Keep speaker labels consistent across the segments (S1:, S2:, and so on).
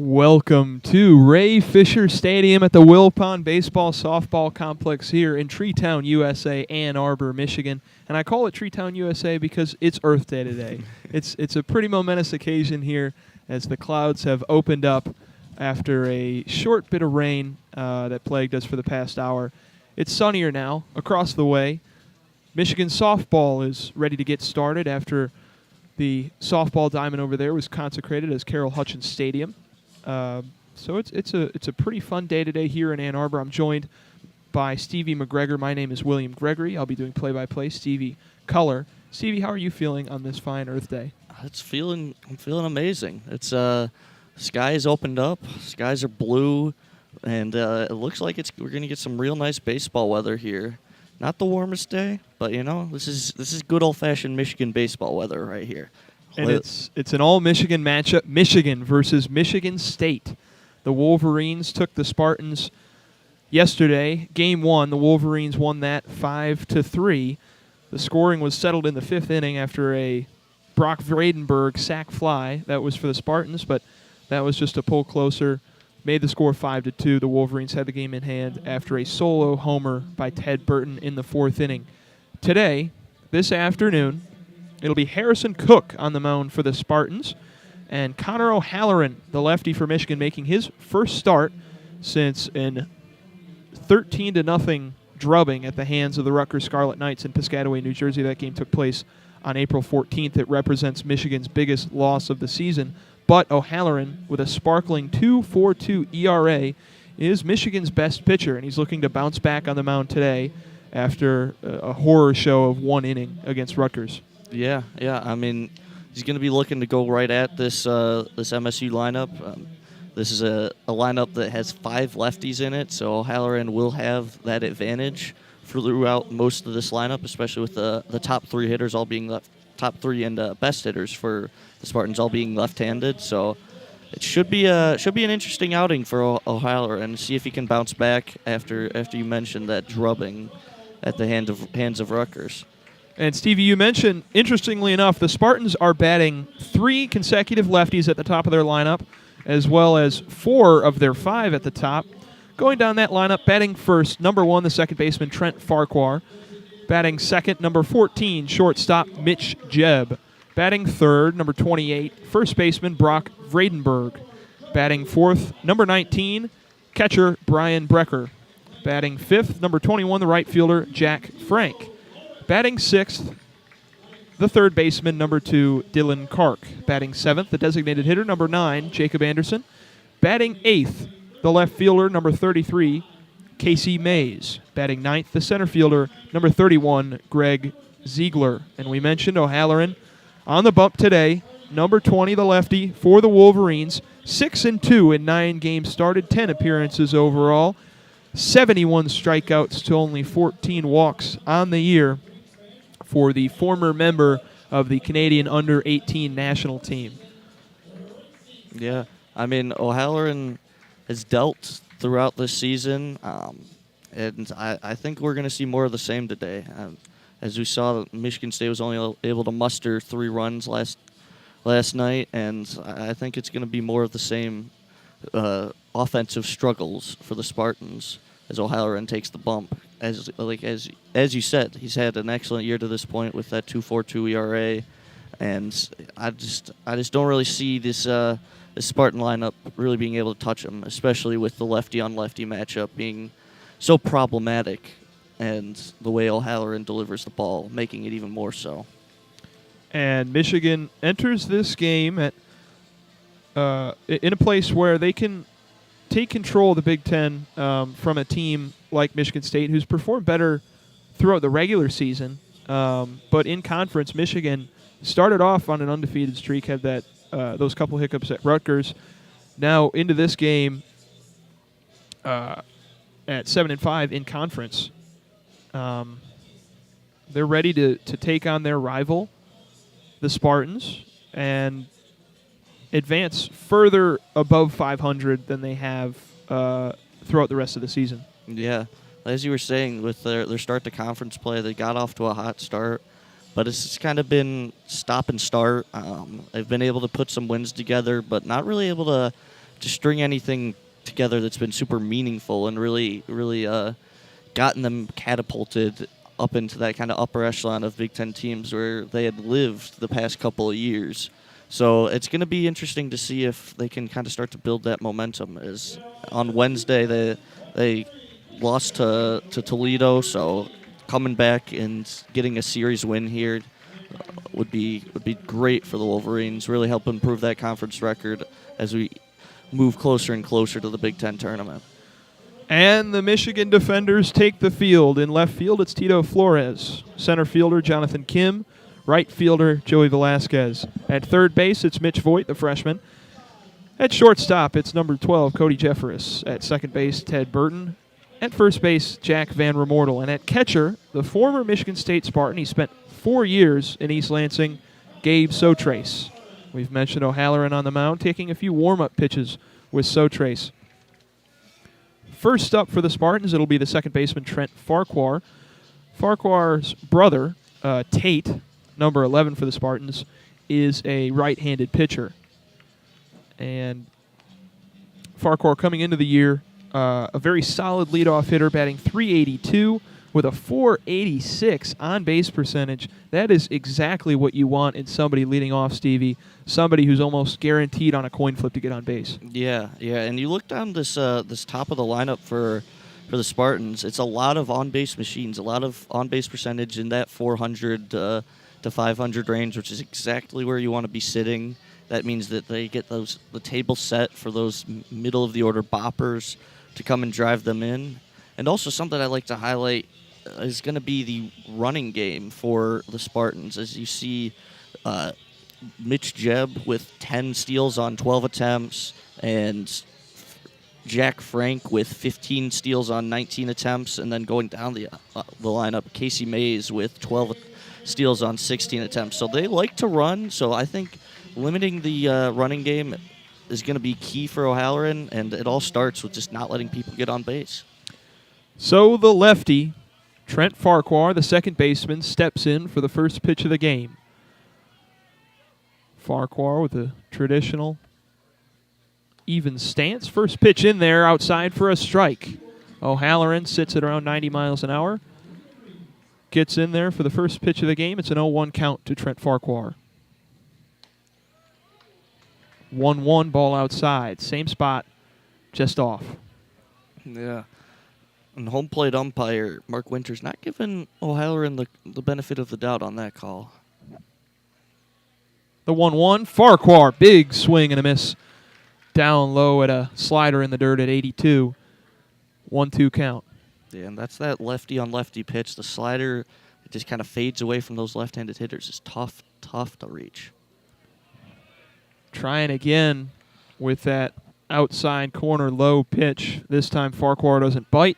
S1: Welcome to Ray Fisher Stadium at the Wilpon Baseball Softball Complex here in Treetown, USA, Ann Arbor, Michigan. And I call it Treetown, USA because it's Earth Day today. It's a pretty momentous occasion here as the clouds have opened up after a short bit of rain that plagued us for the past hour. It's sunnier now across the way. Michigan softball is ready to get started after the softball diamond over there was consecrated as Carroll Hutchins Stadium. So it's a pretty fun day today here in Ann Arbor. I'm joined by Stevie MacGregor. My name is William Gregory. I'll be doing play-by-play. Stevie Color. Stevie, how are you feeling on this fine Earth Day?
S2: I'm feeling amazing. It's skies opened up. Skies are blue, and it looks like we're gonna get some real nice baseball weather here. Not the warmest day, but this is good old-fashioned Michigan baseball weather right here.
S1: And it's an all-Michigan matchup, Michigan versus Michigan State. The Wolverines took the Spartans yesterday. Game 1, the Wolverines won that 5-3. The scoring was settled in the 5th inning after a Brock Vredenberg sac fly. That was for the Spartans, but that was just a pull closer. Made the score 5-2. The Wolverines had the game in hand after a solo homer by Ted Burton in the 4th inning. Today, this afternoon, it'll be Harrison Cook on the mound for the Spartans, and Connor O'Halloran, the lefty for Michigan, making his first start since an 13-0 drubbing at the hands of the Rutgers Scarlet Knights in Piscataway, New Jersey. That game took place on April 14th. It represents Michigan's biggest loss of the season, but O'Halloran, with a sparkling 2.42 ERA, is Michigan's best pitcher, and he's looking to bounce back on the mound today after a horror show of one inning against Rutgers.
S2: Yeah. I mean, he's going to be looking to go right at this MSU lineup. This is a lineup that has 5 lefties in it, so O'Halloran will have that advantage throughout most of this lineup, especially with the top 3 hitters all being top 3 and best hitters for the Spartans all being left-handed. So it should be an interesting outing for O'Halloran. See if he can bounce back after you mentioned that drubbing at the hands of Rutgers.
S1: And, Stevie, you mentioned, interestingly enough, the Spartans are batting 3 consecutive lefties at the top of their lineup, as well as 4 of their 5 at the top. Going down that lineup, batting first, number 1, the second baseman, Trent Farquhar. Batting second, number 14, shortstop, Mitch Jebb. Batting third, number 28, first baseman, Brock Vredenberg. Batting fourth, number 19, catcher, Brian Brecker. Batting fifth, number 21, the right fielder, Jack Frank. Batting sixth, the third baseman, number 2, Dylan Kark. Batting seventh, the designated hitter, number 9, Jacob Anderson. Batting eighth, the left fielder, number 33, Casey Mays. Batting ninth, the center fielder, number 31, Greg Ziegler. And we mentioned O'Halloran on the bump today, number 20, the lefty for the Wolverines. 6-2 in 9 games started, 10 appearances overall, 71 strikeouts to only 14 walks on the year for the former member of the Canadian under-18 national team.
S2: Yeah, I mean, O'Halloran has dealt throughout this season, and I think we're going to see more of the same today. As we saw, Michigan State was only able to muster 3 runs last night, and I think it's going to be more of the same offensive struggles for the Spartans as O'Halloran takes the bump. As you said, he's had an excellent year to this point with that 2.42 ERA, and I just don't really see this Spartan lineup really being able to touch him, especially with the lefty-on-lefty matchup being so problematic, and the way O'Halloran delivers the ball, making it even more so.
S1: And Michigan enters this game in a place where they can take control of the Big Ten from a team like Michigan State, who's performed better throughout the regular season. But in conference, Michigan started off on an undefeated streak, had those couple hiccups at Rutgers. Now into this game at 7-5 in conference. They're ready to take on their rival, the Spartans, and advance further above 500 than they have throughout the rest of the season.
S2: Yeah, as you were saying, with their start to conference play, they got off to a hot start, but it's kind of been stop and start. They've been able to put some wins together, but not really able to to string anything together that's been super meaningful and really gotten them catapulted up into that kind of upper echelon of Big Ten teams where they had lived the past couple of years. So it's going to be interesting to see if they can kind of start to build that momentum. As on Wednesday they lost to Toledo, so coming back and getting a series win here would be great for the Wolverines. Really help improve that conference record as we move closer and closer to the Big Ten tournament.
S1: And the Michigan defenders take the field. In left field, it's Tito Flores. Center fielder, Jonathan Kim. Right fielder, Joey Velasquez. At third base, it's Mitch Voigt, the freshman. At shortstop, it's number 12, Cody Jeffress. At second base, Ted Burton. At first base, Jack Van Remortel. And at catcher, the former Michigan State Spartan. He spent 4 years in East Lansing, Gabe Sotrace. We've mentioned O'Halloran on the mound, taking a few warm-up pitches with Sotrace. First up for the Spartans, it'll be the second baseman, Trent Farquhar. Farquhar's brother, Tate, number 11 for the Spartans, is a right-handed pitcher. And Farquhar coming into the year, a very solid leadoff hitter, batting .382 with a .486 on-base percentage. That is exactly what you want in somebody leading off, Stevie. Somebody who's almost guaranteed on a coin flip to get on base.
S2: Yeah. And you look down this top of the lineup for the Spartans. It's a lot of on-base machines, a lot of on-base percentage in that 400 to 500 range, which is exactly where you want to be sitting. That means that they get the table set for those middle-of-the-order boppers to come and drive them in. And also something I'd like to highlight is going to be the running game for the Spartans. As you see, Mitch Jebb with 10 steals on 12 attempts, and Jack Frank with 15 steals on 19 attempts, and then going down the lineup, Casey Mays with 12 steals on 16 attempts. So they like to run, so I think limiting the running game is going to be key for O'Halloran, and it all starts with just not letting people get on base.
S1: So the lefty, Trent Farquhar, the second baseman, steps in for the first pitch of the game. Farquhar with a traditional even stance. First pitch in there, outside for a strike. O'Halloran sits at around 90 miles an hour. Gets in there for the first pitch of the game. It's an 0-1 count to Trent Farquhar. 1-1, ball outside. Same spot, just off.
S2: Yeah. And home plate umpire Mark Winters not giving O'Halloran the benefit of the doubt on that call.
S1: The 1-1, Farquhar, big swing and a miss. Down low at a slider in the dirt at 82. 1-2 count.
S2: Yeah, and that's that lefty-on-lefty pitch. The slider, it just kind of fades away from those left-handed hitters. It's tough to reach.
S1: Trying again with that outside corner low pitch. This time Farquhar doesn't bite.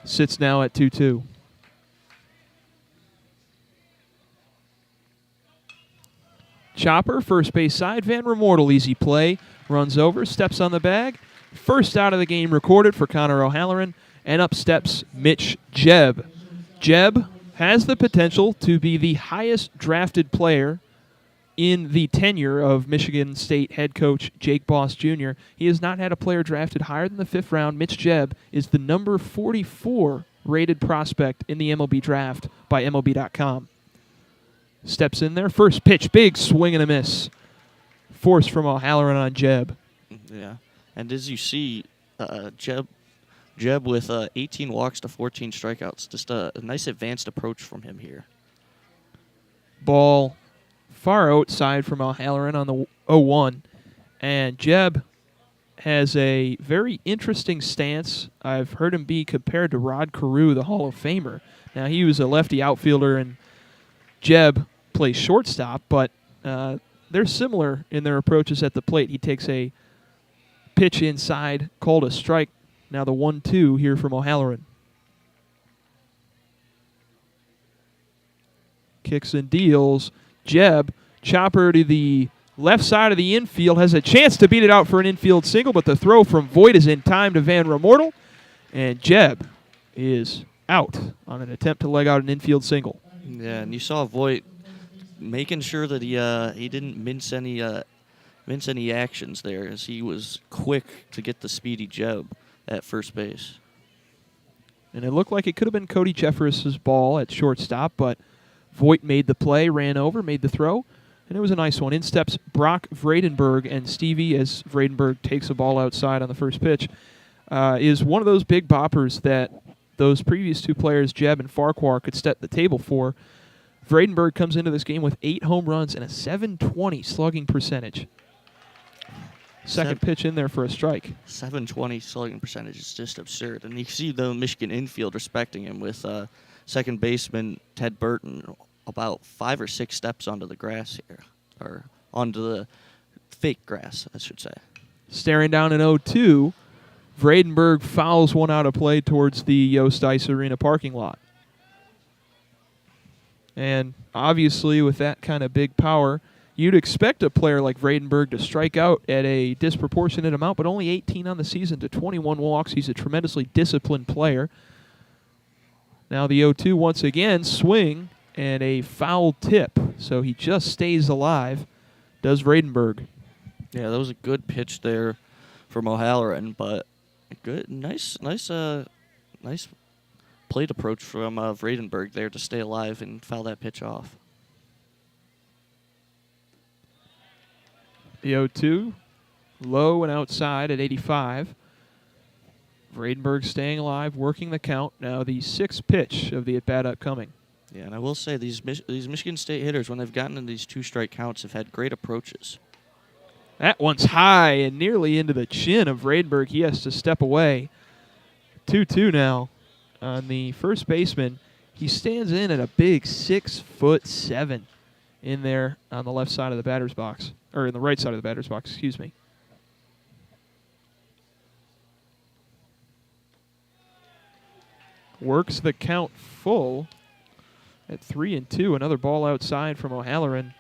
S1: Sits now at 2-2. Chopper, first base side. Van Remortel, easy play. Runs over, steps on the bag. First out of the game recorded for Connor O'Halloran. And up steps Mitch Jebb. Jebb has the potential to be the highest drafted player in the tenure of Michigan State head coach Jake Boss Jr. He has not had a player drafted higher than the 5th round. Mitch Jebb is the number 44 rated prospect in the MLB draft by MLB.com. Steps in there. First pitch, big swing and a miss. Force from O'Halloran on Jebb.
S2: Yeah, and as you see, Jebb with 18 walks to 14 strikeouts. Just a nice advanced approach from him here.
S1: Ball far outside from O'Halloran on the 0-1. And Jebb has a very interesting stance. I've heard him be compared to Rod Carew, the Hall of Famer. Now, he was a lefty outfielder, and Jebb plays shortstop, but they're similar in their approaches at the plate. He takes a pitch inside, called a strike. Now the 1-2 here from O'Halloran. Kicks and deals. Jebb, chopper to the left side of the infield, has a chance to beat it out for an infield single, but the throw from Voigt is in time to Van Remortel, and Jebb is out on an attempt to leg out an infield single.
S2: Yeah, and you saw Voigt making sure that he didn't mince any mince any actions there, as he was quick to get the speedy jab at first base.
S1: And it looked like it could have been Cody Jeffress's ball at shortstop, but Voigt made the play, ran over, made the throw, and it was a nice one. In steps Brock Vredenberg, and Stevie, as Vredenberg takes a ball outside on the first pitch, is one of those big boppers that those previous two players, Jeb and Farquhar, could set the table for. Vredenberg comes into this game with 8 home runs and a .720 slugging percentage. Second pitch in there for a strike.
S2: .720 slugging percentage is just absurd. And you see the Michigan infield respecting him with second baseman Ted Burton about 5 or 6 steps onto the grass here. Or onto the fake grass, I should say.
S1: Staring down an 0-2, Vredenberg fouls one out of play towards the Yost Ice Arena parking lot. And obviously with that kind of big power, you'd expect a player like Vredenberg to strike out at a disproportionate amount, but only 18 on the season to 21 walks. He's a tremendously disciplined player. Now the 0-2 once again, swing and a foul tip. So he just stays alive, does Vredenberg.
S2: Yeah, that was a good pitch there from O'Halloran, but a good, nice plate approach from Vredenberg there to stay alive and foul that pitch off.
S1: The 0-2, low and outside at 85. Vredenberg staying alive, working the count. Now the 6th pitch of the at-bat upcoming.
S2: Yeah, and I will say these Michigan State hitters, when they've gotten in these 2-strike counts, have had great approaches.
S1: That one's high and nearly into the chin of Vredenberg. He has to step away. 2-2 now on the first baseman. He stands in at a big 6'7" in there on the left side of the batter's box. Or in the right side of the batter's box, excuse me. Works the count full at 3-2. Another ball outside from O'Halloran.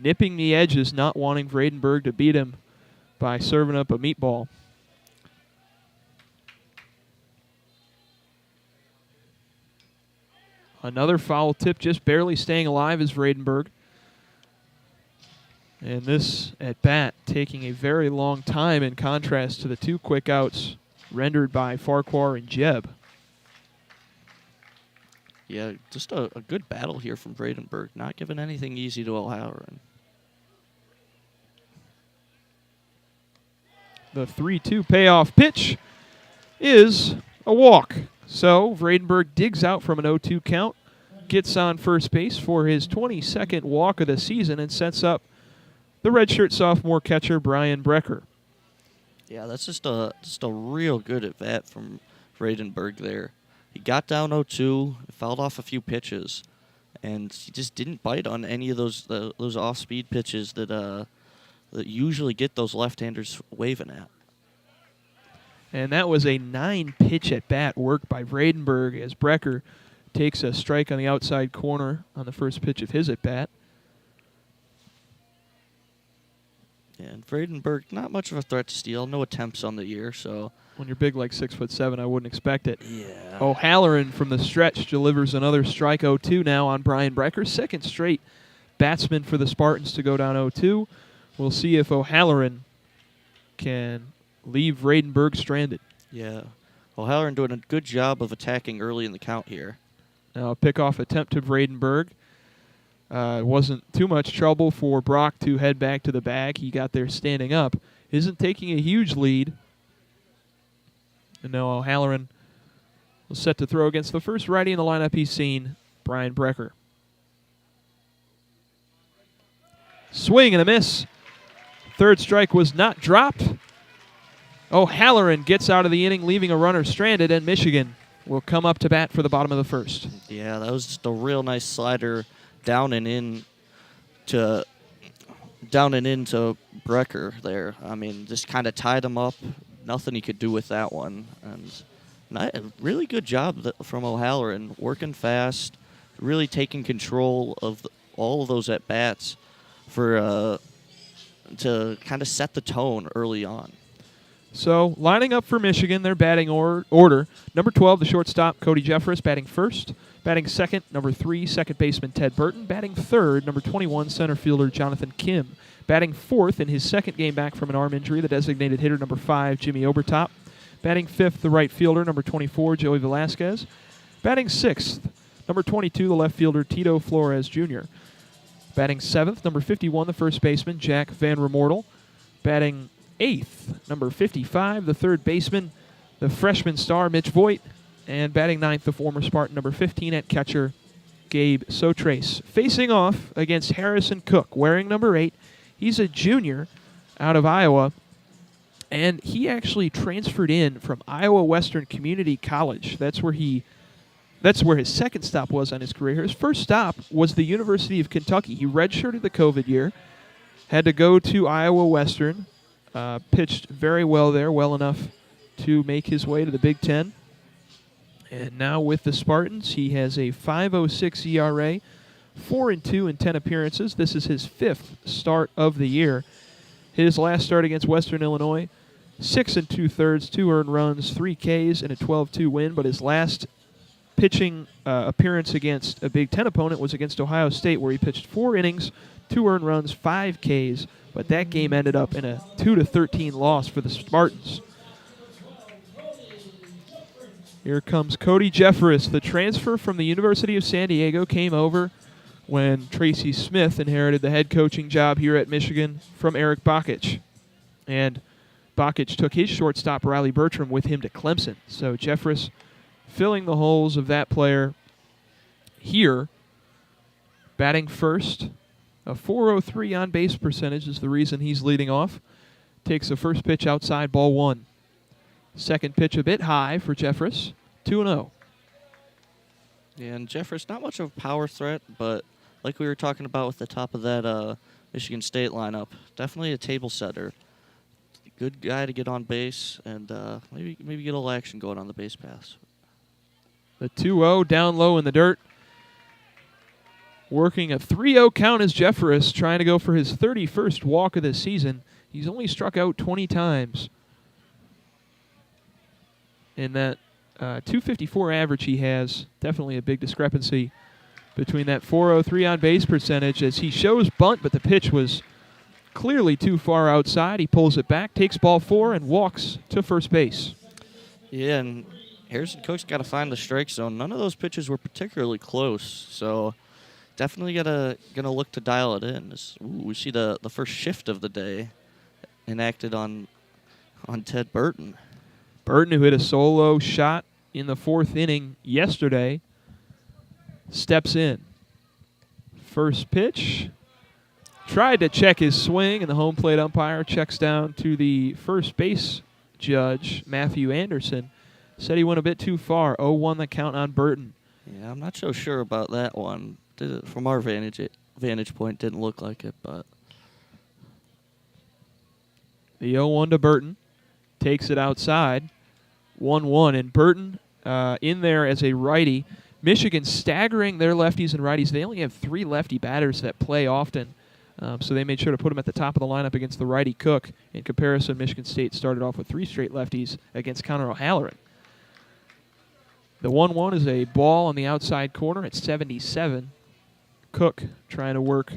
S1: Nipping the edges, not wanting Vredenberg to beat him by serving up a meatball. Another foul tip, just barely staying alive is Vredenberg. And this at-bat taking a very long time in contrast to the 2 quick outs rendered by Farquhar and Jeb.
S2: Yeah, just a good battle here from Vredenberg, not giving anything easy to O'Halloran.
S1: The 3-2 payoff pitch is a walk. So Vredenberg digs out from an 0-2 count, gets on first base for his 22nd walk of the season, and sets up the redshirt sophomore catcher Brian Brecker.
S2: Yeah, that's just a real good at bat from Vredenberg there. He got down 0-2, fouled off a few pitches, and he just didn't bite on any of those off-speed pitches that usually get those left-handers waving at.
S1: And that was a 9-pitch at-bat work by Vredenberg as Brecker takes a strike on the outside corner on the first pitch of his at-bat.
S2: Yeah, and Vredenberg, not much of a threat to steal. No attempts on the year, so...
S1: When you're big like 6'7", I wouldn't expect it.
S2: Yeah.
S1: O'Halloran from the stretch delivers another strike. 0-2 now on Brian Brecker. Second straight batsman for the Spartans to go down 0-2. We'll see if O'Halloran can leave Vredenberg stranded.
S2: Yeah. O'Halloran doing a good job of attacking early in the count here.
S1: Now a pickoff attempt to Vredenberg. It wasn't too much trouble for Brock to head back to the bag. He got there standing up. Isn't taking a huge lead. And now O'Halloran will set to throw against the first righty in the lineup he's seen, Brian Brecker. Swing and a miss. Third strike was not dropped. O'Halloran gets out of the inning, leaving a runner stranded, and Michigan will come up to bat for the bottom of the first.
S2: Yeah, that was just a real nice slider down and in to Brecker there. I mean, just kind of tied him up. Nothing he could do with that one. And really good job from O'Halloran, working fast, really taking control of all of those at-bats for to kind of set the tone early on.
S1: So lining up for Michigan, their batting order. Number 12, the shortstop, Cody Jeffress, batting first. Batting second, number 3, second baseman Ted Burton. Batting third, number 21, center fielder Jonathan Kim. Batting fourth in his second game back from an arm injury, the designated hitter, number 5, Jimmy Obertop. Batting fifth, the right fielder, number 24, Joey Velasquez. Batting sixth, number 22, the left fielder, Tito Flores Jr. Batting seventh, number 51, the first baseman, Jack Van Remortel. Batting eighth, number 55, the third baseman, the freshman star, Mitch Voigt. And batting ninth, the former Spartan, number 15 at catcher, Gabe Sotrace. Facing off against Harrison Cook, wearing number 8. He's a junior out of Iowa, and he actually transferred in from Iowa Western Community College. That's where his second stop was on his career. His first stop was the University of Kentucky. He redshirted the COVID year, had to go to Iowa Western, pitched very well there, well enough to make his way to the Big Ten. And now with the Spartans, he has a 5.06 ERA, 4-2 in 10 appearances. This is his 5th start of the year. His last start against Western Illinois, 6 2/3, 2 earned runs, 3 Ks, and a 12-2 win. But his last pitching appearance against a Big Ten opponent was against Ohio State, where he pitched 4 innings, 2 earned runs, 5 Ks. But that game ended up in a 2-13 loss for the Spartans. Here comes Cody Jeffress. The transfer from the University of San Diego came over when Tracy Smith inherited the head coaching job here at Michigan from Eric Bakich. And Bakich took his shortstop, Riley Bertram, with him to Clemson. So Jeffress filling the holes of that player here. Batting first, a 4.03 on-base percentage is the reason he's leading off. Takes the first pitch outside, ball 1. Second pitch a bit high for Jeffress, 2-0.
S2: Yeah, and Jeffress, not much of a power threat, but like we were talking about with the top of that Michigan State lineup, definitely a table setter. Good guy to get on base and maybe get a little action going on the base pass.
S1: The 2-0 down low in the dirt. Working a 3-0 count as Jeffress, trying to go for his 31st walk of the season. He's only struck out 20 times. In that 254 average he has, definitely a big discrepancy between that 4.03 on base percentage as he shows bunt, but the pitch was clearly too far outside. He pulls it back, takes ball 4, and walks to first base.
S2: Yeah, and Harrison Cook's got to find the strike zone. None of those pitches were particularly close, so definitely gonna look to dial it in. We see the first shift of the day enacted on Ted Burton.
S1: Burton, who hit a solo shot in the 4th inning yesterday, steps in. First pitch. Tried to check his swing, and the home plate umpire checks down to the first base judge, Matthew Anderson. Said he went a bit too far. 0-1 the count on Burton.
S2: Yeah, I'm not so sure about that one. From our vantage point, didn't look like it, but
S1: the 0-1 to Burton. Takes it outside. 1-1. And Burton in there as a righty. Michigan staggering their lefties and righties. They only have 3 lefty batters that play often. So they made sure to put him at the top of the lineup against the righty Cook. In comparison, Michigan State started off with 3 straight lefties against Connor O'Halloran. The 1-1 is a ball on the outside corner at 77. Cook trying to work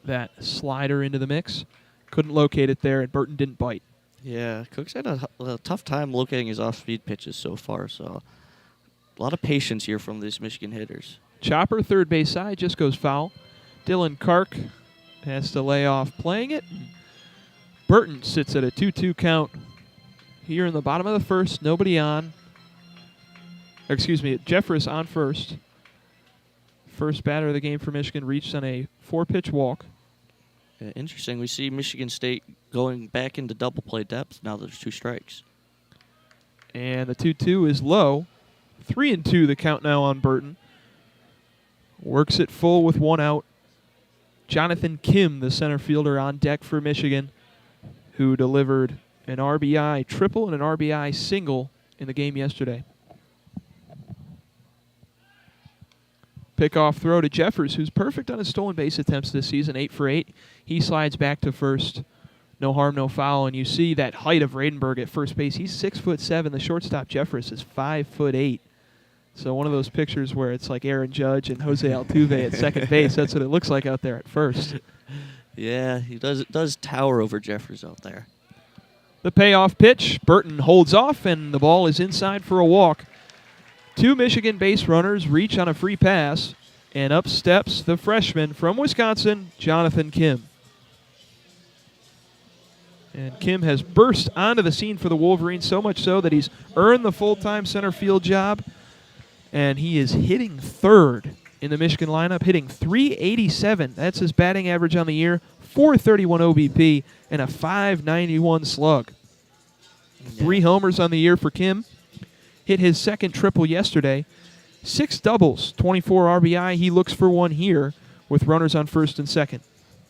S1: that slider into the mix. Couldn't locate it there, and Burton didn't bite.
S2: Yeah, Cook's had a tough time locating his off-speed pitches so far, so a lot of patience here from these Michigan hitters.
S1: Chopper, third base side, just goes foul. Dylan Kark has to lay off playing it. Burton sits at a 2-2 count here in the bottom of the first. Nobody on. Jeffress on first. First batter of the game for Michigan reached on a 4-pitch walk.
S2: Interesting. We see Michigan State going back into double play depth now there's 2 strikes.
S1: And the 2-2 is low. 3-2 the count now on Burton. Works it full with 1 out. Jonathan Kim, the center fielder, on deck for Michigan, who delivered an RBI triple and an RBI single in the game yesterday. Pickoff throw to Jeffers, who's perfect on his stolen base attempts this season, 8 for 8. He slides back to first no harm, no foul. And you see that height of Radenberg at first base. He's 6'7". The shortstop, Jeffress, is 5'8". So one of those pictures where it's like Aaron Judge and Jose Altuve at second base. That's what it looks like out there at first.
S2: Yeah, he does tower over Jeffers out there.
S1: The payoff pitch. Burton holds off, and the ball is inside for a walk. 2 Michigan base runners reach on a free pass, and up steps the freshman from Wisconsin, Jonathan Kim. And Kim has burst onto the scene for the Wolverines, so much so that he's earned the full-time center field job, and he is hitting third in the Michigan lineup, hitting .387. That's his batting average on the year, .431 OBP, and a .591 slug.
S2: Yeah.
S1: 3 homers on the year for Kim. Hit his second triple yesterday. 6 doubles, 24 RBI. He looks for one here with runners on first and second.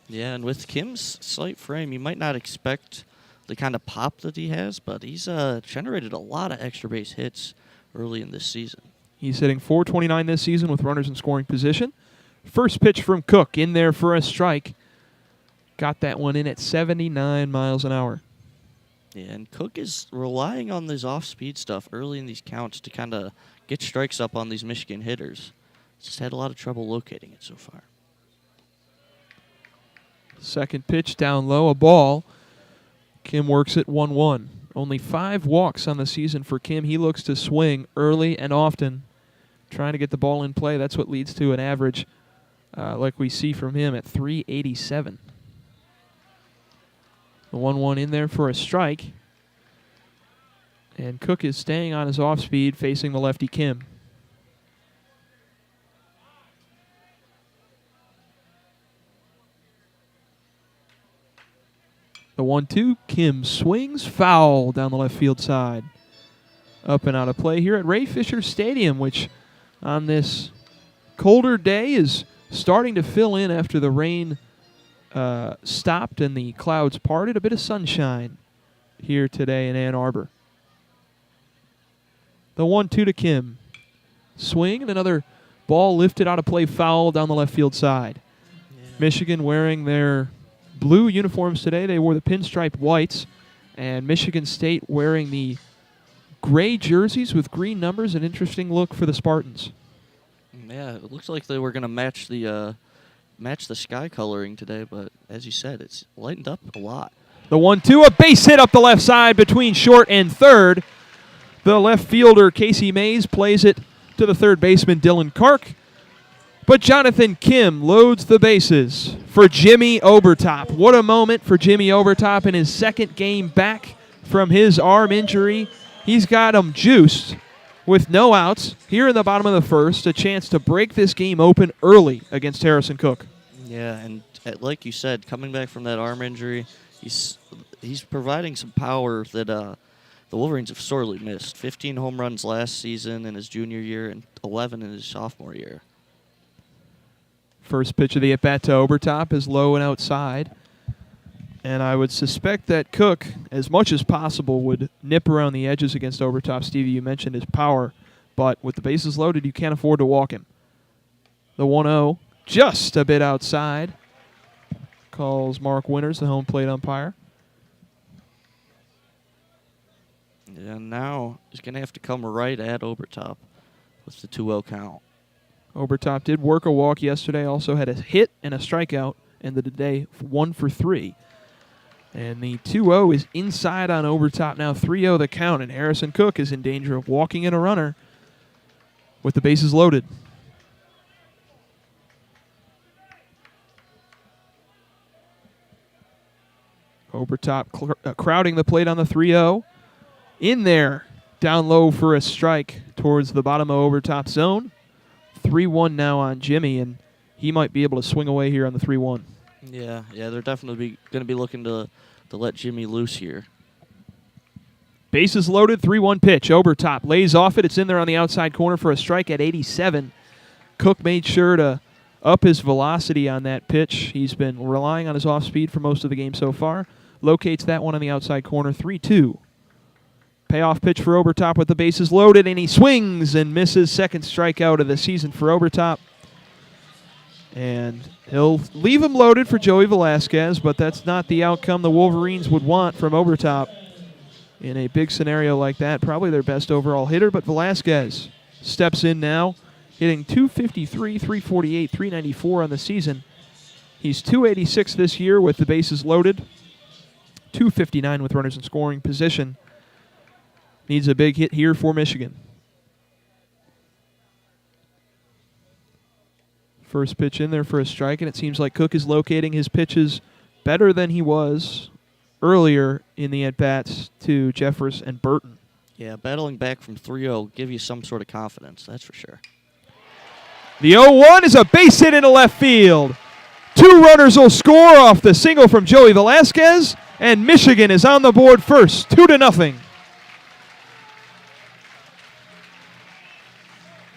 S2: Yeah, and with Kim's slight frame, you might not expect the kind of pop that he has, but he's generated a lot of extra base hits early in this season.
S1: He's hitting .429 this season with runners in scoring position. First pitch from Cook, in there for a strike. Got that one in at 79 miles an hour.
S2: Yeah, and Cook is relying on this off-speed stuff early in these counts to kind of get strikes up on these Michigan hitters. Just had a lot of trouble locating it so far.
S1: Second pitch down low, a ball. Kim works it 1-1. Only 5 walks on the season for Kim. He looks to swing early and often, trying to get the ball in play. That's what leads to an average like we see from him at .387. The 1-1 in there for a strike. And Cook is staying on his off-speed, facing the lefty Kim. The 1-2, Kim swings foul down the left field side. Up and out of play here at Ray Fisher Stadium, which on this colder day is starting to fill in after the rain stopped and the clouds parted. A bit of sunshine here today in Ann Arbor. The 1-2 to Kim. Swing and another ball lifted out of play, foul down the left field side. Yeah. Michigan wearing their blue uniforms today. They wore the pinstripe whites. And Michigan State wearing the gray jerseys with green numbers. An interesting look for the Spartans.
S2: Yeah, it looks like they were going to match the sky coloring today, but as you said, it's lightened up a lot.
S1: The 1-2, a base hit up the left side between short and third. The left fielder, Casey Mays, plays it to the third baseman, Dylan Kark. But Jonathan Kim loads the bases for Jimmy Obertop. What a moment for Jimmy Obertop in his second game back from his arm injury. He's got him juiced with no outs here in the bottom of the first, a chance to break this game open early against Harrison Cook.
S2: Yeah, and like you said, coming back from that arm injury, he's providing some power that the Wolverines have sorely missed. 15 home runs last season in his junior year and 11 in his sophomore year.
S1: First pitch of the at-bat to Obertop is low and outside. And I would suspect that Cook, as much as possible, would nip around the edges against Obertop. Stevie, you mentioned his power, but with the bases loaded, you can't afford to walk him. The 1-0, just a bit outside, calls Mark Winters, the home plate umpire.
S2: And now he's going to have to come right at Obertop with the 2-0 count.
S1: Obertop did work a walk yesterday, also had a hit and a strikeout, and the day 1 for 3. And the 2-0 is inside on Obertop now, 3-0 the count, and Harrison Cook is in danger of walking in a runner with the bases loaded. Obertop crowding the plate on the 3-0. In there, down low for a strike towards the bottom of Obertop's zone. 3-1 now on Jimmy, and he might be able to swing away here on the 3-1.
S2: Yeah, they're definitely going to be looking to let Jimmy loose here.
S1: Bases loaded, 3-1 pitch. Obertop lays off it. It's in there on the outside corner for a strike at 87. Cook made sure to up his velocity on that pitch. He's been relying on his off-speed for most of the game so far. Locates that one on the outside corner, 3-2. Payoff pitch for Obertop with the bases loaded, and he swings and misses. Second strikeout of the season for Obertop. And he'll leave him loaded for Joey Velasquez, but that's not the outcome the Wolverines would want from Obertop in a big scenario like that. Probably their best overall hitter, but Velasquez steps in now, hitting .253, .348, .394 on the season. He's .286 this year with the bases loaded, .259 with runners in scoring position. Needs a big hit here for Michigan. First pitch in there for a strike, and it seems like Cook is locating his pitches better than he was earlier in the at-bats to Jeffers and Burton.
S2: Yeah, battling back from 3-0 give you some sort of confidence, that's for sure.
S1: The 0-1 is a base hit into left field. 2 runners will score off the single from Joey Velasquez, and Michigan is on the board first, 2-0.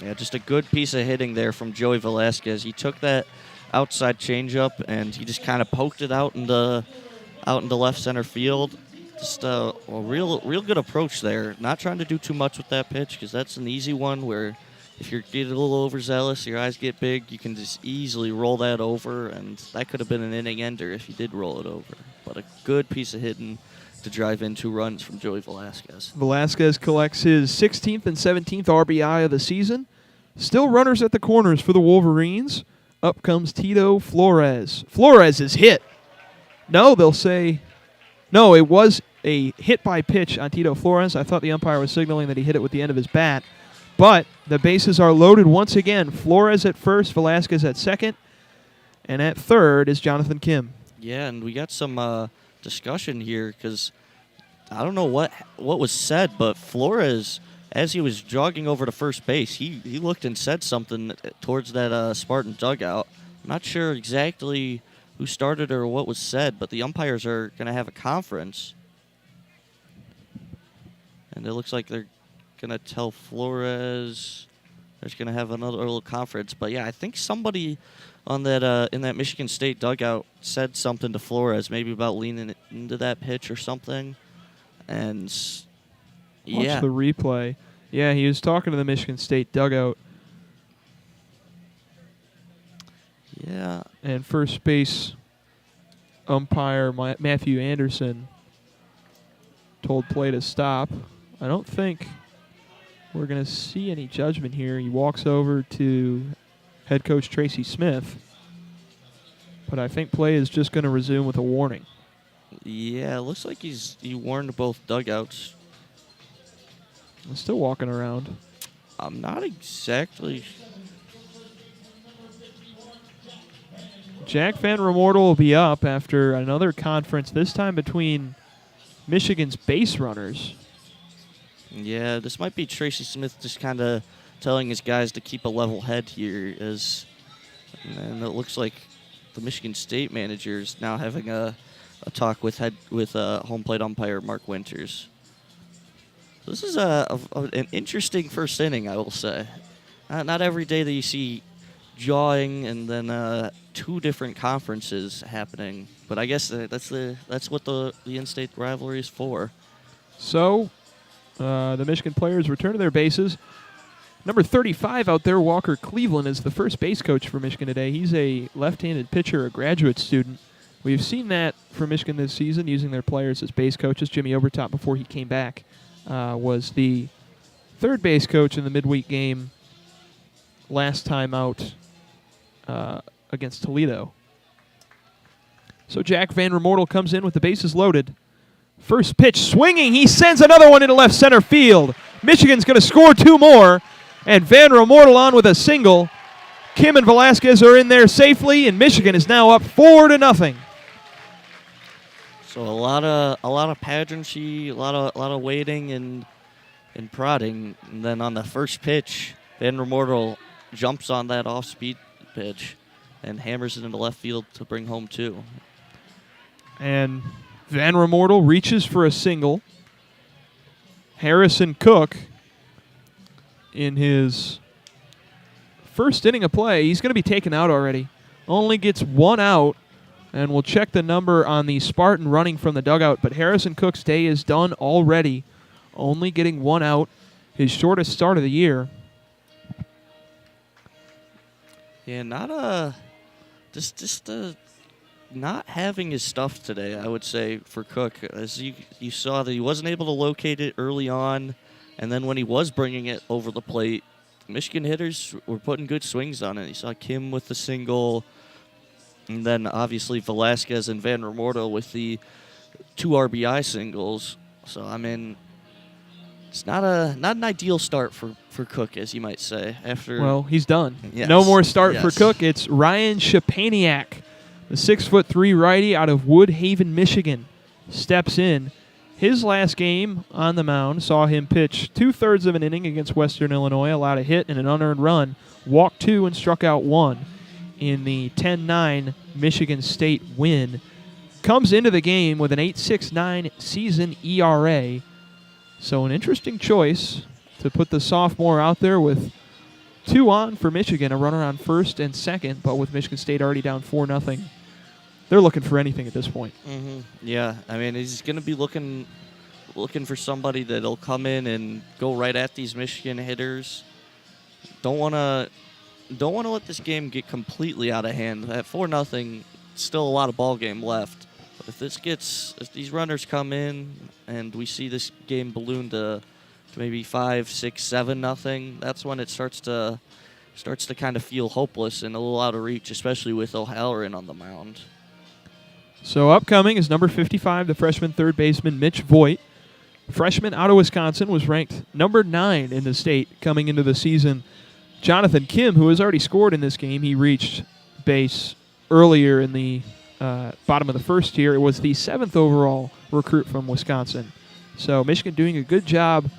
S2: Yeah, just a good piece of hitting there from Joey Velasquez. He took that outside changeup and he just kind of poked it out into left center field. Just a real good approach there. Not trying to do too much with that pitch because that's an easy one where if you're getting a little overzealous, your eyes get big, you can just easily roll that over, and that could have been an inning ender if you did roll it over. But a good piece of hitting to drive in 2 runs from Joey Velasquez.
S1: Velasquez collects his 16th and 17th RBI of the season. Still runners at the corners for the Wolverines. Up comes Tito Flores. Flores is hit. No, they'll say, no, it was a hit by pitch on Tito Flores. I thought the umpire was signaling that he hit it with the end of his bat. But the bases are loaded once again. Flores at first, Velasquez at second, and at third is Jonathan Kim.
S2: Yeah, and we got some discussion here because I don't know what was said, but Flores, as he was jogging over to first base, he looked and said something towards that Spartan dugout. I'm not sure exactly who started or what was said, but the umpires are going to have a conference. And it looks like they're going to tell Flores they're going to have another little conference. But, yeah, I think somebody on that in that Michigan State dugout said something to Flores, maybe about leaning into that pitch or something. And, yeah.
S1: Watch the replay. Yeah, he was talking to the Michigan State dugout.
S2: Yeah.
S1: And first base umpire Matthew Anderson told play to stop. I don't think we're going to see any judgment here. He walks over to head coach Tracy Smith. But I think play is just going to resume with a warning.
S2: Yeah, it looks like he warned both dugouts.
S1: He's still walking around.
S2: I'm not exactly.
S1: Jack Van Remortel will be up after another conference, this time between Michigan's base runners.
S2: Yeah, this might be Tracy Smith just kind of telling his guys to keep a level head here, and it looks like the Michigan State manager is now having a talk with home plate umpire Mark Winters. This is an interesting first inning, I will say. Not every day that you see jawing and then 2 different conferences happening, but I guess that's what the in-state rivalry is for.
S1: So, the Michigan players return to their bases. Number 35 out there, Walker Cleveland, is the first base coach for Michigan today. He's a left-handed pitcher, a graduate student. We've seen that for Michigan this season, using their players as base coaches. Jimmy Obertop, before he came back, was the third base coach in the midweek game last time out against Toledo. So Jack Van Remortel comes in with the bases loaded. First pitch swinging. He sends another one into left center field. Michigan's going to score 2 more. And Van Remortel on with a single. Kim and Velasquez are in there safely, and Michigan is now up 4-0.
S2: So a lot of pageantry, a lot of waiting and prodding, and then on the first pitch, Van Remortel jumps on that off-speed pitch and hammers it into left field to bring home 2.
S1: And Van Remortel reaches for a single. Harrison Cook, in his first inning of play, he's going to be taken out already. Only gets 1 out, and we'll check the number on the Spartan running from the dugout. But Harrison Cook's day is done already, only getting 1 out, his shortest start of the year.
S2: Yeah, not just not having his stuff today, I would say, for Cook. As you saw that he wasn't able to locate it early on, and then when he was bringing it over the plate, Michigan hitters were putting good swings on it. You saw Kim with the single, and then obviously Velasquez and Van Remorto with the 2 RBI singles. So, I mean, it's not an ideal start for Cook, as you might say.
S1: Well, he's done.
S2: Yes.
S1: No more start
S2: Yes.
S1: for Cook. It's Ryan Shapaniak, the 6'3" righty out of Woodhaven, Michigan, steps in. His last game on the mound saw him pitch 2/3 of an inning against Western Illinois, allowed a hit and an unearned run, walked 2 and struck out 1 in the 10-9 Michigan State win. Comes into the game with an 8.69 season ERA. So an interesting choice to put the sophomore out there with 2 on for Michigan, a runner on first and second, but with Michigan State already down 4-0. They're looking for anything at this point.
S2: Mm-hmm. Yeah, I mean, he's going to be looking for somebody that'll come in and go right at these Michigan hitters. Don't want to let this game get completely out of hand. At 4-0, still a lot of ball game left. But if these runners come in and we see this game balloon to maybe 5, 6, 7-0, that's when it starts to kind of feel hopeless and a little out of reach, especially with O'Halloran on the mound.
S1: So upcoming is number 55, the freshman third baseman Mitch Voigt. Freshman out of Wisconsin, was ranked number 9 in the state coming into the season. Jonathan Kim, who has already scored in this game, he reached base earlier in the bottom of the first here. It was the 7th overall recruit from Wisconsin. So Michigan doing a good job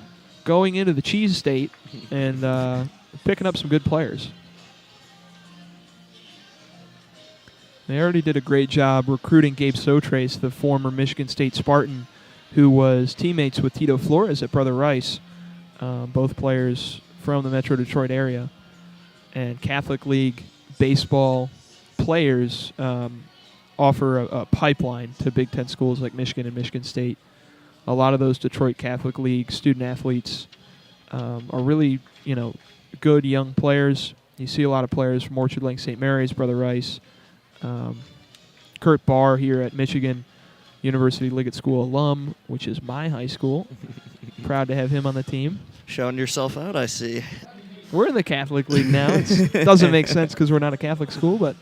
S1: going into the Cheese State and picking up some good players. They already did a great job recruiting Gabe Sotrace, the former Michigan State Spartan, who was teammates with Tito Flores at Brother Rice, both players from the Metro Detroit area. And Catholic League baseball players offer a pipeline to Big Ten schools like Michigan and Michigan State. A lot of those Detroit Catholic League student athletes are really, good young players. You see a lot of players from Orchard Lake St. Mary's, Brother Rice, Kurt Barr here at Michigan University Liggett School alum, which is my high school. Proud to have him on the team.
S2: Showing yourself out, I see.
S1: We're in the Catholic League now. It doesn't make sense because we're not a Catholic school, but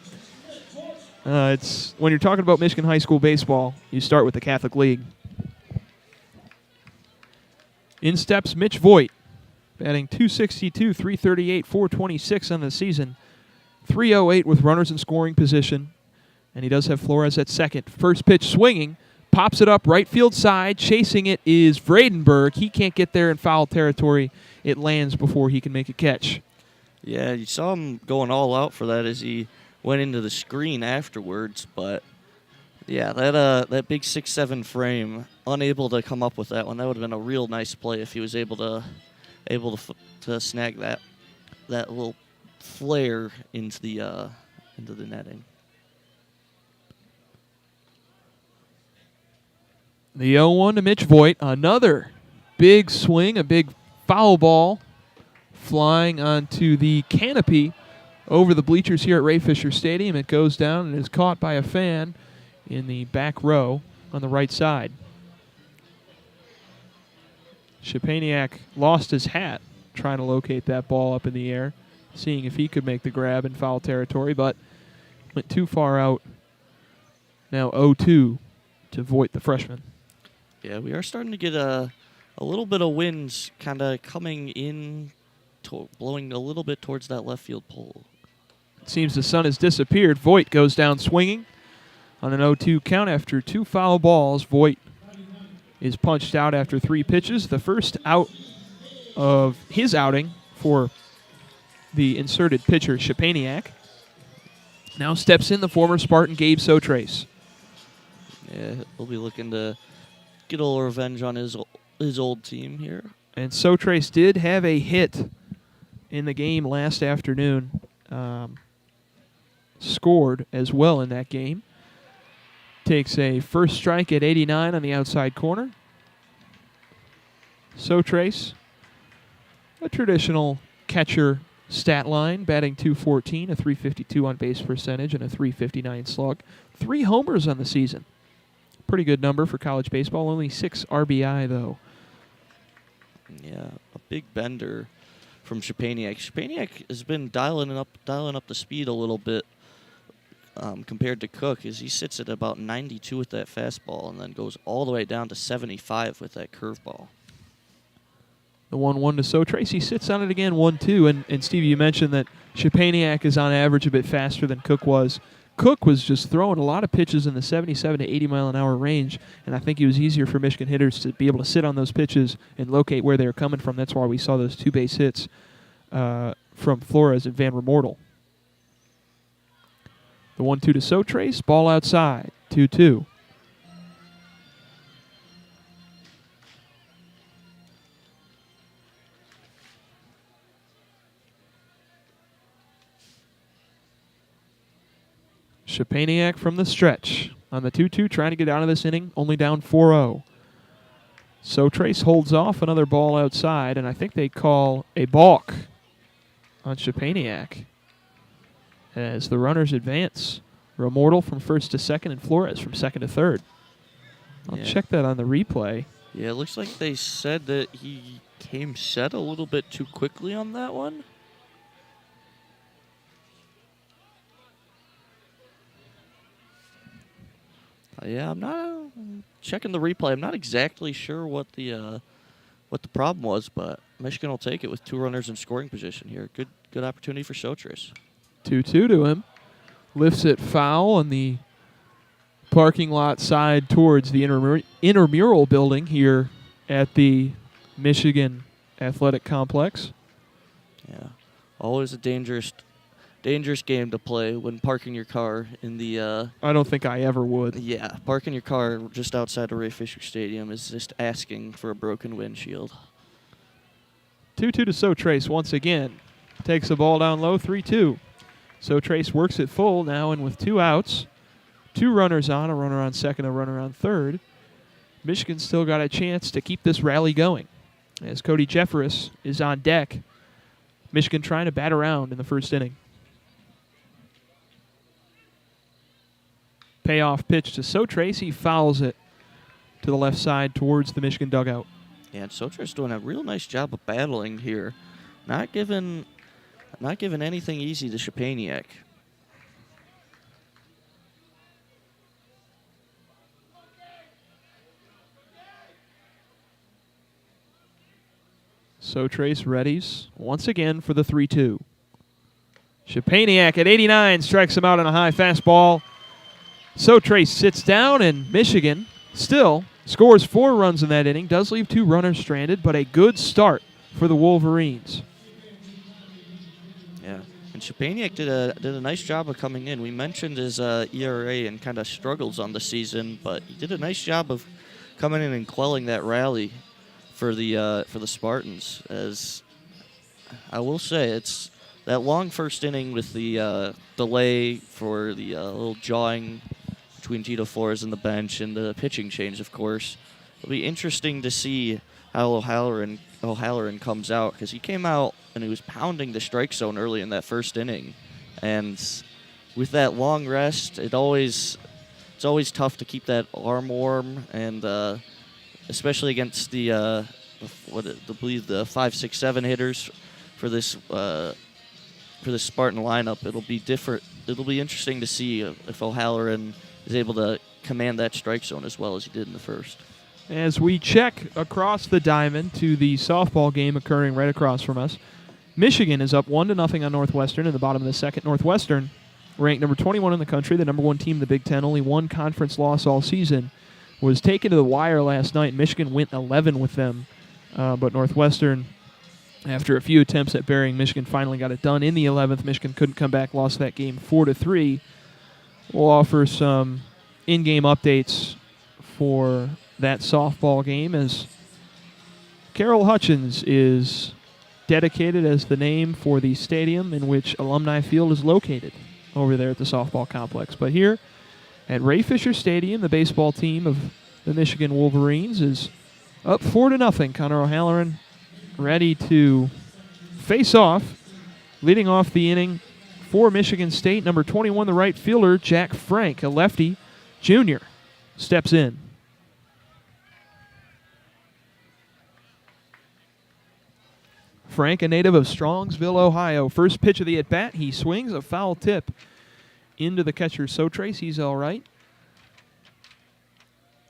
S1: it's when you're talking about Michigan high school baseball, you start with the Catholic League. In steps Mitch Voigt, batting .262, .338, .426 on the season. .308 with runners in scoring position. And he does have Flores at second. First pitch swinging. Pops it up right field side. Chasing it is Vredenberg. He can't get there in foul territory. It lands before he can make a catch.
S2: Yeah, you saw him going all out for that as he went into the screen afterwards. But, yeah, that big 6'7" frame, unable to come up with that one. That would have been a real nice play if he was able to snag that little flare into the netting.
S1: The 0-1 to Mitch Voigt. Another big swing, a big foul ball flying onto the canopy over the bleachers here at Ray Fisher Stadium. It goes down and is caught by a fan in the back row on the right side. Shapaniak lost his hat trying to locate that ball up in the air, seeing if he could make the grab in foul territory, but went too far out. Now 0-2 to Voigt, the freshman.
S2: Yeah, we are starting to get a little bit of winds kind of coming in, blowing a little bit towards that left field pole.
S1: It seems the sun has disappeared. Voigt goes down swinging on an 0-2 count after 2 foul balls. Voigt is punched out after 3 pitches. The first out of his outing for the inserted pitcher, Shapaniak. Now steps in the former Spartan, Gabe Sotrace.
S2: Yeah, he'll be looking to get a little revenge on his old team here.
S1: And Sotrace did have a hit in the game last afternoon. Scored as well in that game. Takes a first strike at 89 on the outside corner. Sotrace, a traditional catcher stat line, batting .214, a .352 on base percentage, and a .359 slug. 3 homers on the season. Pretty good number for college baseball. Only 6 RBI, though.
S2: Yeah, a big bender from Szczepaniak. Szczepaniak has been dialing up the speed a little bit compared to Cook, as he sits at about 92 with that fastball and then goes all the way down to 75 with that curveball.
S1: The 1-1 to So Tracy sits on it again, 1-2. And Stevie, you mentioned that Szczepaniak is on average a bit faster than Cook was. Cook was just throwing a lot of pitches in the 77 to 80 mile an hour range, and I think it was easier for Michigan hitters to be able to sit on those pitches and locate where they were coming from. That's why we saw those 2 base hits from Flores and Van Remortel. The 1-2 to So Trace, ball outside, 2-2. Szczepaniak from the stretch on the 2-2, trying to get out of this inning, only down 4-0. So Trace holds off another ball outside, and I think they call a balk on Szczepaniak as the runners advance. Remortel from first to second, and Flores from second to third. I'll check that on the replay.
S2: Yeah, it looks like they said that he came set a little bit too quickly on that one. Yeah, I'm not checking the replay. I'm not exactly sure what the problem was, but Michigan will take it with 2 runners in scoring position here. Good opportunity for Sotris.
S1: 2-2 to him. Lifts it foul on the parking lot side towards the intramural building here at the Michigan Athletic Complex.
S2: Yeah, always a dangerous game to play when parking your car in the...
S1: I don't think I ever would.
S2: Yeah, parking your car just outside of Ray Fisher Stadium is just asking for a broken windshield.
S1: 2-2 to So Trace once again. Takes the ball down low, 3-2. So Trace works it full now, and with 2 outs, 2 runners on, a runner on second, a runner on third. Michigan still got a chance to keep this rally going as Cody Jeffress is on deck. Michigan trying to bat around in the first inning. Payoff pitch to So Trace. He fouls it to the left side towards the Michigan dugout.
S2: Yeah, and Sotra's doing a real nice job of battling here. Not giving anything easy to Szczepaniak.
S1: So Trace readies once again for the 3-2. Szczepaniak at 89 strikes him out on a high fastball. So Trace sits down, and Michigan still scores 4 runs in that inning. Does leave 2 runners stranded, but a good start for the Wolverines.
S2: Yeah, and Szczepaniak did a nice job of coming in. We mentioned his ERA and kind of struggles on the season, but he did a nice job of coming in and quelling that rally for the Spartans. As I will say, it's that long first inning with the delay for the little jawing between Tito Flores and the bench and the pitching change, of course. It'll be interesting to see how O'Halloran comes out, because he came out and he was pounding the strike zone early in that first inning. And with that long rest, it's always tough to keep that arm warm, and especially against the 5, 6, 7 hitters for this Spartan lineup. It'll be different. It'll be interesting to see if O'Halloran is able to command that strike zone as well as he did in the first.
S1: As we check across the diamond to the softball game occurring right across from us, Michigan is up 1-0 on Northwestern in the bottom of the second. Northwestern, ranked number 21 in the country, the number 1 team in the Big Ten, only 1 conference loss all season, was taken to the wire last night. Michigan went 11 with them, but Northwestern, after a few attempts at burying Michigan, finally got it done in the 11th. Michigan couldn't come back, lost that game 4-3. We'll offer some in-game updates for that softball game, as Carol Hutchins is dedicated as the name for the stadium in which Alumni Field is located over there at the softball complex. But here at Ray Fisher Stadium, the baseball team of the Michigan Wolverines is up 4-0. Connor O'Halloran ready to face off Leading off the inning for Michigan State, number 21, the right fielder, Jack Frank, a lefty junior, steps in. Frank, a native of Strongsville, Ohio. First pitch of the at-bat, he swings a foul tip into the catcher Sotrace. He's all right.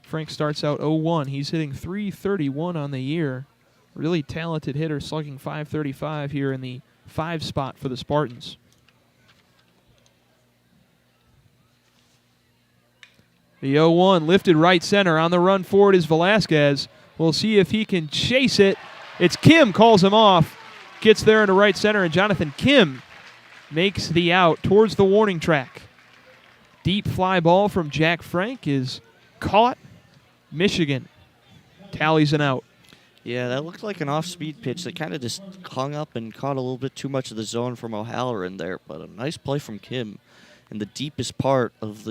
S1: Frank starts out 0-1. He's hitting .331 on the year. Really talented hitter, slugging .535 here in the 5 spot for the Spartans. The 0-1 lifted right center. On the run forward is Velasquez. We'll see if he can chase it. It's Kim, calls him off. Gets there into right center, and Jonathan Kim makes the out towards the warning track. Deep fly ball from Jack Frank is caught. Michigan tallies an out.
S2: Yeah, that looked like an off-speed pitch that kind of just hung up and caught a little bit too much of the zone from O'Halloran there, but a nice play from Kim in the deepest part of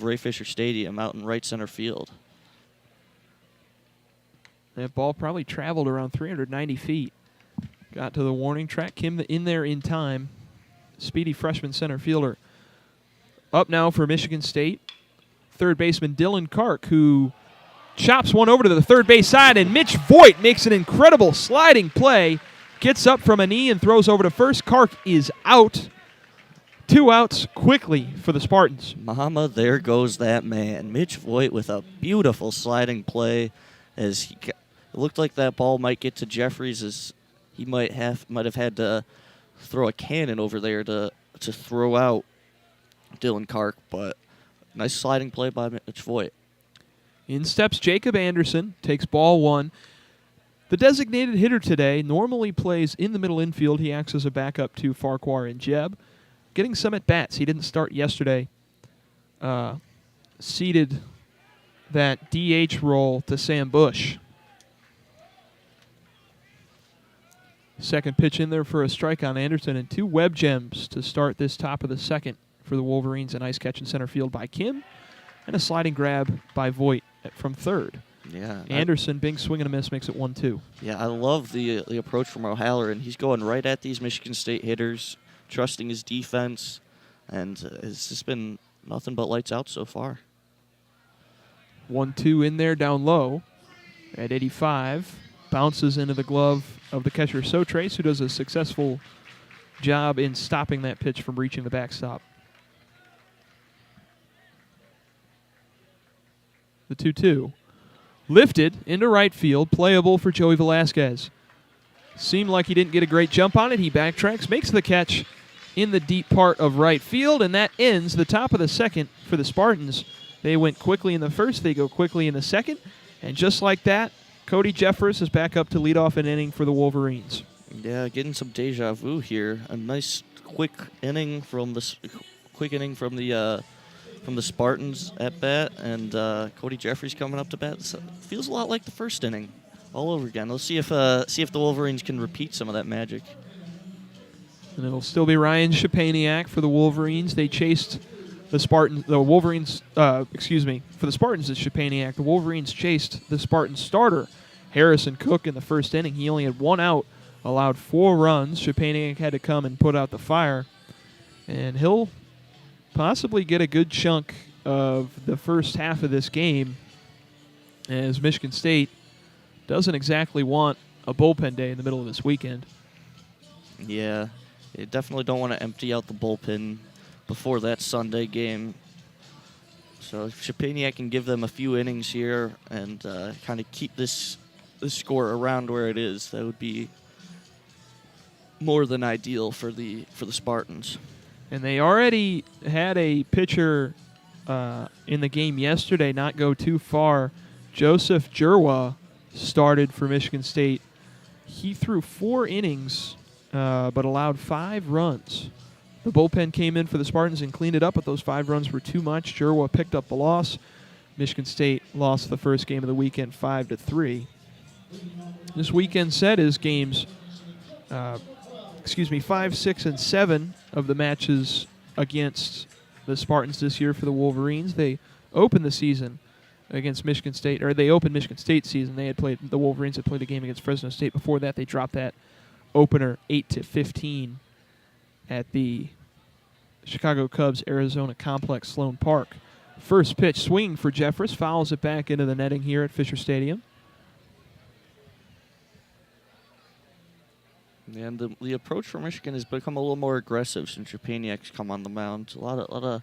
S2: Ray Fisher Stadium out in right center field.
S1: That ball probably traveled around 390 feet. Got to the warning track. Kim in there in time. Speedy freshman center fielder. Up now for Michigan State, third baseman Dylan Kark, who chops one over to the third base side, and Mitch Voigt makes an incredible sliding play. Gets up from a knee and throws over to first. Kark is out. 2 outs quickly for the Spartans.
S2: Mama, there goes that man. Mitch Voigt with a beautiful sliding play as it looked like that ball might get to Jeffries, as he might have had to throw a cannon over there to throw out Dylan Kark, but nice sliding play by Mitch Voigt.
S1: In steps Jacob Anderson, takes ball 1. The designated hitter today normally plays in the middle infield. He acts as a backup to Farquhar and Jeb. Getting some at-bats. He didn't start yesterday. Ceded that DH role to Sam Bush. Second pitch in there for a strike on Anderson, and 2 web gems to start this top of the second for the Wolverines. A nice catch in center field by Kim, and a sliding grab by Voigt from third.
S2: Yeah,
S1: Anderson, big swing and a miss, makes it 1-2.
S2: Yeah, I love the approach from O'Halloran. He's going right at these Michigan State hitters, trusting his defense, and it's just been nothing but lights out so far.
S1: 1-2 in there down low at 85. Bounces into the glove of the catcher Sotrace, who does a successful job in stopping that pitch from reaching the backstop. The 2-2. Lifted into right field, playable for Joey Velasquez. Seemed like he didn't get a great jump on it. He backtracks, makes the catch in the deep part of right field, and that ends the top of the second for the Spartans. They went quickly in the first, they go quickly in the second, and just like that, Cody Jeffers is back up to lead off an inning for the Wolverines.
S2: Yeah, getting some deja vu here. A nice quick inning from the Spartans at bat, and Cody Jeffries coming up to bat. So feels a lot like the first inning, all over again. Let's see if the Wolverines can repeat some of that magic.
S1: And it'll still be Ryan Shapaniak for the Wolverines. They chased for the Spartans it's Shapaniak. The Wolverines chased the Spartans starter, Harrison Cook, in the first inning. He only had 1 out, allowed 4 runs. Shapaniak had to come and put out the fire, and he'll possibly get a good chunk of the first half of this game, as Michigan State doesn't exactly want a bullpen day in the middle of this weekend.
S2: Yeah, you definitely don't want to empty out the bullpen before that Sunday game. So if Shapaniak can give them a few innings here and kind of keep this score around where it is, that would be more than ideal for the Spartans.
S1: And they already had a pitcher in the game yesterday not go too far. Joseph Jerwa started for Michigan State. He threw 4 innings but allowed 5 runs. The bullpen came in for the Spartans and cleaned it up, but those 5 runs were too much. Jerwa picked up the loss. Michigan State lost the first game of the weekend 5-3. This weekend set is games 5, 6, and 7 of the matches against the Spartans this year for the Wolverines. They opened the season against Michigan State, or they opened Michigan State's season. The Wolverines had played a game against Fresno State. Before that, they dropped that opener 8-15 at the Chicago Cubs Arizona Complex, Sloan Park. First pitch swinging for Jeffress, fouls it back into the netting here at Fisher Stadium.
S2: And the approach for Michigan has become a little more aggressive since Japaniak's come on the mound. A lot of.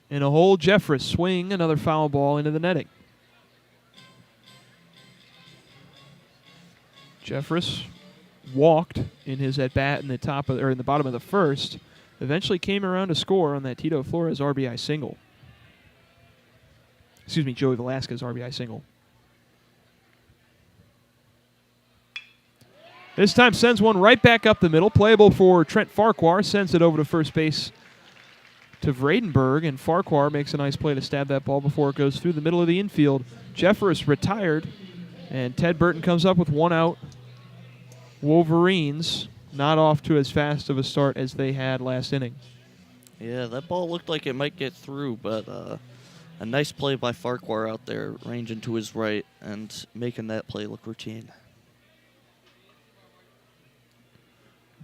S1: And a hole, Jeffress swing, another foul ball into the netting. Jeffress walked in his at bat in the in the bottom of the first. Eventually came around to score on that Tito Flores RBI single. Excuse me, Joey Velasquez RBI single. This time sends one right back up the middle. Playable for Trent Farquhar. Sends it over to first base to Vredenberg, and Farquhar makes a nice play to stab that ball before it goes through the middle of the infield. Jeffress retired, and Ted Burton comes up with one out. Wolverines not off to as fast of a start as they had last inning.
S2: Yeah, that ball looked like it might get through, but a nice play by Farquhar out there, ranging to his right and making that play look routine.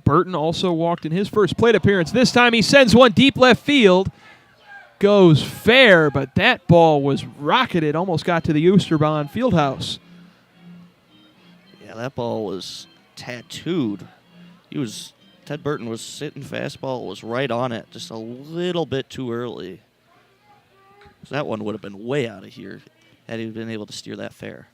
S1: Burton also walked in his first plate appearance. This time he sends one deep left field. Goes fair, but that ball was rocketed. Almost got to the Oosterbaan Fieldhouse.
S2: Yeah, that ball was tattooed. Ted Burton was sitting fastball, was right on it, just a little bit too early. So that one would have been way out of here had he been able to steer that fair.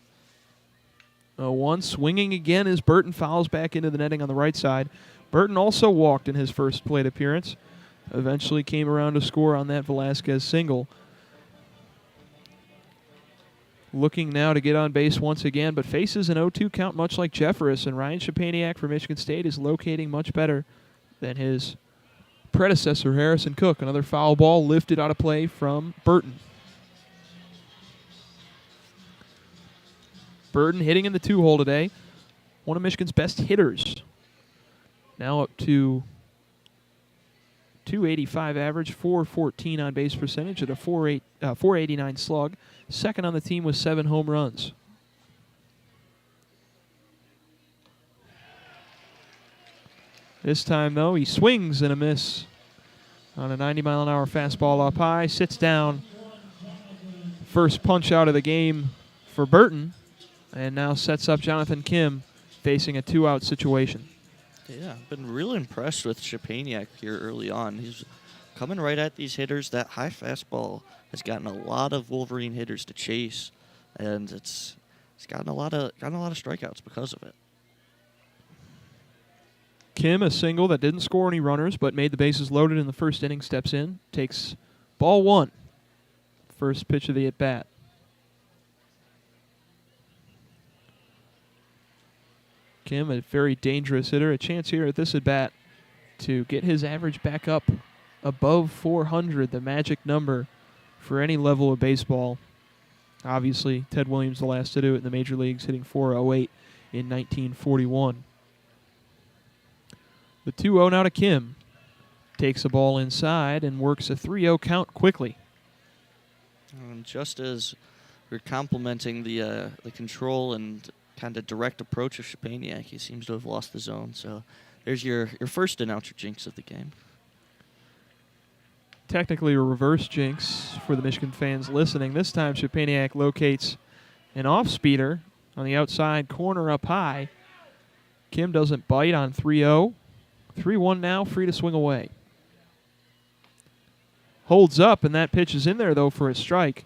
S1: 0-1, swinging again as Burton fouls back into the netting on the right side. Burton also walked in his first plate appearance. Eventually came around to score on that Velasquez single. Looking now to get on base once again, but faces an 0-2 count much like Jeffress, and Ryan Szczepaniak for Michigan State is locating much better than his predecessor, Harrison Cook. Another foul ball lifted out of play from Burton. Burton hitting in the 2-hole today. One of Michigan's best hitters. Now up to 285 average, 414 on base percentage at a 489 slug. Second on the team with 7 home runs. This time, though, he swings and a miss on a 90-mile-an-hour fastball up high. Sits down. First punch out of the game for Burton. And now sets up Jonathan Kim facing a 2-out situation.
S2: Yeah, I've been really impressed with Szczepaniak here early on. He's coming right at these hitters. That high fastball has gotten a lot of Wolverine hitters to chase, and it's gotten a lot of strikeouts because of it.
S1: Kim, a single that didn't score any runners, but made the bases loaded in the first inning, steps in, takes ball 1. First pitch of the at-bat. Kim, a very dangerous hitter. A chance here at this at-bat to get his average back up above 400, the magic number for any level of baseball. Obviously, Ted Williams the last to do it in the major leagues, hitting .408 in 1941. The 2-0 now to Kim. Takes a ball inside and works a 3-0 count quickly.
S2: And just as we're complimenting the control and kind of direct approach of Szczepaniak, he seems to have lost the zone. So there's your first announcer jinx of the game.
S1: Technically a reverse jinx for the Michigan fans listening. This time Szczepaniak locates an off-speeder on the outside corner up high. Kim doesn't bite on 3-0. 3-1 now, free to swing away. Holds up, and that pitch is in there, though, for a strike.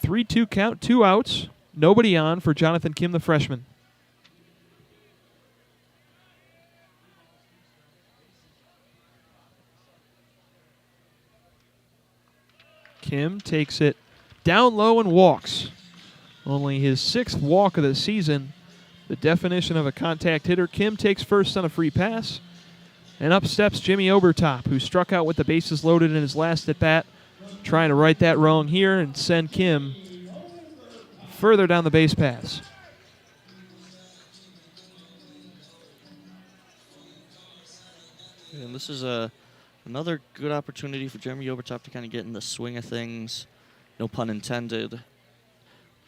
S1: 3-2 count, 2 outs. Nobody on for Jonathan Kim, the freshman. Kim takes it down low and walks. Only his 6th walk of the season. The definition of a contact hitter. Kim takes first on a free pass. And up steps Jimmy Obertop, who struck out with the bases loaded in his last at-bat. Trying to right that wrong here and send Kim further down the base paths.
S2: And this is another good opportunity for Jeremy Obertop to kind of get in the swing of things. No pun intended.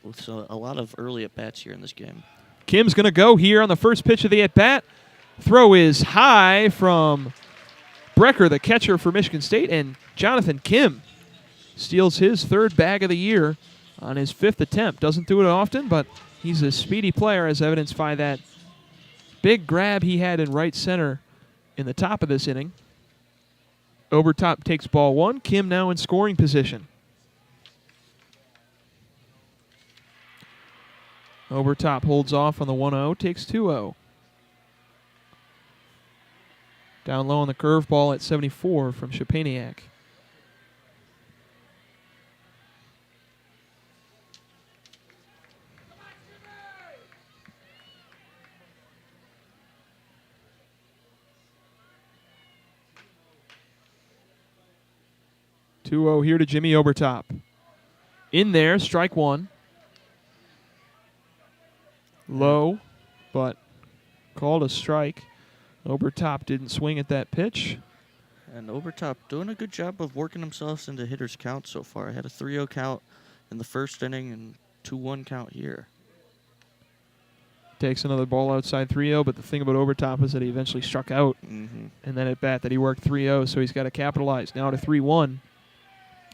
S2: with a lot of early at-bats here in this game.
S1: Kim's going to go here on the first pitch of the at-bat. Throw is high from Brecker, the catcher for Michigan State, and Jonathan Kim steals his third bag of the year on his 5th attempt. Doesn't do it often, but he's a speedy player, as evidenced by that big grab he had in right center in the top of this inning. Obertop takes ball 1. Kim now in scoring position. Obertop holds off on the 1-0, takes 2-0. Down low on the curveball at 74 from Shepaniak. Here to Jimmy Obertop. In there, strike 1. Low, but called a strike. Obertop didn't swing at that pitch.
S2: And Obertop doing a good job of working himself into hitter's count so far. Had a 3-0 count in the first inning and 2-1 count here.
S1: Takes another ball outside 3-0, but the thing about Obertop is that he eventually struck out.
S2: Mm-hmm.
S1: And then at bat that he worked 3-0, so he's got to capitalize. Now to 3-1.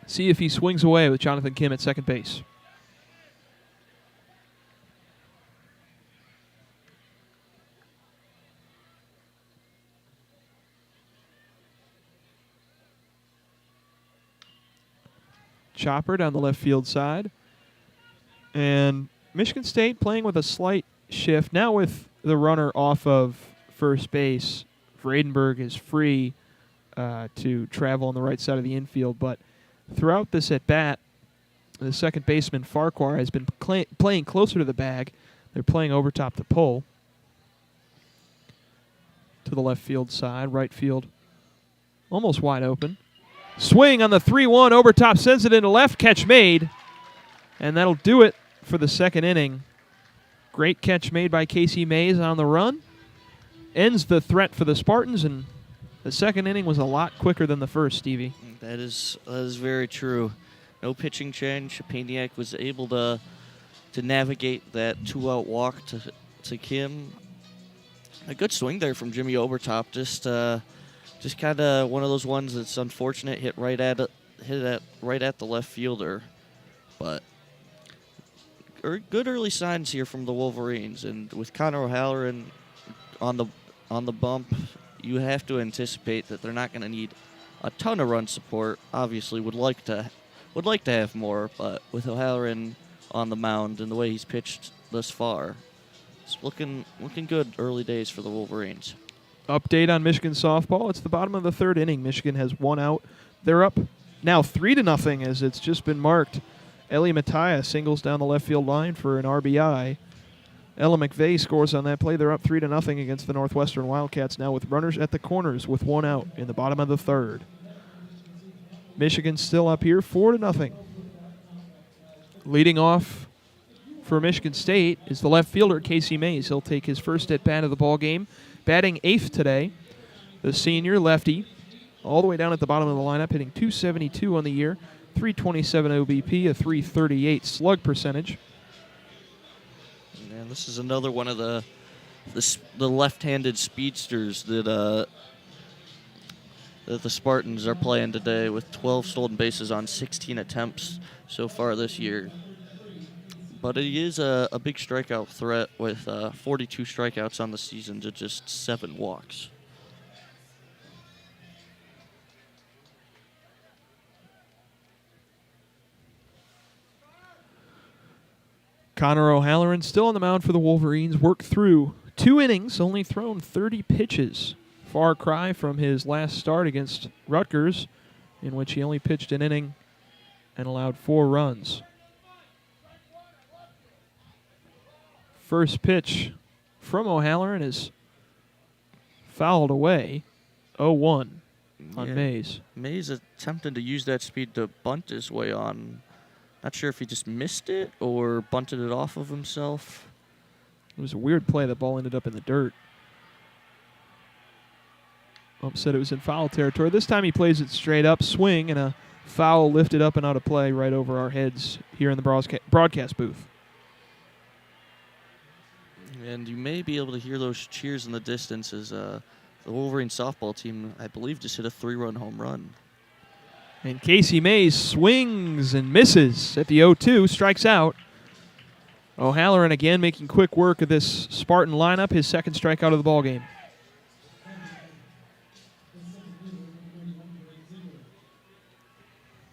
S1: See if he swings away with Jonathan Kim at second base. Chopper down the left field side. And Michigan State playing with a slight shift. Now with the runner off of first base, Vredenberg is free to travel on the right side of the infield. But throughout this at-bat, the second baseman, Farquhar, has been playing closer to the bag. They're playing Obertop to pull. To the left field side, right field almost wide open. Swing on the 3-1. Obertop sends it into left. Catch made. And that'll do it for the second inning. Great catch made by Casey Mays on the run. Ends the threat for the Spartans, and the second inning was a lot quicker than the first, Stevie.
S2: That is very true. No pitching change. Shepaniak was able to navigate that 2-out walk to Kim. A good swing there from Jimmy Obertop. Just kind of one of those ones that's unfortunate. Hit right at the left fielder, but good early signs here from the Wolverines. And with Connor O'Halloran on the bump, you have to anticipate that they're not going to need a ton of run support. Obviously, would like to have more, but with O'Halloran on the mound and the way he's pitched thus far, it's looking good early days for the Wolverines.
S1: Update on Michigan softball. It's the bottom of the third inning. Michigan has 1 out. They're up now 3-0 as it's just been marked. Ellie Mattia singles down the left field line for an RBI. Ella McVeigh scores on that play. They're up 3-0 against the Northwestern Wildcats now with runners at the corners with 1 out in the bottom of the third. Michigan still up here 4-0. Leading off for Michigan State is the left fielder, Casey Mays. He'll take his first at-bat of the ball game. Batting 8th today, the senior lefty, all the way down at the bottom of the lineup, hitting .272 on the year, .327 OBP, a .338 slug percentage.
S2: And this is another one of the left-handed speedsters that the Spartans are playing today, with 12 stolen bases on 16 attempts so far this year. But it is a big strikeout threat with 42 strikeouts on the season to just 7 walks.
S1: Connor O'Halloran still on the mound for the Wolverines. Worked through 2 innings, only thrown 30 pitches. Far cry from his last start against Rutgers, in which he only pitched an inning and allowed 4 runs. First pitch from O'Halloran is fouled away. 0-1 on Mays.
S2: Mays attempted to use that speed to bunt his way on. Not sure if he just missed it or bunted it off of himself.
S1: It was a weird play. The ball ended up in the dirt. Ump said it was in foul territory. This time he plays it straight up, swing, and a foul lifted up and out of play right over our heads here in the broadcast booth.
S2: And you may be able to hear those cheers in the distance as the Wolverines softball team, I believe, just hit a 3-run home run.
S1: And Casey Mays swings and misses at the 0-2, strikes out. O'Halloran again making quick work of this Spartan lineup, his second strikeout of the ballgame.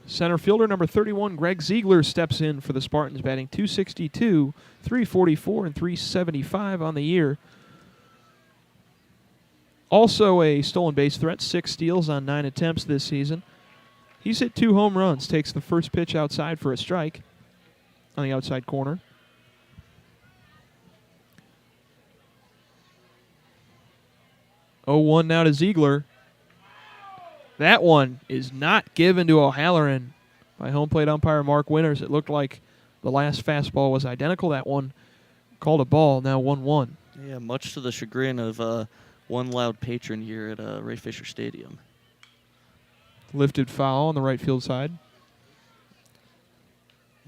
S1: Center fielder number 31, Greg Ziegler, steps in for the Spartans, batting .262, .344, and .375 on the year. Also a stolen base threat, 6 steals on 9 attempts this season. He's hit 2 home runs, takes the first pitch outside for a strike on the outside corner. .0-1 now to Ziegler. That one is not given to O'Halloran by home plate umpire Mark Winters. It looked like the last fastball was identical. That one called a ball, now 1-1.
S2: Yeah, much to the chagrin of one loud patron here at Ray Fisher Stadium.
S1: Lifted foul on the right field side.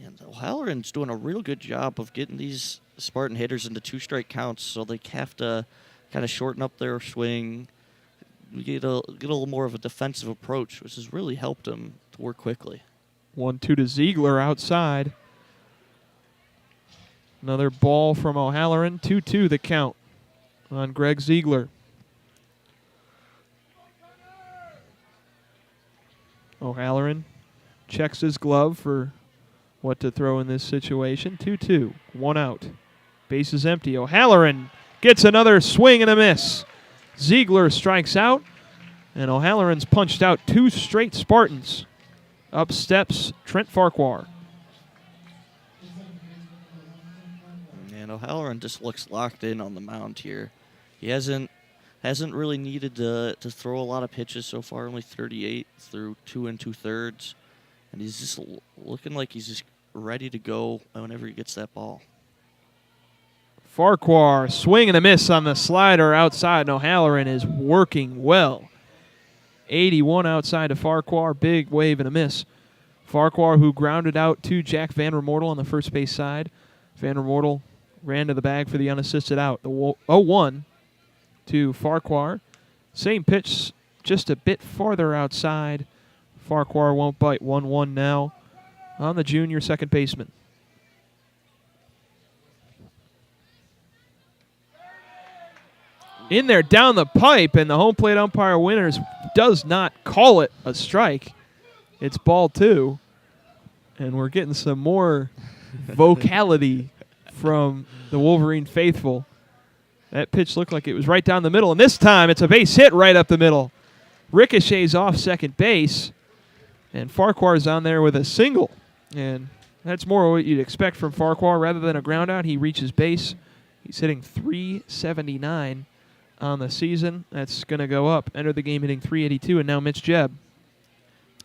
S2: And O'Halloran's doing a real good job of getting these Spartan hitters into 2-strike counts, so they have to kind of shorten up their swing, get a little more of a defensive approach, which has really helped them to work quickly.
S1: 1-2 to Ziegler outside. Another ball from O'Halloran. 2-2 the count on Greg Ziegler. O'Halloran checks his glove for what to throw in this situation. 2-2, 1 out. Base is empty. O'Halloran gets another swing and a miss. Ziegler strikes out, and O'Halloran's punched out 2 straight Spartans. Up steps Trent Farquhar.
S2: And O'Halloran just looks locked in on the mound here. He hasn't really needed to throw a lot of pitches so far, only 38 through 2 2/3. And he's just looking like he's just ready to go whenever he gets that ball.
S1: Farquhar, swing and a miss on the slider outside, and O'Halloran is working well. 81 outside to Farquhar, big wave and a miss. Farquhar, who grounded out to Jack Van Remortel on the first base side. Van Remortel ran to the bag for the unassisted out. The 0-1 to Farquhar. Same pitch, just a bit farther outside. Farquhar won't bite. 1-1 now on the junior second baseman. In there, down the pipe, and the home plate umpire Winters does not call it a strike. It's ball 2, and we're getting some more vocality from the Wolverine faithful. That pitch looked like it was right down the middle, and this time it's a base hit right up the middle. Ricochets off second base, and Farquhar's on there with a single, and that's more what you'd expect from Farquhar. Rather than a ground out, he reaches base. He's hitting .379 on the season. That's going to go up. Entered the game hitting .382, and now Mitch Jebb,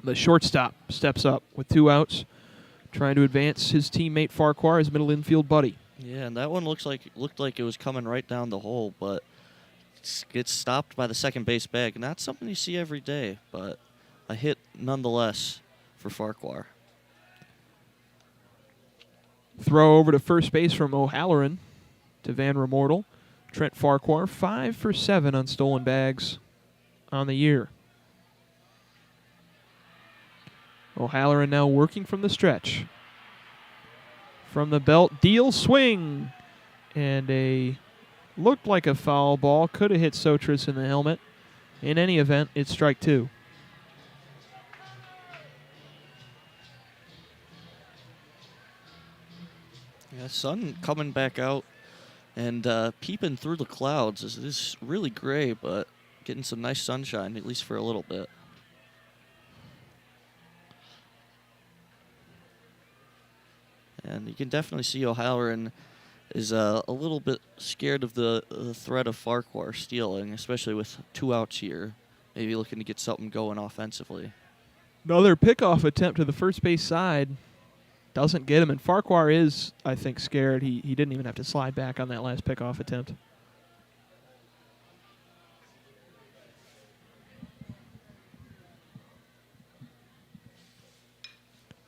S1: the shortstop, steps up with 2 outs, trying to advance his teammate Farquhar, his middle infield buddy.
S2: Yeah, and that one looked like it was coming right down the hole, but gets stopped by the second base bag. Not something you see every day, but a hit nonetheless for Farquhar.
S1: Throw over to first base from O'Halloran to Van Remortel. Trent Farquhar, 5 for 7 on stolen bags on the year. O'Halloran now working from the stretch. From the belt, deal swing. And looked like a foul ball. Could have hit Sotris in the helmet. In any event, it's strike 2.
S2: Yeah, sun coming back out and peeping through the clouds. It is really gray, but getting some nice sunshine, at least for a little bit. And you can definitely see O'Halloran is a little bit scared of the threat of Farquhar stealing, especially with 2 outs here. Maybe looking to get something going offensively.
S1: Another pickoff attempt to the first base side. Doesn't get him, and Farquhar is, I think, scared. He didn't even have to slide back on that last pickoff attempt.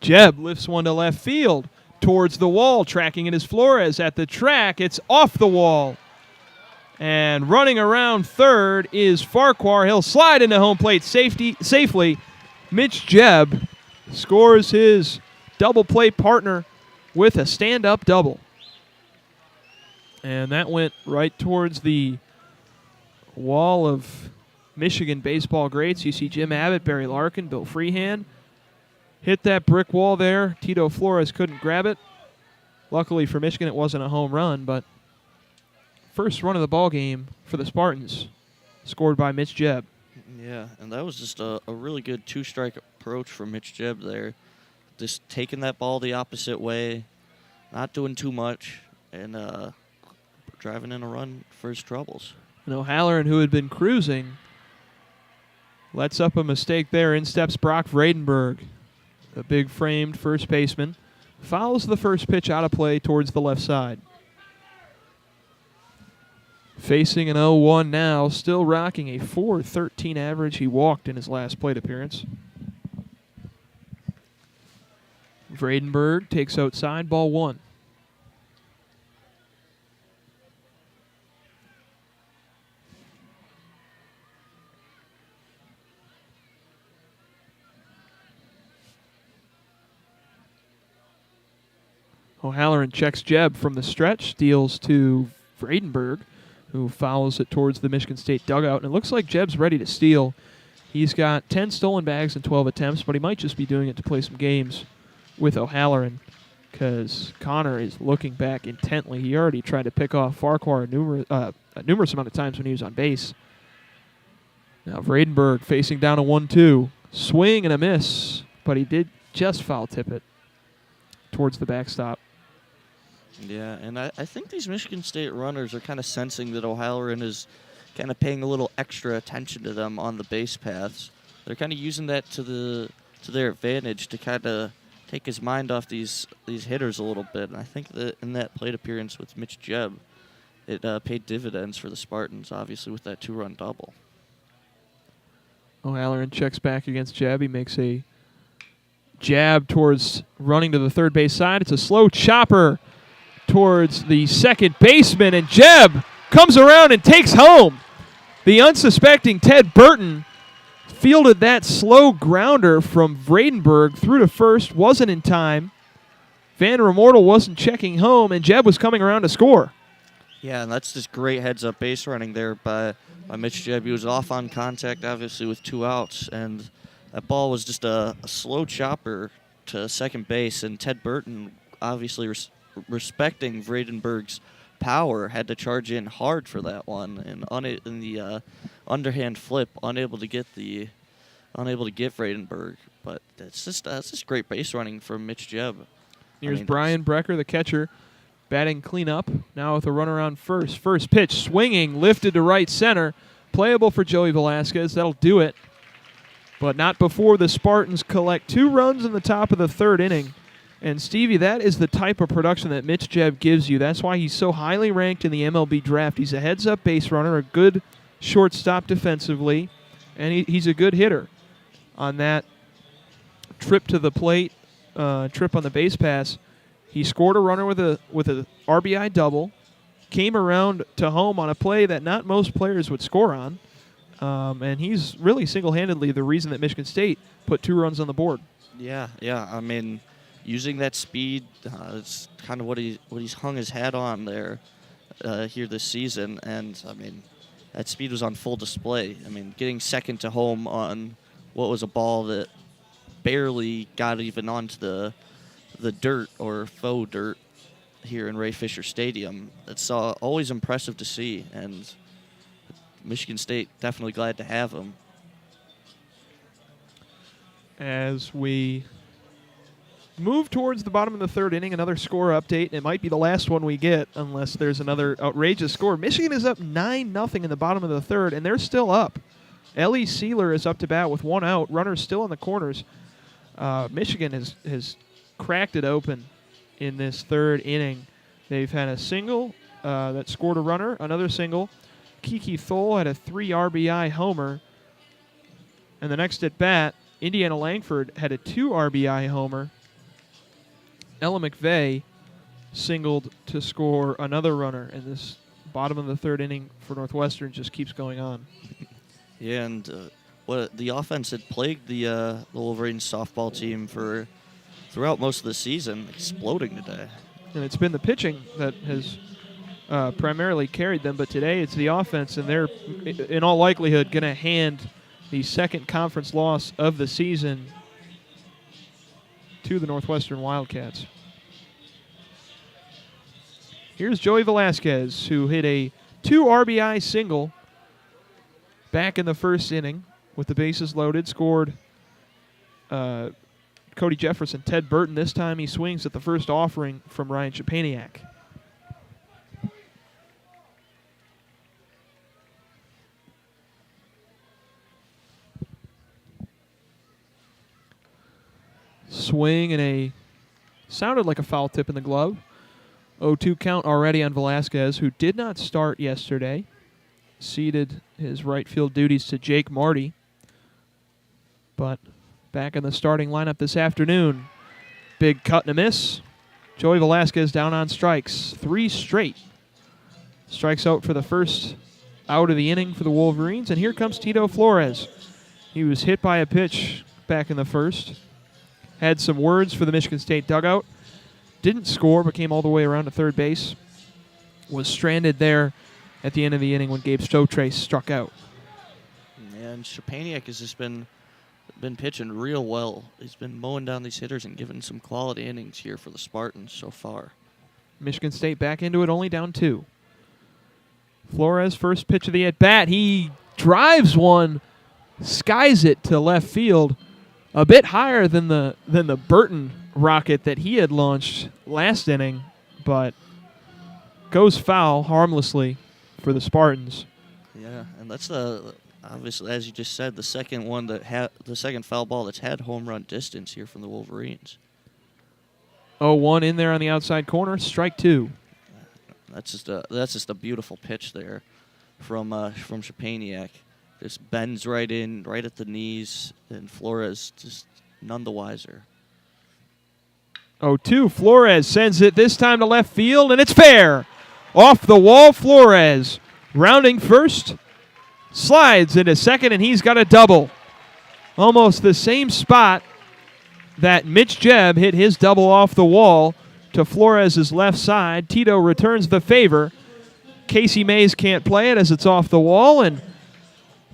S1: Jebb lifts one to left field. towards the wall. Tracking it is Flores at the track. It's off the wall. And running around third is Farquhar. He'll slide into home plate safely. Mitch Jebb scores his double play partner with a stand-up double. And that went right towards the wall of Michigan baseball greats. You see Jim Abbott, Barry Larkin, Bill Freehand. Hit that brick wall there. Tito Flores couldn't grab it. Luckily for Michigan, it wasn't a home run, but first run of the ball game for the Spartans, scored by Mitch Jebb.
S2: Yeah, and that was just a really good two-strike approach from Mitch Jebb there. Just taking that ball the opposite way, not doing too much, and driving in a run for his troubles.
S1: And O'Halloran, who had been cruising, lets up a mistake there. In steps Brock Vredenberg, the big framed first baseman. Fouls the first pitch out of play towards the left side. Facing an 0-1 now, still rocking a .413 average. He walked in his last plate appearance. Vredenberg takes outside, ball one. O'Halloran checks Jebb from the stretch, steals to Vredenberg, who fouls it towards the Michigan State dugout. And it looks like Jebb's ready to steal. He's got 10 stolen bags in 12 attempts, but he might just be doing it to play some games with O'Halloran because Connor is looking back intently. He already tried to pick off Farquhar a numerous amount of times when he was on base. Now Vredenberg facing down a 1-2. Swing and a miss, but he did just foul tip it towards the backstop.
S2: Yeah, and I think these Michigan State runners are kind of sensing that O'Halloran is kind of paying a little extra attention to them on the base paths. They're kind of using that to their advantage to kind of take his mind off these hitters a little bit. And I think that in that plate appearance with Mitch Jebb, it paid dividends for the Spartans, obviously, with that 2-run double.
S1: O'Halloran checks back against Jebb. He makes a jab towards running to the third base side. It's a slow chopper towards the second baseman, and Jebb comes around and takes home. The unsuspecting Ted Burton fielded that slow grounder from Vredenberg through to first, wasn't in time. Van Remortel wasn't checking home, and Jebb was coming around to score.
S2: Yeah, and that's just great heads-up base running there by Mitch Jebb. He was off on contact, obviously, with 2 outs, and that ball was just a slow chopper to second base, and Ted Burton, obviously respecting Vredenberg's power, had to charge in hard for that one, and in the underhand flip, unable to get Vredenberg. But that's just great base running from Mitch Jebb.
S1: Here's Brian Brecker, the catcher, batting cleanup. Now with a runner on first. First pitch swinging, lifted to right center, playable for Joey Velasquez. That'll do it, but not before the Spartans collect 2 runs in the top of the third inning. And, Stevie, that is the type of production that Mitch Jebb gives you. That's why he's so highly ranked in the MLB draft. He's a heads-up base runner, a good shortstop defensively, and he's a good hitter. On that trip to the plate, trip on the base pass, he scored a runner with a RBI double, came around to home on a play that not most players would score on, and he's really single-handedly the reason that Michigan State put 2 runs on the board.
S2: Yeah. I mean, using that speed, it's kind of what he's hung his hat on there here this season. And, I mean, that speed was on full display. I mean, getting second to home on what was a ball that barely got even onto the dirt or faux dirt here in Ray Fisher Stadium. It's always impressive to see, and Michigan State definitely glad to have him. As
S1: we move towards the bottom of the third inning, another score update, and it might be the last one we get unless there's another outrageous score. Michigan is up 9-0 in the bottom of the third, and they're still up. Ellie Sealer is up to bat with 1 out. Runners still in the corners. Michigan has cracked it open in this third inning. They've had a single that scored a runner, another single. Kiki Thole had a 3 RBI homer. And the next at bat, Indiana Langford had a 2 RBI homer. Ella McVeigh singled to score another runner, and this bottom of the third inning for Northwestern just keeps going on.
S2: Yeah, and what the offense had plagued the Wolverines softball team throughout most of the season, exploding today.
S1: And it's been the pitching that has primarily carried them, but today it's the offense, and they're, in all likelihood, going to hand the second conference loss of the season to the Northwestern Wildcats. Here's Joey Velasquez, who hit a 2 RBI single back in the first inning with the bases loaded, scored Cody Jefferson, Ted Burton. This time he swings at the first offering from Ryan Szczepaniak. Swing and a sounded like a foul tip in the glove. 0-2 count already on Velasquez, who did not start yesterday. Ceded his right field duties to Jake Marty. But back in the starting lineup this afternoon. Big cut and a miss. Joey Velasquez down on strikes. 3 straight. Strikes out for the first out of the inning for the Wolverines. And here comes Tito Flores. He was hit by a pitch back in the first. Had some words for the Michigan State dugout. Didn't score, but came all the way around to third base. Was stranded there at the end of the inning when Gabe Stotrace struck out.
S2: And Szczepaniak has just been pitching real well. He's been mowing down these hitters and giving some quality innings here for the Spartans so far.
S1: Michigan State back into it, only down 2. Flores, first pitch of the at-bat. He drives one, skies it to left field, a bit higher than the Burton rocket that he had launched last inning, but goes foul harmlessly for the Spartans.
S2: Yeah, and that's obviously, as you just said, the second one the second foul ball that's had home run distance here from the Wolverines.
S1: 0-1 in there on the outside corner, strike 2.
S2: That's just a beautiful pitch there from Szczepaniak. Just bends right in, right at the knees, and Flores just none the wiser.
S1: 0-2, Flores sends it this time to left field, and it's fair. Off the wall, Flores rounding first, slides into second, and he's got a double. Almost the same spot that Mitch Jebb hit his double off the wall to Flores' left side. Tito returns the favor. Casey Mays can't play it as it's off the wall, and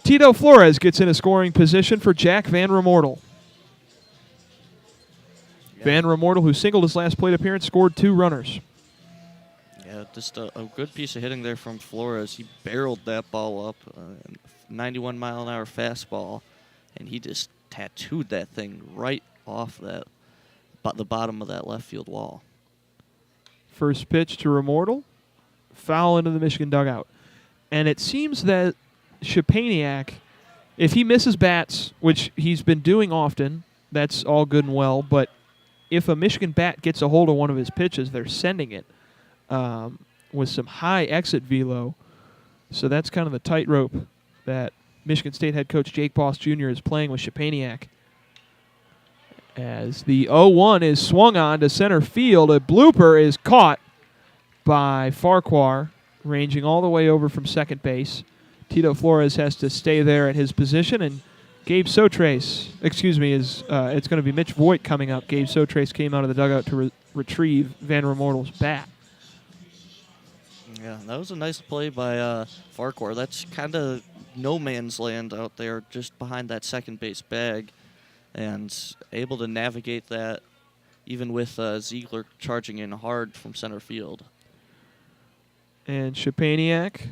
S1: Tito Flores gets in a scoring position for Jack Van Remortel. Yeah. Van Remortel, who singled his last plate appearance, scored 2 runners.
S2: Yeah, just a good piece of hitting there from Flores. He barreled that ball up, 91-mile-an-hour fastball, and he just tattooed that thing right off the bottom of that left field wall.
S1: First pitch to Remortel, foul into the Michigan dugout. And it seems that Szczepaniak, if he misses bats, which he's been doing often, that's all good and well, but if a Michigan bat gets a hold of one of his pitches, they're sending it with some high exit velo. So that's kind of the tightrope that Michigan State head coach Jake Boss Jr. is playing with Szczepaniak. As the 0-1 is swung on to center field, a blooper is caught by Farquhar, ranging all the way over from second base. Tito Flores has to stay there at his position, and Gabe Stotrace, it's going to be Mitch Voigt coming up. Gabe Stotrace came out of the dugout to retrieve Van Remortel's bat.
S2: Yeah, that was a nice play by Farquhar. That's kind of no man's land out there just behind that second base bag, and able to navigate that even with Ziegler charging in hard from center field.
S1: And Szczepaniak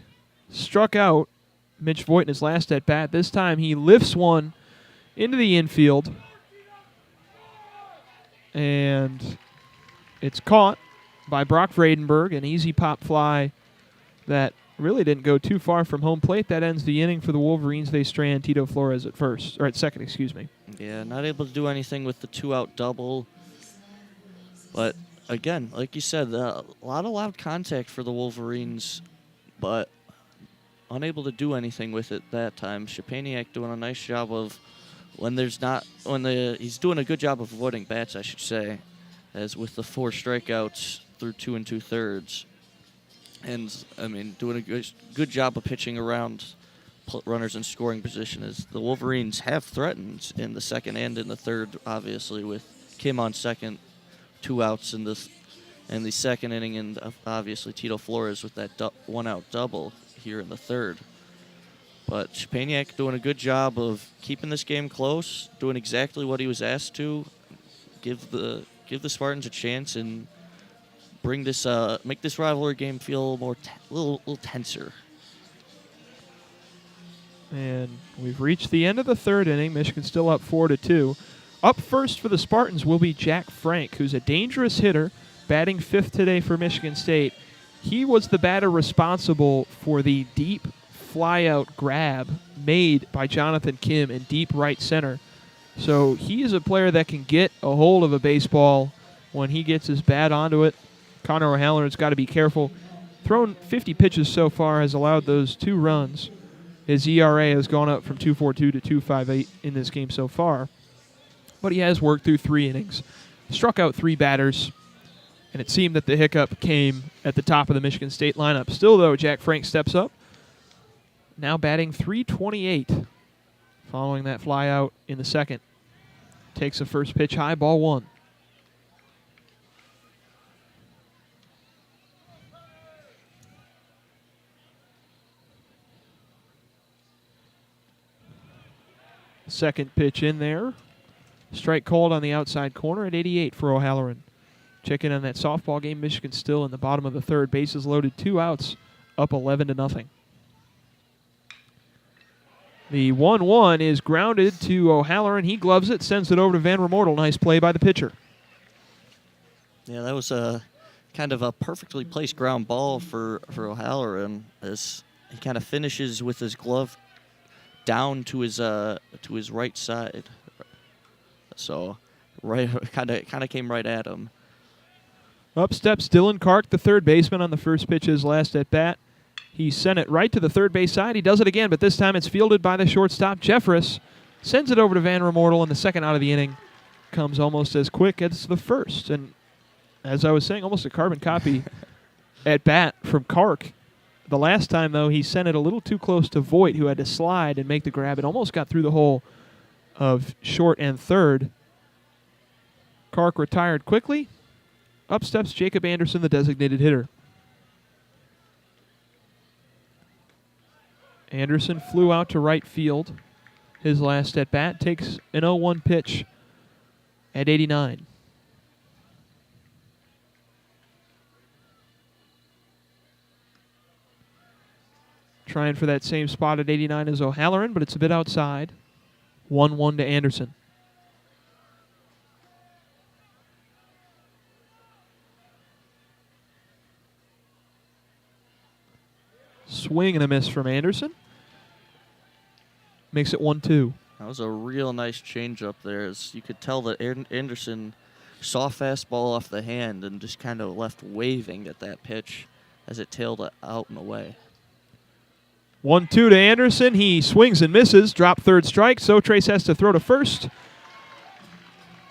S1: struck out Mitch Voigt in his last at-bat. This time he lifts one into the infield, and it's caught by Brock Vredenberg, an easy pop fly that really didn't go too far from home plate. That ends the inning for the Wolverines. They strand Tito Flores at second.
S2: Yeah, not able to do anything with the 2-out double. But again, like you said, a lot of loud contact for the Wolverines, but unable to do anything with it that time. Szczepaniak doing a nice job of he's doing a good job of avoiding bats, I should say. as with the 4 strikeouts through 2 2/3. And, I mean, doing a good job of pitching around runners in scoring position, as the Wolverines have threatened in the second and in the third, obviously, with Kim on second, 2 outs in the second inning, and obviously Tito Flores with that 1-out double here in the third. But Szczepaniak doing a good job of keeping this game close, doing exactly what he was asked to, give the Spartans a chance and make this rivalry game feel more little tenser.
S1: And we've reached the end of the third inning. Michigan still up 4-2. Up first for the Spartans will be Jack Frank, who's a dangerous hitter, batting 5th today for Michigan State. He was the batter responsible for the deep flyout grab made by Jonathan Kim in deep right center. So he is a player that can get a hold of a baseball when he gets his bat onto it. Connor O'Halloran's got to be careful. Thrown 50 pitches so far, has allowed those 2 runs. His ERA has gone up from 2.42 to 2.58 in this game so far. But he has worked through 3 innings, struck out 3 batters, and it seemed that the hiccup came at the top of the Michigan State lineup. Still, though, Jack Frank steps up, now batting .328 following that fly out in the second. Takes a first pitch high, ball 1. Second pitch in there. Strike called on the outside corner at 88 for O'Halloran. Check in on that softball game. Michigan still in the bottom of the third. Bases loaded, 2 outs, up 11-0. The 1-1 is grounded to O'Halloran. He gloves it, sends it over to Van Remortel. Nice play by the pitcher.
S2: Yeah, that was a kind of a perfectly placed ground ball for O'Halloran, as he kind of finishes with his glove down to his right side. So, kind of came right at him.
S1: Up steps Dylan Kark, the third baseman, on the first pitch his last at bat. He sent it right to the third base side. He does it again, but this time it's fielded by the shortstop, Jeffress. Sends it over to Van Remortel, and the second out of the inning comes almost as quick as the first. And as I was saying, almost a carbon copy at bat from Kark. The last time, though, he sent it a little too close to Voigt, who had to slide and make the grab. It almost got through the hole of short and third. Kark retired quickly. Up steps Jacob Anderson, the designated hitter. Anderson flew out to right field. His last at bat takes an 0-1 pitch at 89. Trying for that same spot at 89 as O'Halloran, but it's a bit outside. 1-1 to Anderson. Swing and a miss from Anderson. Makes it 1-2.
S2: That was a real nice changeup there. As you could tell that Anderson saw fastball off the hand and just kind of left waving at that pitch as it tailed out and away.
S1: 1-2 to Anderson. He swings and misses. Drop third strike. So Trace has to throw to first.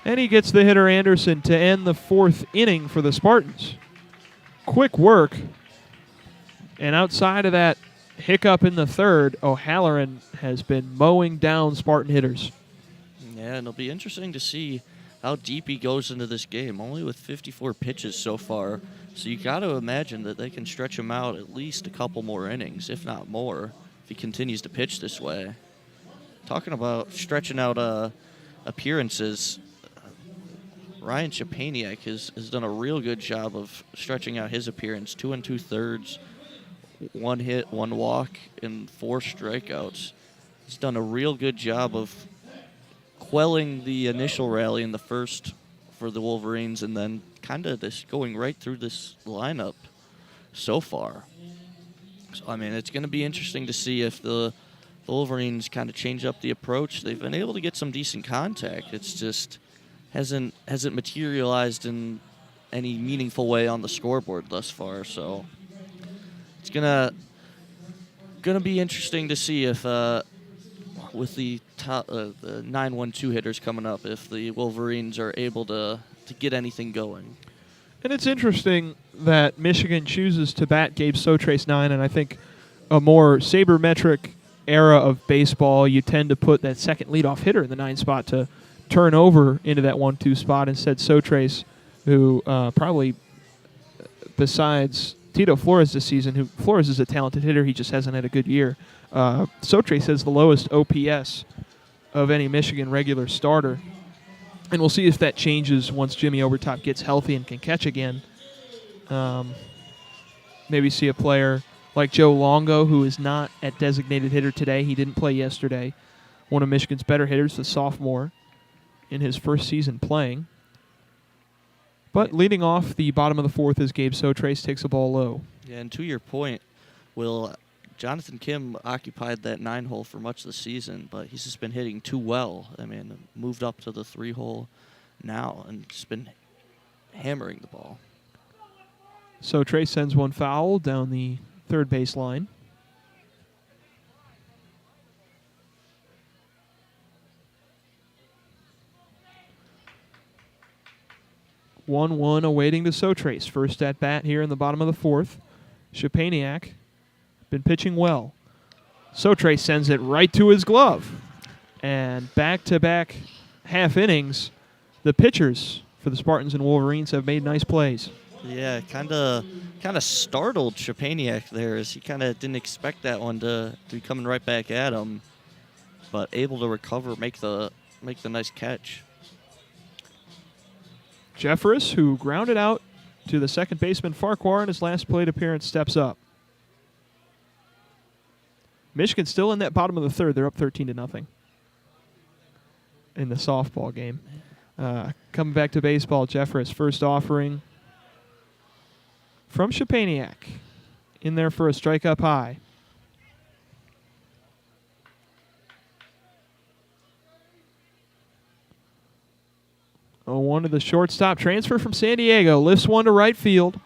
S1: And he gets the hitter Anderson to end the 4th inning for the Spartans. Quick work. And outside of that hiccup in the third, O'Halloran has been mowing down Spartan hitters.
S2: Yeah, and it'll be interesting to see how deep he goes into this game, only with 54 pitches so far. So you got to imagine that they can stretch him out at least a couple more innings, if not more, if he continues to pitch this way. Talking about stretching out appearances, Ryan Szczepaniak has done a real good job of stretching out his appearance. 2 2/3, 1 hit, 1 walk, and 4 strikeouts. He's done a real good job of quelling the initial rally in the first for the Wolverines, and then kind of this going right through this lineup so far. So, I mean, it's going to be interesting to see if the Wolverines kind of change up the approach. They've been able to get some decent contact. It's just hasn't materialized in any meaningful way on the scoreboard thus far. So it's gonna be interesting to see if with the 9-1-2 hitters coming up, if the Wolverines are able to get anything going.
S1: And it's interesting that Michigan chooses to bat Gabe Sotrace 9, and I think a more sabermetric era of baseball, you tend to put that second leadoff hitter in the 9 spot to turn over into that 1-2 spot. Instead, Sotrace, who probably, besides Tito Flores this season, who Flores is a talented hitter, he just hasn't had a good year. Sotrace has the lowest OPS of any Michigan regular starter. And we'll see if that changes once Jimmy Overtop gets healthy and can catch again. Maybe see a player like Joe Longo, who is not at designated hitter today. He didn't play yesterday. One of Michigan's better hitters, the sophomore, in his first season playing. But leading off the bottom of the fourth is Gabe Sotrace takes a ball low.
S2: Yeah, and to your point, Will, Jonathan Kim occupied that 9-hole for much of the season, but he's just been hitting too well. I mean, moved up to the 3-hole now and just been hammering the ball.
S1: Sotrace sends one foul down the third base line. One awaiting the Sotrace. First at bat here in the bottom of the fourth. Shapaniak been pitching well. Sotrace sends it right to his glove. And back-to-back half innings, the pitchers for the Spartans and Wolverines have made nice plays.
S2: Yeah, kind of startled Shapaniak there, as he kind of didn't expect that one to be coming right back at him, but able to recover, make the nice catch.
S1: Jeffress, who grounded out to the second baseman Farquhar in his last plate appearance, steps up. Michigan still in that bottom of the third. They're up 13-0 in the softball game. Coming back to baseball, Jeffress, first offering from Shapaniak. In there for a strike up high. One to the shortstop. Transfer from San Diego. Lifts one to right field.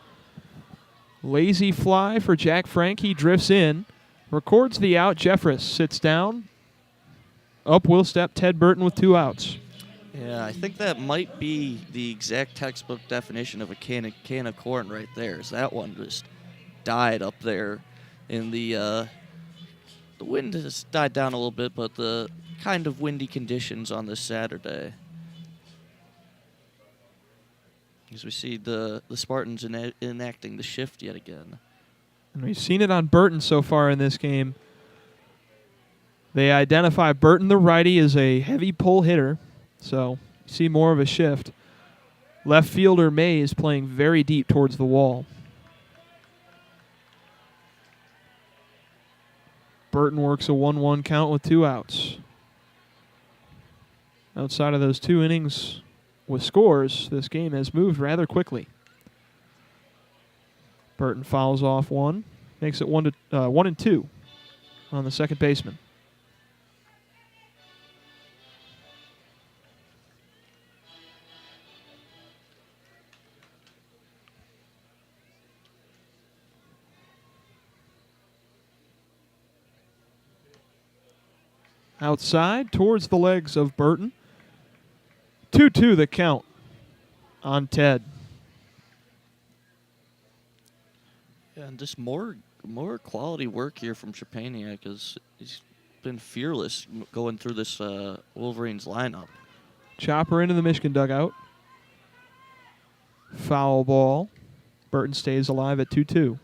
S1: Lazy fly for Jack Frank. He drifts in. Records the out. Jeffress sits down. Up will step Ted Burton with 2 outs.
S2: Yeah, I think that might be the exact textbook definition of a can of corn right there. Is that one just died up there in the wind has died down a little bit, but the kind of windy conditions on this Saturday. As we see the Spartans enacting the shift yet again.
S1: And we've seen it on Burton so far in this game. They identify Burton, the righty, as a heavy pull hitter, so you see more of a shift. Left fielder May is playing very deep towards the wall. Burton works a 1-1 count with 2 outs. Outside of those 2 innings with scores, this game has moved rather quickly. Burton fouls off one, makes it 1-2 on the second baseman. Outside towards the legs of Burton. 2-2 the count on Ted.
S2: Yeah, and just more quality work here from Shapaniak, as he's been fearless going through this Wolverines lineup.
S1: Chopper into the Michigan dugout. Foul ball. Burton stays alive at 2-2.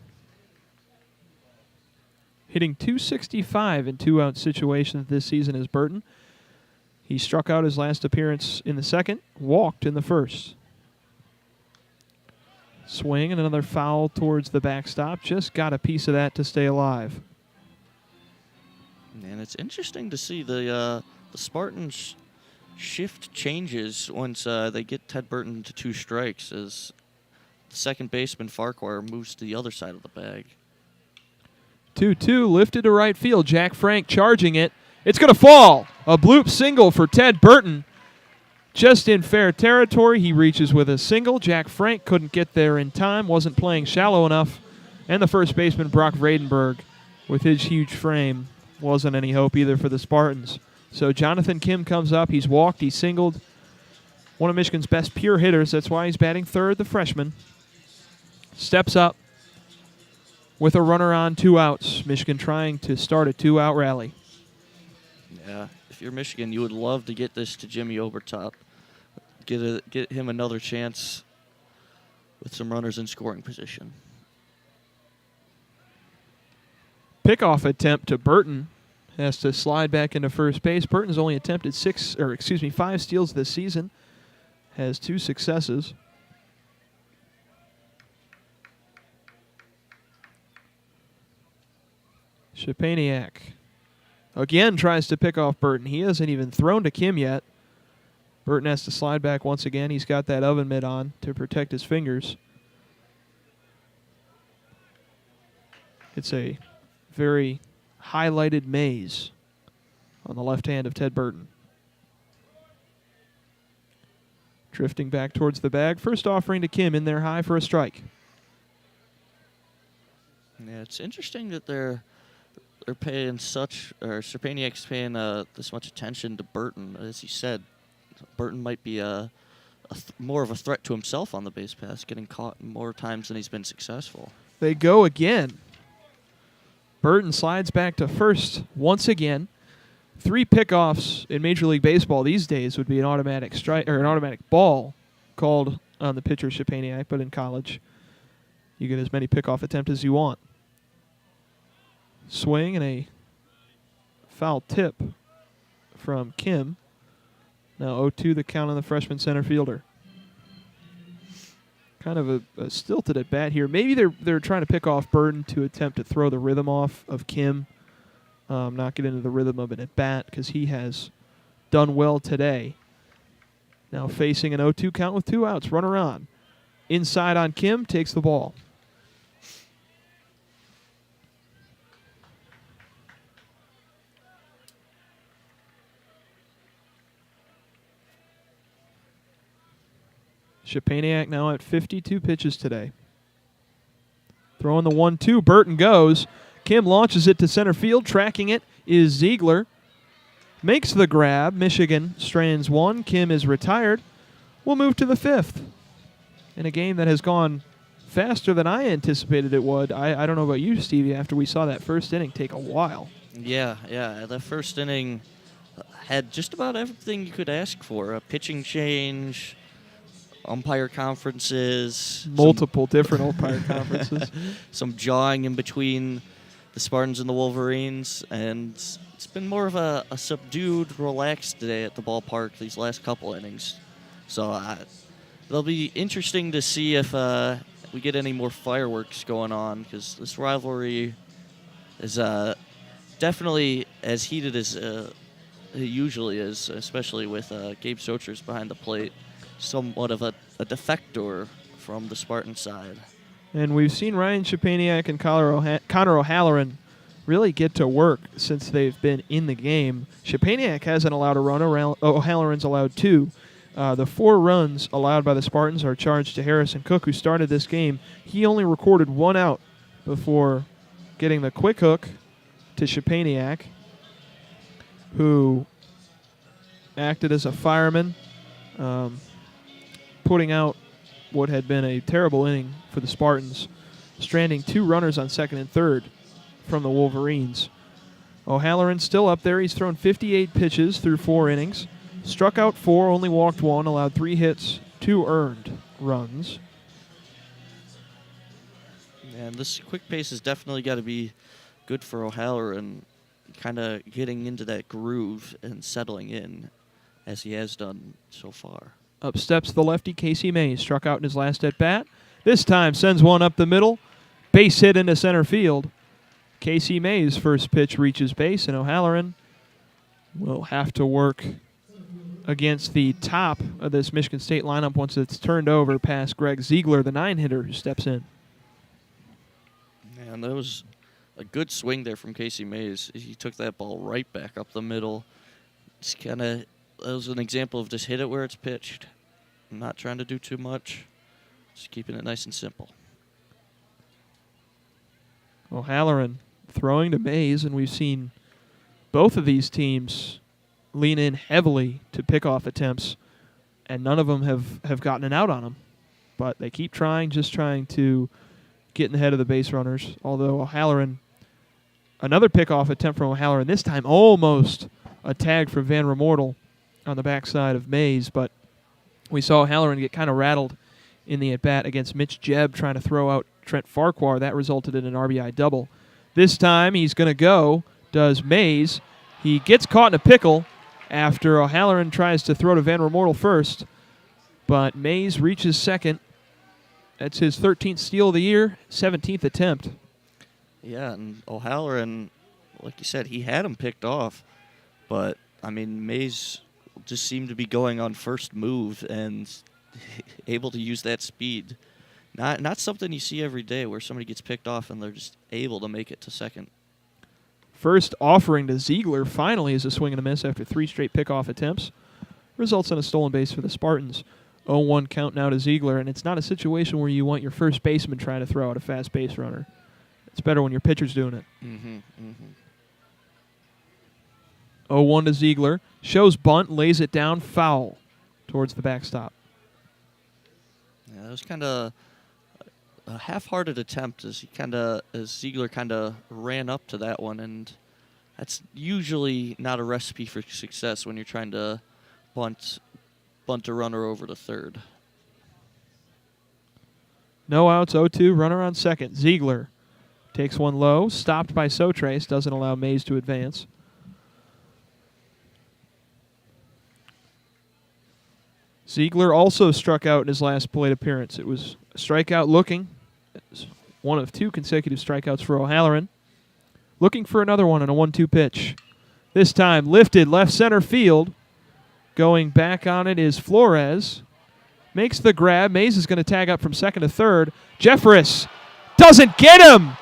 S1: Hitting .265 in 2-out situations this season is Burton. He struck out his last appearance in the second, walked in the first. Swing and another foul towards the backstop. Just got a piece of that to stay alive.
S2: And it's interesting to see the Spartans shift changes once they get Ted Burton to 2 strikes, as the second baseman Farquhar moves to the other side of the bag.
S1: 2-2 lifted to right field. Jack Frank charging it. It's going to fall. A bloop single for Ted Burton. Just in fair territory, he reaches with a single. Jack Frank couldn't get there in time, wasn't playing shallow enough. And the first baseman, Brock Vradenberg, with his huge frame, wasn't any hope either for the Spartans. So Jonathan Kim comes up. He's walked, he's singled. one of Michigan's best pure hitters. That's why he's batting third, the freshman. Steps up with a runner on, 2 outs. Michigan trying to start a 2-out rally.
S2: Yeah, if you're Michigan, you would love to get this to Jimmy Obertop. Get him another chance with some runners in scoring position.
S1: Pickoff attempt to Burton. Has to slide back into first base. Burton's only attempted 5 steals this season. Has 2 successes. Szczepaniak again tries to pick off Burton. He hasn't even thrown to Kim yet. Burton has to slide back once again. He's got that oven mitt on to protect his fingers. It's a very highlighted maze on the left hand of Ted Burton. Drifting back towards the bag. First offering to Kim in there high for a strike.
S2: Yeah, it's interesting that they're paying Szczepaniak's paying this much attention to Burton. As he said, Burton might be more of a threat to himself on the base pass, getting caught more times than he's been successful.
S1: They go again. Burton slides back to first once again. 3 pickoffs in Major League Baseball these days would be an automatic strike or an automatic ball called on the pitcher Szczepaniak, but in college you get as many pickoff attempts as you want. Swing and a foul tip from Kim. Now 0-2 the count on the freshman center fielder. Kind of a stilted at bat here. Maybe they're trying to pick off Burton to attempt to throw the rhythm off of Kim. Not get into the rhythm of an at bat because he has done well today. Now facing an 0-2 count with 2 outs. Runner on. Inside on Kim, takes the ball. Szczepaniak now at 52 pitches today. Throwing the 1-2. Burton goes. Kim launches it to center field. Tracking it is Ziegler. Makes the grab. Michigan strands 1. Kim is retired. We'll move to the 5th. In a game that has gone faster than I anticipated it would. I don't know about you, Stevie, after we saw that first inning take a while.
S2: Yeah. The first inning had just about everything you could ask for. A pitching change, umpire conferences.
S1: Multiple different umpire conferences.
S2: Some jawing in between the Spartans and the Wolverines. And it's been more of a subdued, relaxed day at the ballpark these last couple innings. So it'll be interesting to see if we get any more fireworks going on, because this rivalry is definitely as heated as it usually is, especially with Gabe Sochers behind the plate. Somewhat of a defector from the Spartan side. And
S1: we've seen Ryan Szczepaniak and Connor O'Halloran really get to work since they've been in the game. Szczepaniak hasn't allowed a run. O'Halloran's allowed 2. The 4 runs allowed by the Spartans are charged to Harrison Cook, who started this game. He only recorded 1 out before getting the quick hook to Szczepaniak, who acted as a fireman, putting out what had been a terrible inning for the Spartans, stranding 2 runners on second and third from the Wolverines. O'Halloran still up there. He's thrown 58 pitches through 4 innings. Struck out 4, only walked 1, allowed 3 hits, 2 earned runs.
S2: And this quick pace has definitely got to be good for O'Halloran, kind of getting into that groove and settling in as he has done so far.
S1: Up steps the lefty, Casey Mays, struck out in his last at-bat. This time sends one up the middle. Base hit into center field. Casey Mays' first pitch reaches base, and O'Halloran will have to work against the top of this Michigan State lineup once it's turned over past Greg Ziegler, the 9-hitter who steps in.
S2: Man, that was a good swing there from Casey Mays. He took that ball right back up the middle. Just that was an example of just hit it where it's pitched. I'm not trying to do too much. Just keeping it nice and simple.
S1: O'Halloran throwing to Mays, and we've seen both of these teams lean in heavily to pickoff attempts and none of them have gotten an out on him. But they keep trying, just trying to get in the head of the base runners. Although O'Halloran, another pickoff attempt from O'Halloran, this time almost a tag from Van Remortel on the backside of Mays, but we saw O'Halloran get kind of rattled in the at-bat against Mitch Jebb trying to throw out Trent Farquhar. That resulted in an RBI double. This time he's going to go, does Mays. He gets caught in a pickle after O'Halloran tries to throw to Van Remortel first, but Mays reaches second. That's his 13th steal of the year, 17th attempt.
S2: Yeah, and O'Halloran, like you said, he had him picked off, but, I mean, Mays just seemed to be going on first move and able to use that speed. Not something you see every day where somebody gets picked off and they're just able to make it to second.
S1: First offering to Ziegler finally is a swing and a miss after 3 straight pickoff attempts. Results in a stolen base for the Spartans. 0-1 count now to Ziegler, and it's not a situation where you want your first baseman trying to throw out a fast base runner. It's better when your pitcher's doing it. 0-1 to Ziegler. Shows bunt, lays it down, foul towards the backstop.
S2: Yeah, that was kind of a half-hearted attempt as Ziegler kind of ran up to that one, and that's usually not a recipe for success when you're trying to bunt a runner over to third.
S1: No outs, 0-2, runner on second. Ziegler takes one low, stopped by Sotrace, doesn't allow Mays to advance. Ziegler also struck out in his last plate appearance. It was a strikeout looking. It was one of 2 consecutive strikeouts for O'Halloran. Looking for another one on a 1-2 pitch. This time lifted left center field. Going back on it is Flores. Makes the grab. Mays is going to tag up from second to third. Jeffress doesn't get him.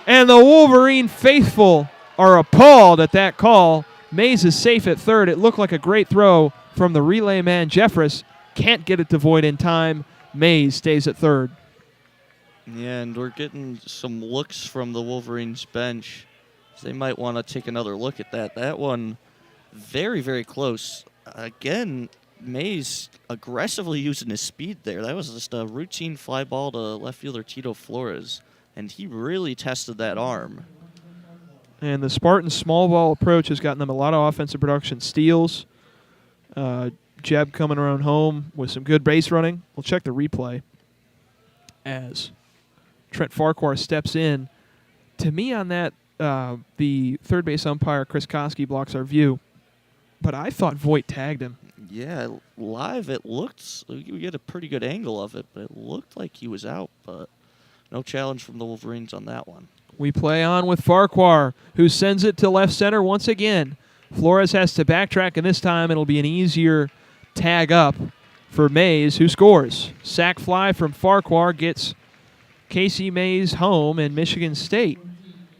S1: And the Wolverine faithful are appalled at that call. Mays is safe at third. It looked like a great throw from the relay man, Jeffress. Can't get it to Voit in time. Mays stays at third.
S2: Yeah, and we're getting some looks from the Wolverines bench. They might want to take another look at that. That one, very, very close. Again, Mays aggressively using his speed there. That was just a routine fly ball to left fielder Tito Flores, and he really tested that arm.
S1: And the Spartans' small ball approach has gotten them a lot of offensive production. Steals. Jeb coming around home with some good base running. We'll check the replay as Trent Farquhar steps in. To me on that, the third base umpire, Chris Koski, blocks our view. But I thought Voit tagged him.
S2: Yeah, live it looked, you get a pretty good angle of it, but it looked like he was out, but no challenge from the Wolverines on that one.
S1: We play on with Farquhar, who sends it to left center once again. Flores has to backtrack, and this time it'll be an easier tag up for Mays, who scores. Sac fly from Farquhar gets Casey Mays home, and Michigan State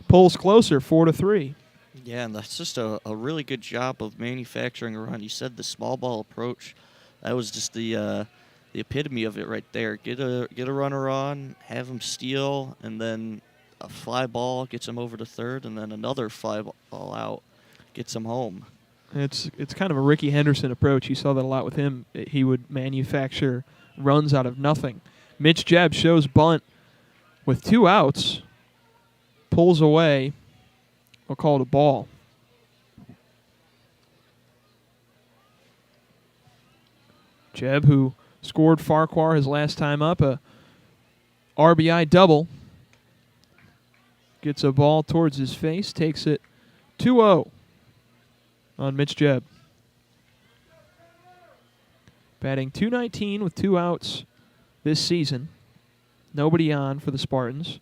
S1: pulls closer, 4-3.
S2: Yeah, and that's just a really good job of manufacturing a run. You said the small ball approach. That was just the epitome of it right there. Get a runner on, have him steal, and then a fly ball gets him over to third, and then another fly ball out gets him home.
S1: It's kind of a Ricky Henderson approach. You saw that a lot with him. He would manufacture runs out of nothing. Mitch Jebb shows bunt with 2 outs, pulls away. We'll call it a ball. Jebb, who scored Farquhar his last time up, a RBI double. Gets a ball towards his face, takes it 2-0 on Mitch Jebb. Batting .219 with 2 outs this season. Nobody on for the Spartans.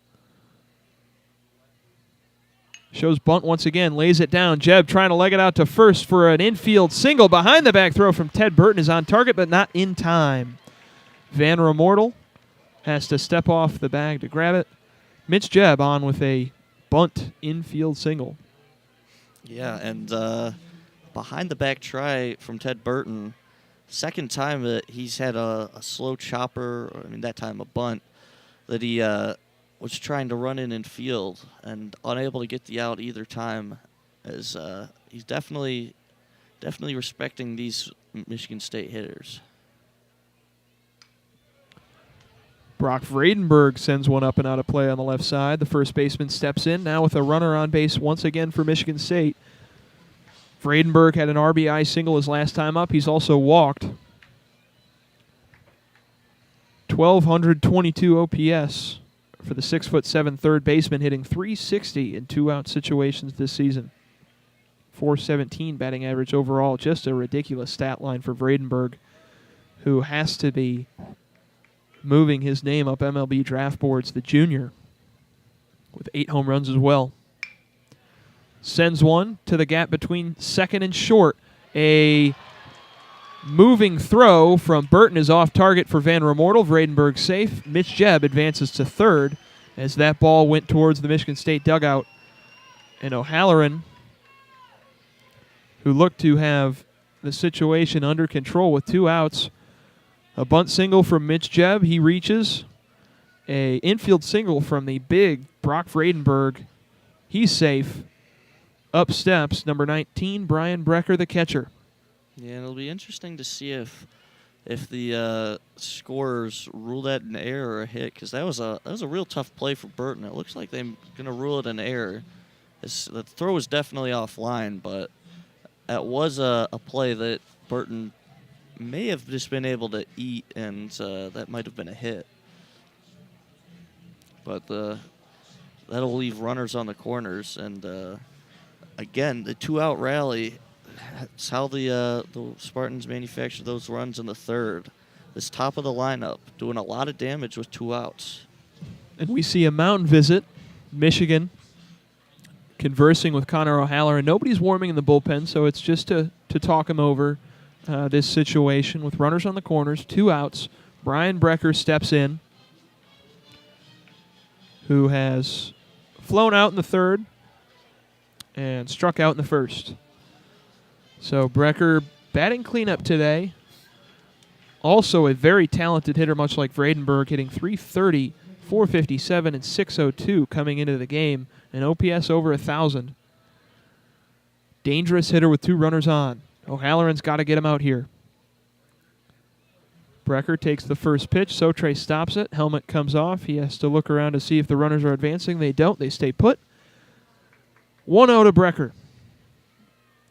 S1: Shows bunt once again, lays it down. Jebb trying to leg it out to first for an infield single. Behind the back throw from Ted Burton is on target, but not in time. Van Remortel has to step off the bag to grab it. Mitch Jebb on with a bunt infield single.
S2: Yeah, and behind the back try from Ted Burton, second time that he's had a slow chopper, that time a bunt, that he was trying to run in field and unable to get the out either time, as he's definitely respecting these Michigan State hitters.
S1: Brock Vredenberg sends one up and out of play on the left side. The first baseman steps in now with a runner on base once again for Michigan State. Vredenberg had an RBI single his last time up. He's also walked. 1,222 OPS for the 6'7" third baseman, hitting .360 in two-out situations this season. .417 batting average overall. Just a ridiculous stat line for Vredenberg, who has to be moving his name up MLB draft boards, the junior, with 8 home runs as well. Sends one to the gap between second and short. A moving throw from Burton is off target for Van Remortel. Vredenberg safe. Mitch Jebb advances to third as that ball went towards the Michigan State dugout. And O'Halloran, who looked to have the situation under control with 2 outs. A bunt single from Mitch Jebb. He reaches. A infield single from the big Brock Vredenberg. He's safe. Up steps number 19, Brian Brecker, the catcher.
S2: Yeah, it'll be interesting to see if the scorers rule that an error or a hit, because that was a real tough play for Burton. It looks like they're going to rule it an error. The throw was definitely offline, but that was a play that Burton may have just been able to eat, and that might have been a hit. But that'll leave runners on the corners, and again, the 2-out rally. That's how the Spartans manufactured those runs in the third. This top of the lineup doing a lot of damage with 2 outs.
S1: And we see a mountain visit. Michigan conversing with Connor O'Halloran. Nobody's warming in the bullpen, so it's just to talk him over this situation with runners on the corners, 2 outs. Brian Brecker steps in, who has flown out in the third and struck out in the first. So Brecker batting cleanup today. Also a very talented hitter, much like Vredenberg, hitting .330, .457, and .602 coming into the game. An OPS over 1,000. Dangerous hitter with 2 runners on. O'Halloran's got to get him out here. Brecker takes the first pitch. Sotre stops it. Helmet comes off. He has to look around to see if the runners are advancing. They don't. They stay put. 1-0 to Brecker,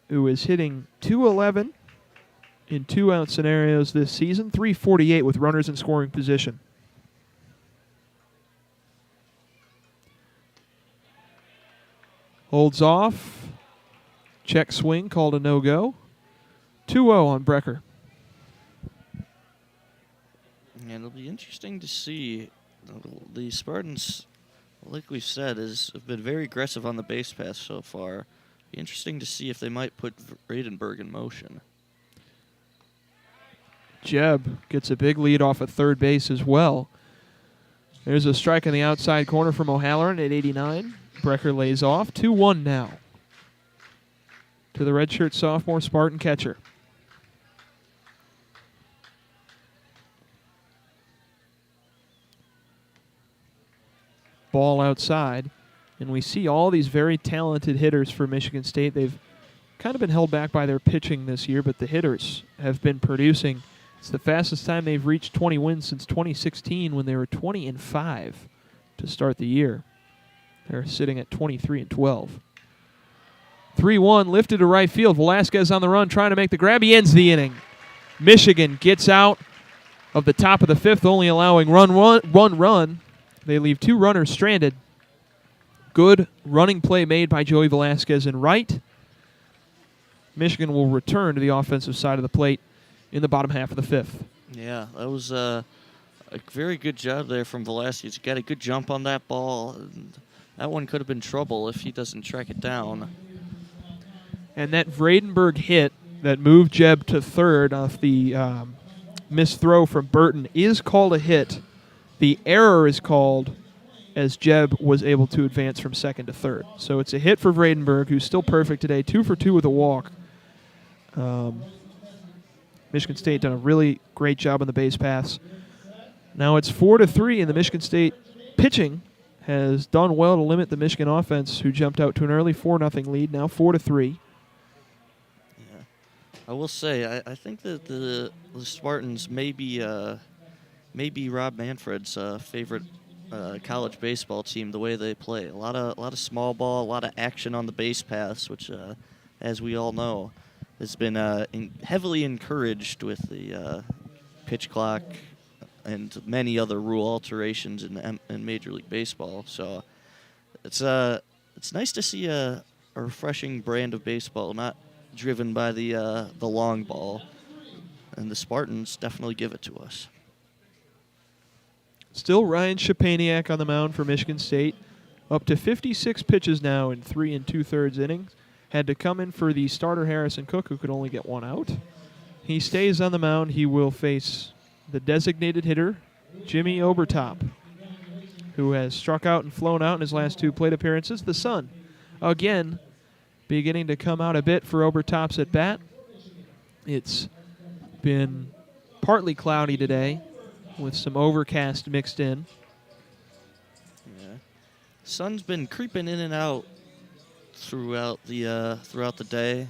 S1: who is hitting .211 in 2-out scenarios this season, .348 with runners in scoring position. Holds off. Check swing, called a no-go. 2-0 on Brecker.
S2: And it'll be interesting to see. The Spartans, like we've said, have been very aggressive on the base pass so far. Be interesting to see if they might put Vredenberg in motion.
S1: Jebb gets a big lead off at third base as well. There's a strike in the outside corner from O'Halloran at 89. Brecker lays off. 2-1 now to the redshirt sophomore Spartan catcher. Ball outside. And we see all these very talented hitters for Michigan State. They've kind of been held back by their pitching this year, but the hitters have been producing. It's the fastest time they've reached 20 wins since 2016 when they were 20-5 to start the year. They're sitting at 23-12. 3-1 lifted to right field. Velasquez on the run trying to make the grab. He ends the inning. Michigan gets out of the top of the 5th, only allowing one run. They leave 2 runners stranded. Good running play made by Joey Velasquez in right. Michigan will return to the offensive side of the plate in the bottom half of the 5th.
S2: Yeah, that was a very good job there from Velasquez. Got a good jump on that ball. And that one could have been trouble if he doesn't track it down.
S1: And that Vredenberg hit that moved Jebb to third off the missed throw from Burton is called a hit. The error is called as Jebb was able to advance from second to third. So it's a hit for Vredenberg, who's still perfect today, 2 for 2 with a walk. Michigan State done a really great job on the base paths. Now it's 4-3, and the Michigan State pitching has done well to limit the Michigan offense, who jumped out to an early 4-0 lead, now 4-3.
S2: Yeah, I will say, I think that the Spartans may be maybe Rob Manfred's favorite college baseball team, the way they play. A lot of small ball, a lot of action on the base paths, which, as we all know, has been heavily encouraged with the pitch clock and many other rule alterations in Major League Baseball. So it's nice to see a refreshing brand of baseball, not driven by the long ball. And the Spartans definitely give it to us.
S1: Still Ryan Szczepaniak on the mound for Michigan State. Up to 56 pitches now in 3 2/3 innings. Had to come in for the starter Harrison Cook, who could only get one out. He stays on the mound. He will face the designated hitter, Jimmy Obertop, who has struck out and flown out in his last 2 plate appearances. The sun, again, beginning to come out a bit for Obertop's at bat. It's been partly cloudy today with some overcast mixed in.
S2: Yeah. Sun's been creeping in and out throughout the day,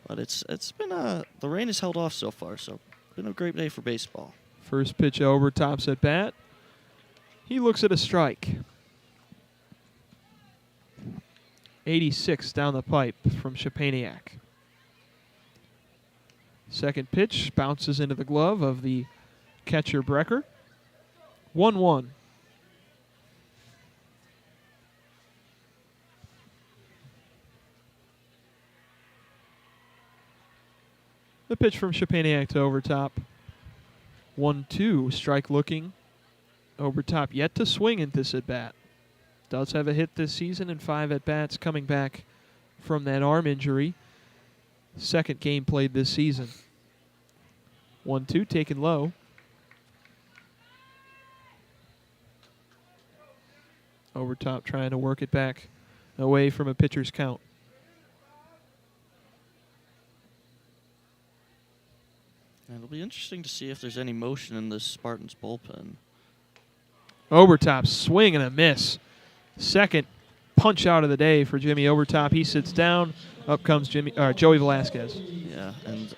S2: but it's been the rain has held off so far, so it's been a great day for baseball.
S1: First pitch Obertop's at bat. He looks at a strike. 86 down the pipe from Szczepaniak. Second pitch bounces into the glove of the catcher Brecker. 1-1. The pitch from Szczepaniak to Obertop. 1-2, strike looking. Obertop yet to swing in this at-bat. Does have a hit this season and 5 at-bats coming back from that arm injury. Second game played this season. 1-2 taken low. Obertop trying to work it back away from a pitcher's count.
S2: And it'll be interesting to see if there's any motion in this Spartans bullpen.
S1: Obertop swing and a miss. Second punch out of the day for Jimmy Obertop. He sits down. Up comes Joey Velasquez.
S2: Yeah, and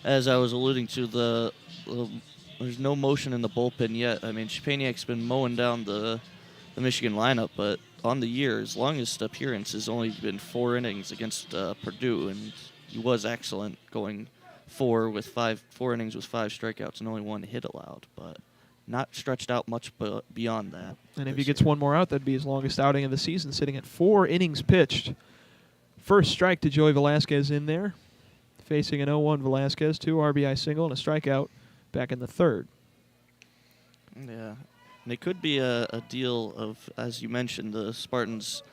S2: as I was alluding to, there's no motion in the bullpen yet. I mean, Szczepaniak's been mowing down the Michigan lineup, but on the year, his longest appearance has only been 4 innings against Purdue, and he was excellent, going 4 innings with 5 strikeouts and only 1 hit allowed, but not stretched out much beyond that.
S1: And if he gets one more out, that'd be his longest outing of the season, sitting at 4 innings pitched. First strike to Joey Velasquez in there. Facing an 0-1 Velasquez, 2 RBI single and a strikeout back in the third.
S2: Yeah. And it could be a deal of, as you mentioned, the Spartans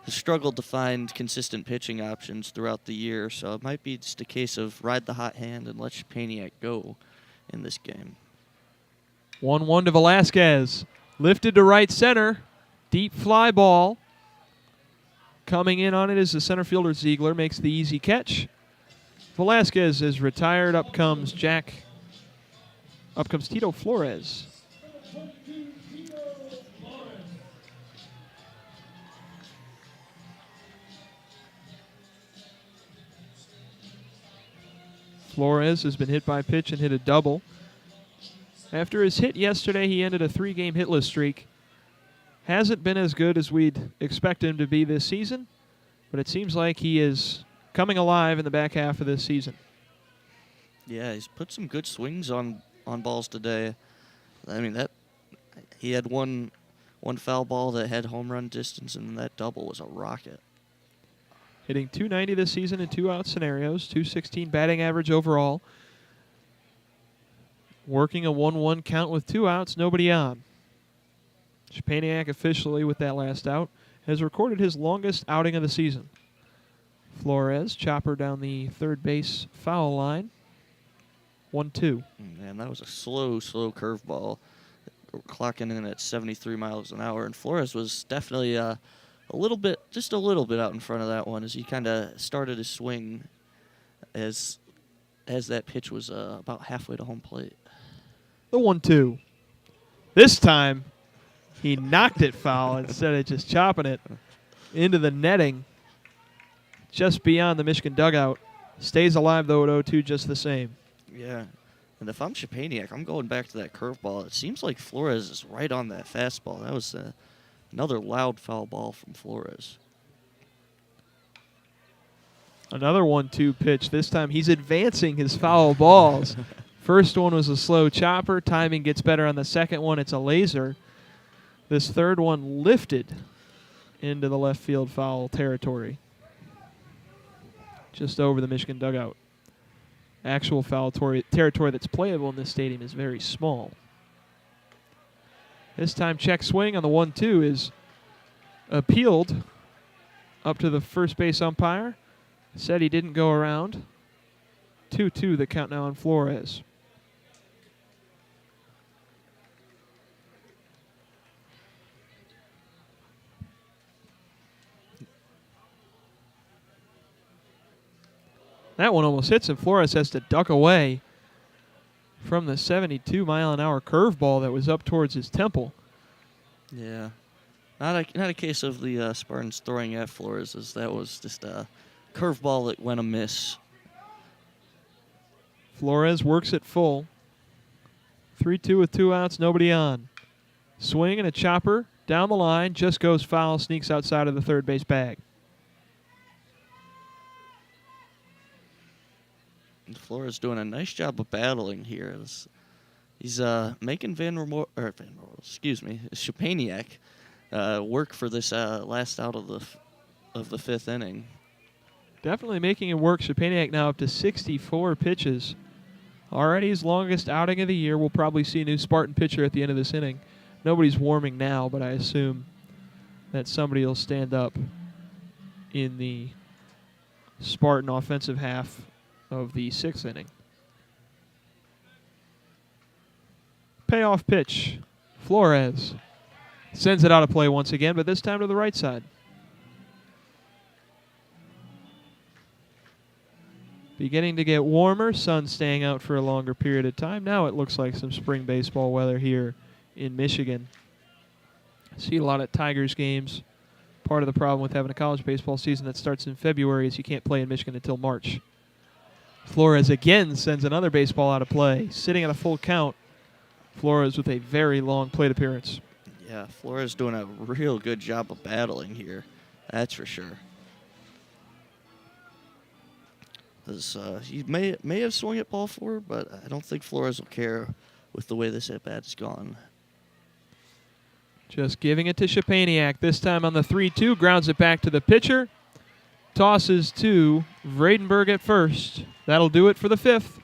S2: have struggled to find consistent pitching options throughout the year, so it might be just a case of ride the hot hand and let Szczepaniak go in this game.
S1: 1-1 to Velasquez. Lifted to right center. Deep fly ball. Coming in on it is the center fielder Ziegler. Makes the easy catch. Velasquez is retired. Up comes Tito Flores. Flores has been hit by a pitch and hit a double. After his hit yesterday, he ended a 3-game hitless streak. Hasn't been as good as we'd expect him to be this season, but it seems like he is coming alive in the back half of this season.
S2: Yeah, he's put some good swings on balls today. I mean, he had one foul ball that had home run distance, and that double was a rocket.
S1: Hitting .290 this season in 2-out scenarios, .216 batting average overall. Working a 1-1 count with 2 outs, nobody on. Szczepaniak officially with that last out has recorded his longest outing of the season. Flores, chopper down the third base foul line. 1-2.
S2: Man, that was a slow curveball, clocking in at 73 miles an hour. And Flores was definitely just a little bit out in front of that one as he kind of started his swing as that pitch was about halfway to home plate.
S1: The 1-2. This time, he knocked it foul instead of just chopping it into the netting just beyond the Michigan dugout. Stays alive, though, at 0-2 just the same.
S2: Yeah. And if I'm Shapaniak, I'm going back to that curveball. It seems like Flores is right on that fastball. That was another loud foul ball from Flores.
S1: Another 1-2 pitch. This time he's advancing his foul balls. First one was a slow chopper. Timing gets better on the second one. It's a laser. This third one lifted into the left field foul territory. Just over the Michigan dugout. Actual foul territory that's playable in this stadium is very small. This time check swing on the 1-2 is appealed up to the first base umpire. Said he didn't go around. 2-2 the count now on Flores. That one almost hits him. Flores has to duck away from the 72-mile-an-hour curveball that was up towards his temple.
S2: Yeah. Not a case of the Spartans throwing at Flores, as that was just a curveball that went amiss.
S1: Flores works it full. 3-2 with 2 outs, nobody on. Swing and a chopper down the line, just goes foul, sneaks outside of the third base bag.
S2: And Flores doing a nice job of battling here. He's making Shapaniak work for this last out of the fifth inning.
S1: Definitely making it work. Shapaniak now up to 64 pitches. Already his longest outing of the year. We'll probably see a new Spartan pitcher at the end of this inning. Nobody's warming now, but I assume that somebody will stand up in the Spartan offensive half of the 6th inning. Payoff pitch. Flores sends it out of play once again, but this time to the right side. Beginning to get warmer, sun staying out for a longer period of time. Now it looks like some spring baseball weather here in Michigan. See a lot of Tigers games. Part of the problem with having a college baseball season that starts in February is you can't play in Michigan until March. Flores again sends another baseball out of play. Sitting at a full count. Flores with a very long plate appearance.
S2: Yeah, Flores doing a real good job of battling here. That's for sure. He may have swung at ball 4, but I don't think Flores will care with the way this at-bat's gone.
S1: Just giving it to Shapaniak. This time on the 3-2. Grounds it back to the pitcher. Tosses to Vredenberg at first. That'll do it for the 5th.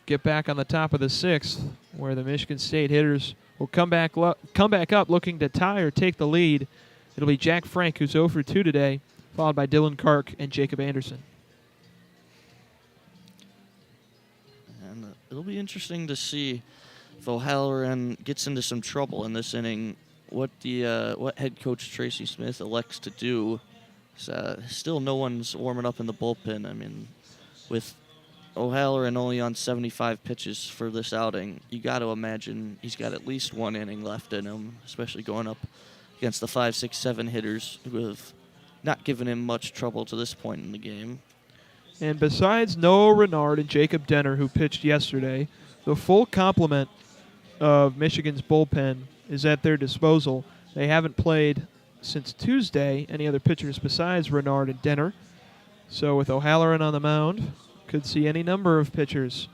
S1: Get back on the top of the 6th, where the Michigan State hitters will come back up looking to tie or take the lead. It'll be Jack Frank, who's 0 for 2 today, followed by Dylan Kark and Jacob Anderson.
S2: And it'll be interesting to see if O'Halloran gets into some trouble in this inning, what head coach Tracy Smith elects to do. Still no one's warming up in the bullpen. I mean, with O'Halloran only on 75 pitches for this outing, you got to imagine he's got at least 1 inning left in him, especially going up against the 5, 6, 7 hitters who have not given him much trouble to this point in the game.
S1: And besides Noah Renard and Jacob Denner, who pitched yesterday, the full complement of Michigan's bullpen is at their disposal. They haven't played since Tuesday any other pitchers besides Renard and Denner. So with O'Halloran on the mound, could see any number of pitchers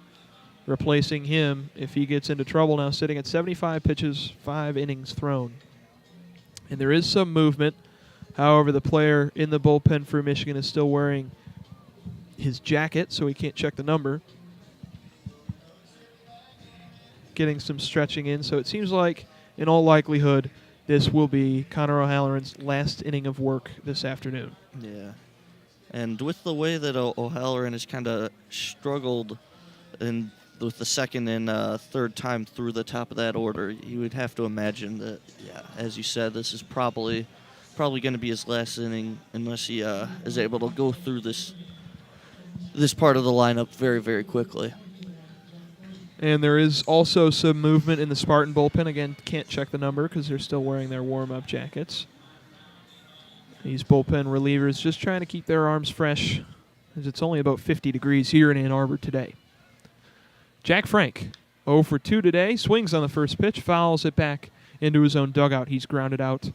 S1: replacing him if he gets into trouble now, sitting at 75 pitches, 5 innings thrown. And there is some movement. However, the player in the bullpen for Michigan is still wearing his jacket, so he can't check the number. Getting some stretching in, so it seems like, in all likelihood, this will be Connor O'Halloran's last inning of work this afternoon.
S2: Yeah. And with the way that O'Halloran has kind of struggled with the second and third time through the top of that order, you would have to imagine that, yeah, as you said, this is probably going to be his last inning unless he is able to go through this part of the lineup very, very quickly.
S1: And there is also some movement in the Spartan bullpen. Again, can't check the number because they're still wearing their warm-up jackets. These bullpen relievers just trying to keep their arms fresh, as it's only about 50 degrees here in Ann Arbor today. Jack Frank, 0 for 2 today. Swings on the first pitch, fouls it back into his own dugout. He's grounded out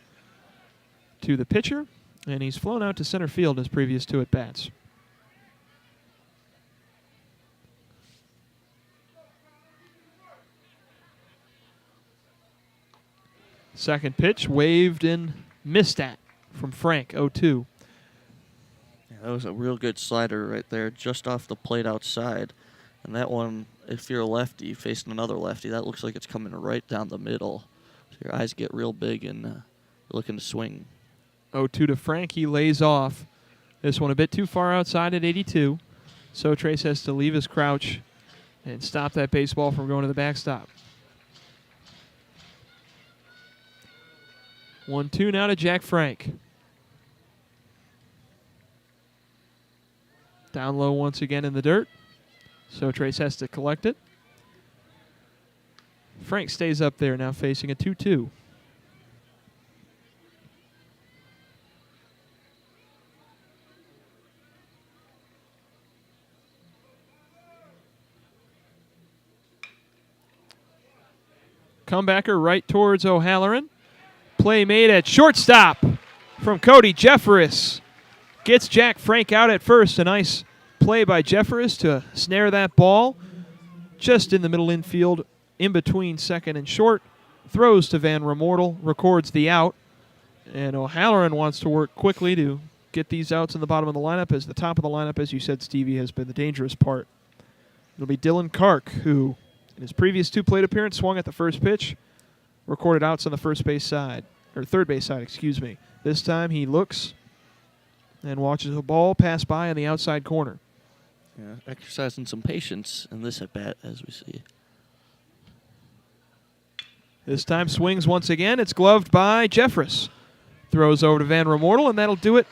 S1: to the pitcher, and he's flown out to center field his previous 2 at-bats. Second pitch, waved and missed at from Frank, 0-2.
S2: Yeah, that was a real good slider right there, just off the plate outside. And that one, if you're a lefty facing another lefty, that looks like it's coming right down the middle. So your eyes get real big and you're looking to swing.
S1: 0-2 to Frank. He lays off. This one a bit too far outside at 82. So Trace has to leave his crouch and stop that baseball from going to the backstop. 1-2 now to Jack Frank. Down low once again in the dirt. So Trace has to collect it. Frank stays up there now facing a 2-2. Comebacker right towards O'Halloran. Play made at shortstop from Cody Jeffress. Gets Jack Frank out at first. A nice play by Jeffress to snare that ball just in the middle infield, in between second and short. Throws to Van Remortel, records the out. And O'Halloran wants to work quickly to get these outs in the bottom of the lineup, as the top of the lineup, as you said, Stevie, has been the dangerous part. It'll be Dylan Kark, who in his previous 2 plate appearances swung at the first pitch, recorded outs on the first base side, or third base side, excuse me. This time he looks and watches a ball pass by in the outside corner.
S2: Yeah, exercising some patience in this at-bat, as we see.
S1: This time swings once again. It's gloved by Jeffress. Throws over to Van Remortel, and that'll do it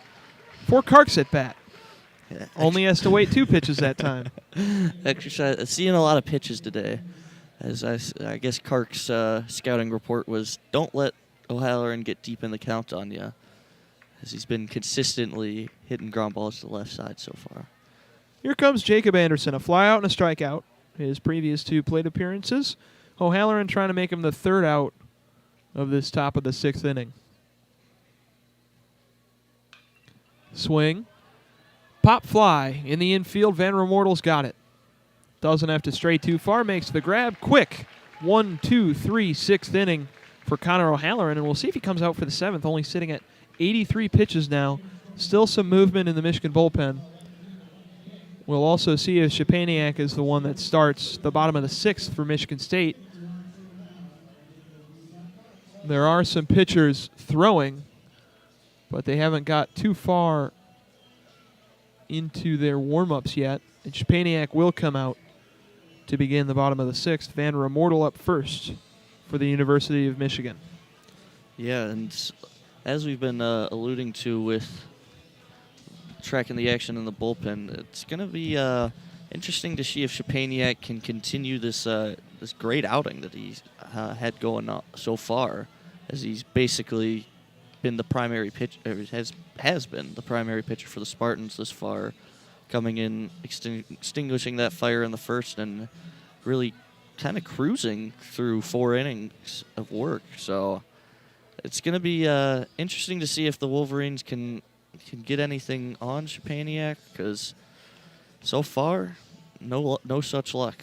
S1: for Kark's at-bat.
S2: Yeah,
S1: only has to wait 2 pitches that time.
S2: Exercise. Seeing a lot of pitches today. As I guess Kark's scouting report was, don't let O'Halloran get deep in the count on you, as he's been consistently hitting ground balls to the left side so far.
S1: Here comes Jacob Anderson, a flyout and a strikeout. His previous 2 plate appearances. O'Halloran trying to make him the 3rd out of this top of the 6th inning. Swing. Pop fly in the infield. Van Remortel's got it. Doesn't have to stray too far. Makes the grab quick. 1, 2, 3, 6th inning for Connor O'Halloran. And we'll see if he comes out for the 7th, only sitting at 83 pitches now. Still some movement in the Michigan bullpen. We'll also see if Szczepaniak is the one that starts the bottom of the 6th for Michigan State. There are some pitchers throwing, but they haven't got too far into their warm-ups yet. And Szczepaniak will come out to begin the bottom of the 6th. Van Remortel up first for the University of Michigan.
S2: Yeah, and as we've been alluding to with tracking the action in the bullpen, it's going to be interesting to see if Szczepaniak can continue this this great outing that he's had going on so far, as he's basically been the primary pitch, has been the primary pitcher for the Spartans this far, coming in, extinguishing that fire in the first, and really kind of cruising through 4 innings of work. So it's going to be interesting to see if the Wolverines can get anything on Szczepaniak, because so far, no such luck.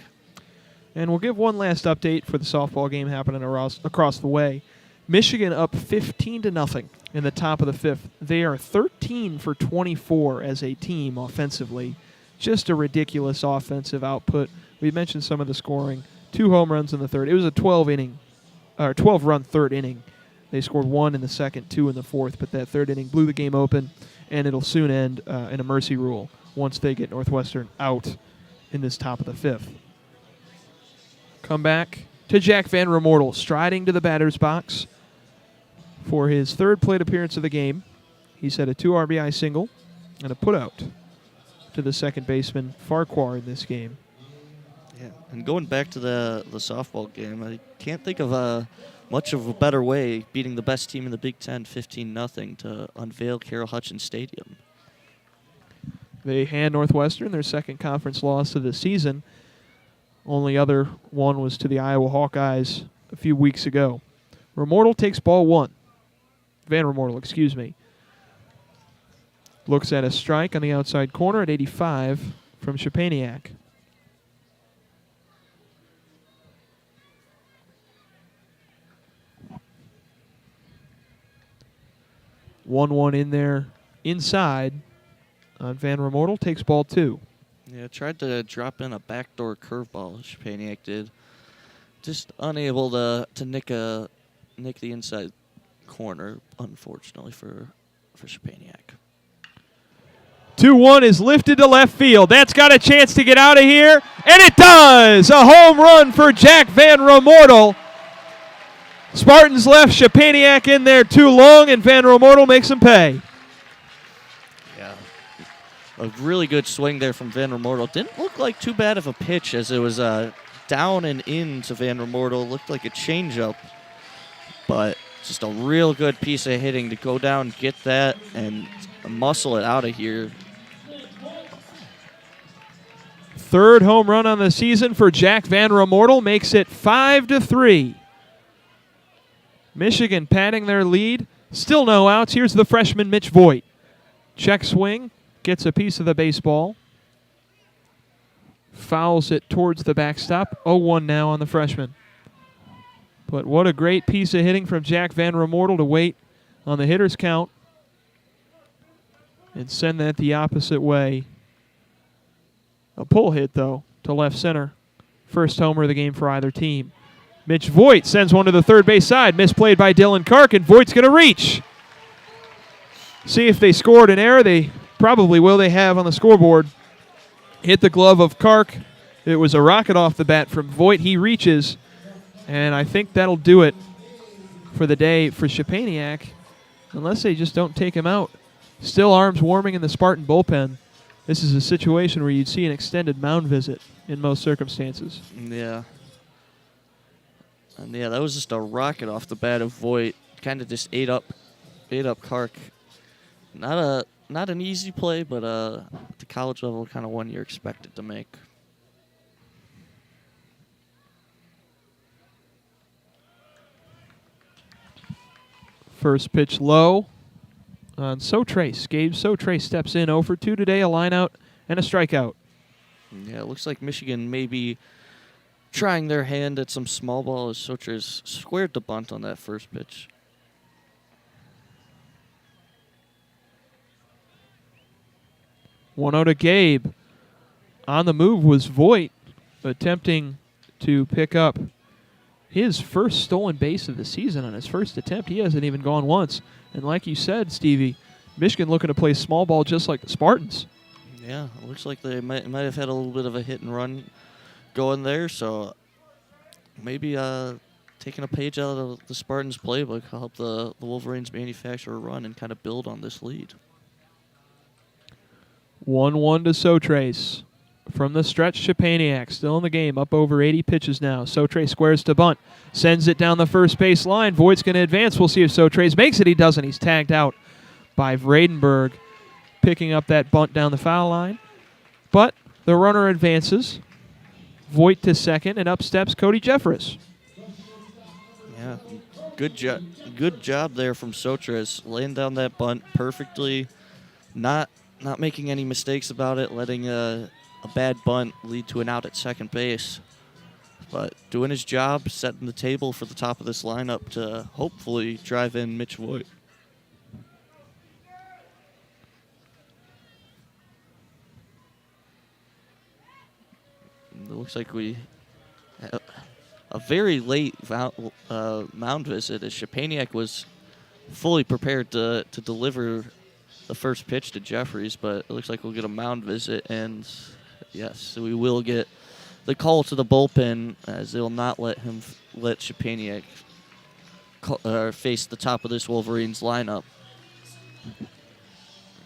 S1: And we'll give one last update for the softball game happening across the way. Michigan up 15-0 in the top of the 5th. They are 13 for 24 as a team offensively. Just a ridiculous offensive output. We mentioned some of the scoring. 2 home runs in the 3rd. It was a 12-run 3rd inning. They scored 1 in the 2nd, 2 in the 4th, but that 3rd inning blew the game open, and it'll soon end in a mercy rule once they get Northwestern out in this top of the 5th. Come back to Jack Van Remortel, striding to the batter's box for his 3rd plate appearance of the game. He's had a 2 RBI single and a putout to the second baseman Farquhar in this game.
S2: Yeah, and going back to the softball game, I can't think of much of a better way, beating the best team in the Big Ten 15-0, to unveil Carroll Hutchins Stadium.
S1: They hand Northwestern their 2nd conference loss of the season. Only other one was to the Iowa Hawkeyes a few weeks ago. Remortel takes ball 1. Van Remortel, excuse me. Looks at a strike on the outside corner at 85 from Szczepaniak. One in there inside on Van Remortel, takes ball 2.
S2: Yeah, tried to drop in a backdoor curveball, Szczepaniak did. Just unable to nick the inside corner, unfortunately, for Szczepaniak.
S1: 2-1 is lifted to left field. That's got a chance to get out of here, and it does! A home run for Jack Van Remortel. Spartans left Szczepaniak in there too long, and Van Remortel makes him pay.
S2: Yeah. A really good swing there from Van Remortel. Didn't look like too bad of a pitch as it was down and in to Van Remortel. Looked like a changeup, but just a real good piece of hitting to go down, get that, and muscle it out of here.
S1: Third home run on the season for Jack Van Remortel makes it 5-3. Michigan padding their lead. Still no outs. Here's the freshman Mitch Voigt. Check swing. Gets a piece of the baseball. Fouls it towards the backstop. 0-1 now on the freshman. But what a great piece of hitting from Jack Van Remortel to wait on the hitter's count and send that the opposite way. A pull hit, though, to left center. First homer of the game for either team. Mitch Voigt sends one to the third base side. Misplayed by Dylan Kark, and Voigt's going to reach. See if they scored an error. They probably will. They have on the scoreboard. Hit the glove of Kark. It was a rocket off the bat from Voigt. He reaches, and I think that'll do it for the day for Szczepaniak, unless they just don't take him out. Still arms warming in the Spartan bullpen. This is a situation where you'd see an extended mound visit in most circumstances.
S2: Yeah. And yeah, that was just a rocket off the bat of Voigt. Kind of just ate up Kark. Not an easy play, but at the college level, kind of one you're expected to make.
S1: First pitch low on Sotrace. Gabe Sotrace steps in 0 for 2 today, a line out and a strikeout.
S2: Yeah, it looks like Michigan may be trying their hand at some small ball as Sotrace squared the bunt on that first pitch.
S1: One out to Gabe. On the move was Voigt, attempting to pick up his first stolen base of the season on his first attempt. He hasn't even gone once. And like you said, Stevie, Michigan looking to play small ball just like the Spartans.
S2: Yeah, it looks like they might have had a little bit of a hit and run going there, so maybe taking a page out of the Spartans' playbook will help the Wolverines manufacture a run and kind of build on this lead.
S1: 1-1 to Sotrace. From the stretch, Szczepaniak still in the game, up over 80 pitches now. Sotrace squares to bunt, sends it down the first base line. Voigt's going to advance. We'll see if Sotrace makes it. He doesn't. He's tagged out by Vredenberg, picking up that bunt down the foul line. But the runner advances. Voigt to second, and up steps Cody Jeffress.
S2: Yeah, good job there from Sotrace, laying down that bunt perfectly, not making any mistakes about it, letting a bad bunt lead to an out at second base. But doing his job, setting the table for the top of this lineup to hopefully drive in Mitch Voigt. It looks like we have a very late mound visit as Szczepaniak was fully prepared to deliver the first pitch to Jeffries, but it looks like we'll get a mound visit, and yes, we will get the call to the bullpen as they'll not let Szczepaniak face the top of this Wolverines lineup.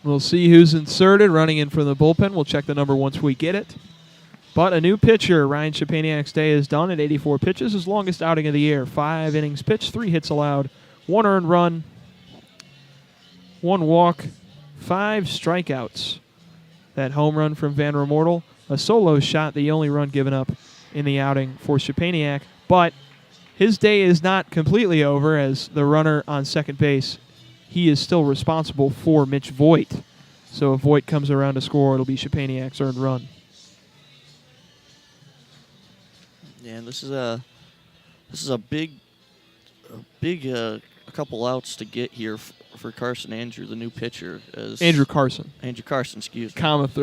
S1: We'll see who's inserted, running in from the bullpen. We'll check the number once we get it. But a new pitcher, Ryan Szczepaniak's day is done at 84 pitches, his longest outing of the year. 5 innings pitched, 3 hits allowed, 1 earned run, 1 walk, 5 strikeouts. That home run from Van Remortel, a solo shot, the only run given up in the outing for Szczepaniak. But his day is not completely over, as the runner on second base, he is still responsible for Mitch Voigt. So if Voigt comes around to score, it'll be Szczepaniak's earned run.
S2: Yeah, and this is a big a couple outs to get here for Carson Andrew, the new pitcher.
S1: Andrew Carson,
S2: excuse me.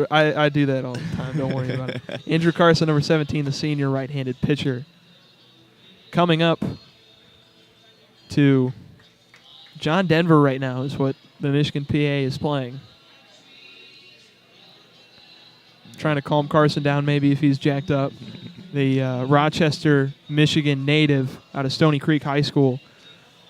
S1: I do that all the time. Don't worry about it. Andrew Carson, number 17, the senior right-handed pitcher. Coming up to John Denver right now is what the Michigan PA is playing. Trying to calm Carson down maybe if he's jacked up. The Rochester, Michigan native out of Stony Creek High School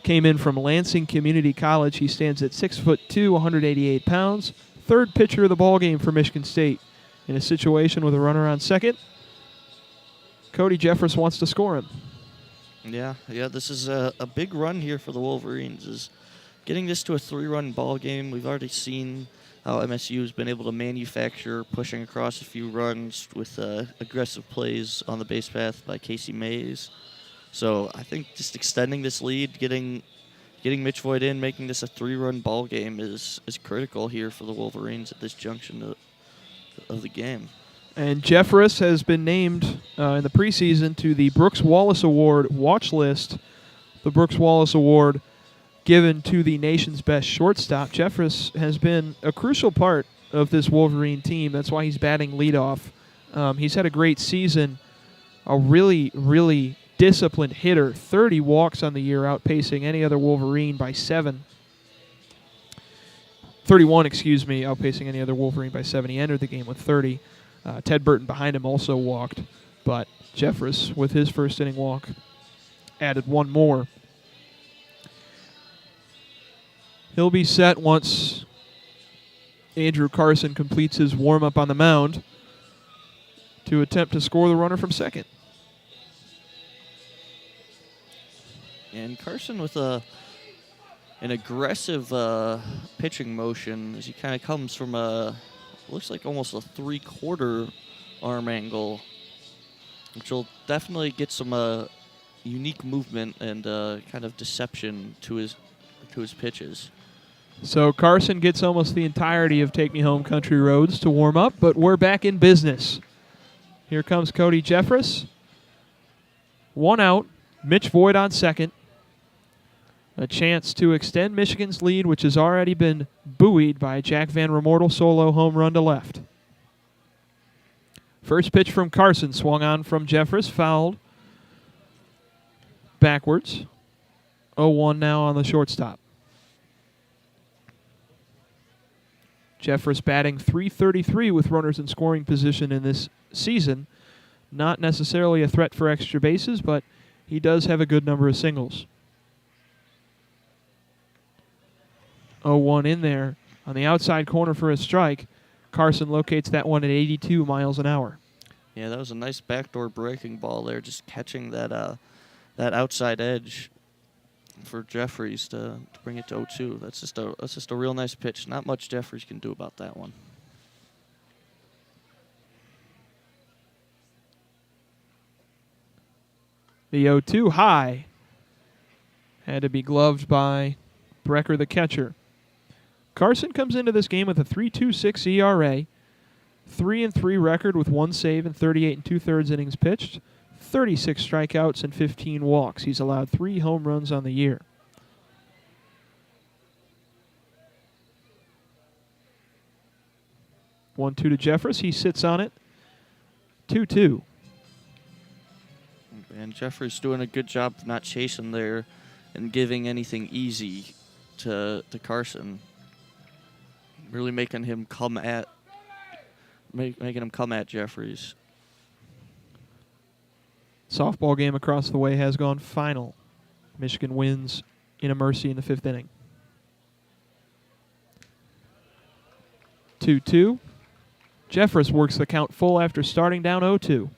S1: came in from Lansing Community College. He stands at 6'2", 188 pounds. Third pitcher of the ballgame for Michigan State. In a situation with a runner on second, Cody Jeffress wants to score him.
S2: Yeah, this is a big run here for the Wolverines. Is getting this to a 3-run ball game. We've already seen how MSU has been able to manufacture pushing across a few runs with aggressive plays on the base path by Casey Mays. So I think just extending this lead, getting Mitch Voigt in, making this a 3-run ball game is critical here for the Wolverines at this junction of the game.
S1: And Jeffress has been named in the preseason to the Brooks Wallace Award watch list. The Brooks Wallace Award given to the nation's best shortstop. Jeffress has been a crucial part of this Wolverine team. That's why he's batting leadoff. He's had a great season, a really, really disciplined hitter. 30 walks on the year, outpacing any other Wolverine by 7. 31, outpacing any other Wolverine by 7. He entered the game with 30. Ted Burton behind him also walked, but Jeffress, with his first inning walk, added one more. He'll be set once Andrew Carson completes his warm-up on the mound to attempt to score the runner from second.
S2: And Carson with an aggressive pitching motion as he kind of comes from looks like almost a 3/4 arm angle, which will definitely get some unique movement and kind of deception to his pitches.
S1: So Carson gets almost the entirety of Take Me Home Country Roads to warm up, but we're back in business. Here comes Cody Jeffress. 1 out, Mitch Voigt on second. A chance to extend Michigan's lead, which has already been buoyed by a Jack Van Remortel solo home run to left. First pitch from Carson, swung on from Jeffress, fouled backwards. 0-1 now on the shortstop. Jeffress batting .333 with runners in scoring position in this season. Not necessarily a threat for extra bases, but he does have a good number of singles. 0-1 in there on the outside corner for a strike. Carson locates that one at 82 miles an hour.
S2: Yeah, that was a nice backdoor breaking ball there, just catching that outside edge for Jeffries to bring it to 0-2. That's just a real nice pitch. Not much Jeffries can do about that one.
S1: The 0-2 high had to be gloved by Brecker, the catcher. Carson comes into this game with a 3.26 ERA, 3-3 record with 1 save and 38 2/3 innings pitched, 36 strikeouts and 15 walks. He's allowed 3 home runs on the year. One-two to Jeffress. He sits on it. 2-2.
S2: And Jeffrey's doing a good job of not chasing there and giving anything easy to Carson. Really making him come at Jeffries.
S1: Softball game across the way has gone final. Michigan wins in a mercy in the 5th inning. 2-2. Jeffress works the count full after starting down 0-2.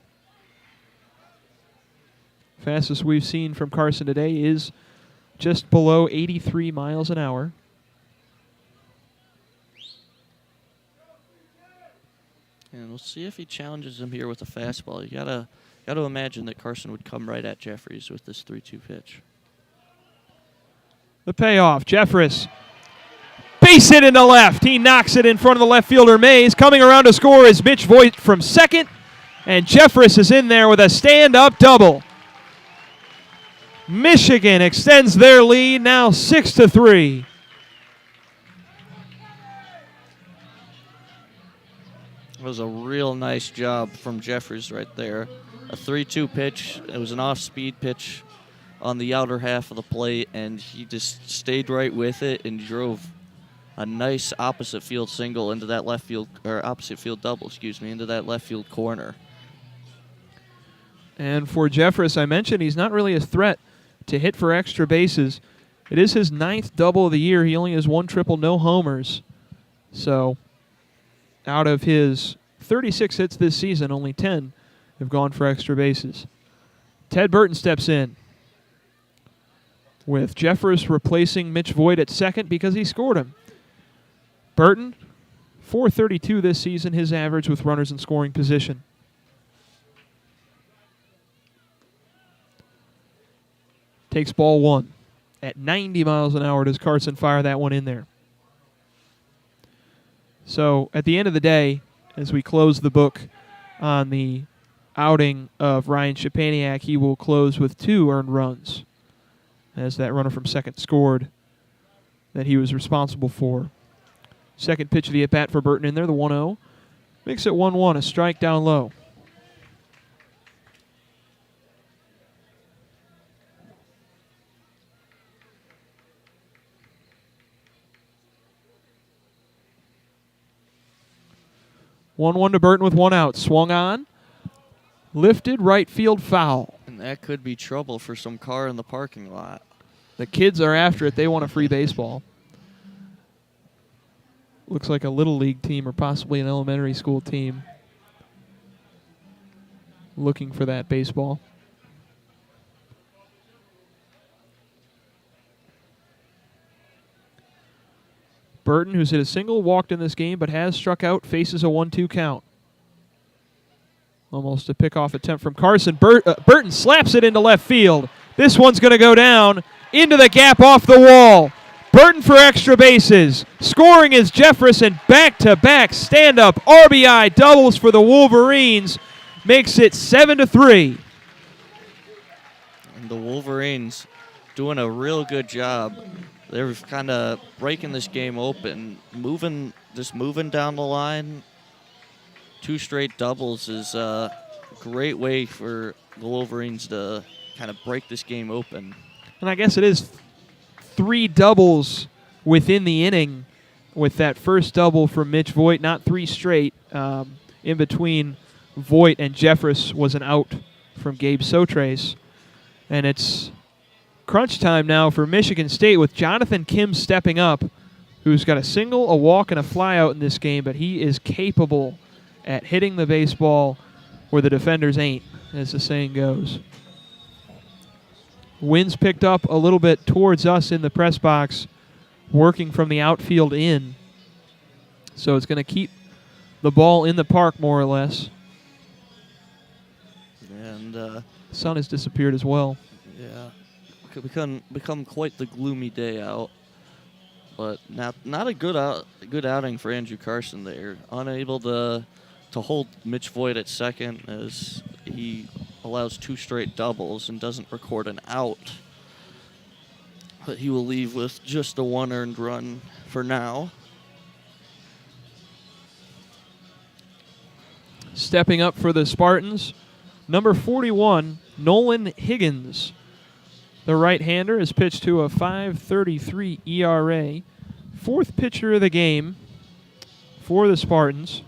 S1: Fastest we've seen from Carson today is just below 83 miles an hour.
S2: And we'll see if he challenges him here with a fastball. You gotta Got to imagine that Carson would come right at Jeffries with this 3-2 pitch.
S1: The payoff. Jeffress. Base hit into left. He knocks it in front of the left fielder, Mays. Coming around to score is Mitch Voigt from second. And Jeffress is in there with a stand-up double. Michigan extends their lead now 6-3.
S2: It was a real nice job from Jeffries right there. A 3-2 pitch. It was an off-speed pitch on the outer half of the plate, and he just stayed right with it and drove a nice opposite field single into that left field, or opposite field double, into that left field corner.
S1: And for Jeffress, I mentioned he's not really a threat to hit for extra bases. It is his 9th double of the year. He only has 1 triple, no homers. So out of his 36 hits this season, only 10 have gone for extra bases. Ted Burton steps in, with Jeffress replacing Mitch Voigt at second because he scored him. Burton, .432 this season, his average with runners in scoring position. Takes ball 1. At 90 miles an hour does Carson fire that one in there. So at the end of the day, as we close the book on the outing of Ryan Szczepaniak, he will close with 2 earned runs, as that runner from second scored that he was responsible for. Second pitch of the at-bat for Burton in there, the 1-0. Makes it 1-1, a strike down low. One to Burton with 1 out. Swung on. Lifted, right field foul.
S2: And that could be trouble for some car in the parking lot.
S1: The kids are after it. They want a free baseball. Looks like a little league team or possibly an elementary school team looking for that baseball. Burton, who's hit a single, walked in this game, but has struck out, faces a 1-2 count. Almost a pickoff attempt from Carson. Burton slaps it into left field. This one's going to go down into the gap off the wall. Burton for extra bases. Scoring is Jeffress, and back-to-back stand-up RBI doubles for the Wolverines. Makes it 7-3.
S2: And the Wolverines doing a real good job. They're kind of breaking this game open, moving down the line. 2 straight doubles is a great way for the Wolverines to kind of break this game open.
S1: And I guess it is 3 doubles within the inning with that first double from Mitch Voigt, not 3 straight. In between Voigt and Jeffress was an out from Gabe Sotrace. And it's crunch time now for Michigan State with Jonathan Kim stepping up, who's got a single, a walk, and a flyout in this game, but he is capable at hitting the baseball where the defenders ain't, as the saying goes. Wind's picked up a little bit towards us in the press box, working from the outfield in. So it's going to keep the ball in the park more or less.
S2: And
S1: the sun has disappeared as well.
S2: Yeah, could become quite the gloomy day out. But not a good outing for Andrew Carson there. Unable to hold Mitch Voigt at second as he allows 2 straight doubles and doesn't record an out. But he will leave with just a 1 earned run for now.
S1: Stepping up for the Spartans, number 41, Nolan Higgins. The right-hander is pitched to a 5.33 ERA. 4th pitcher of the game for the Spartans.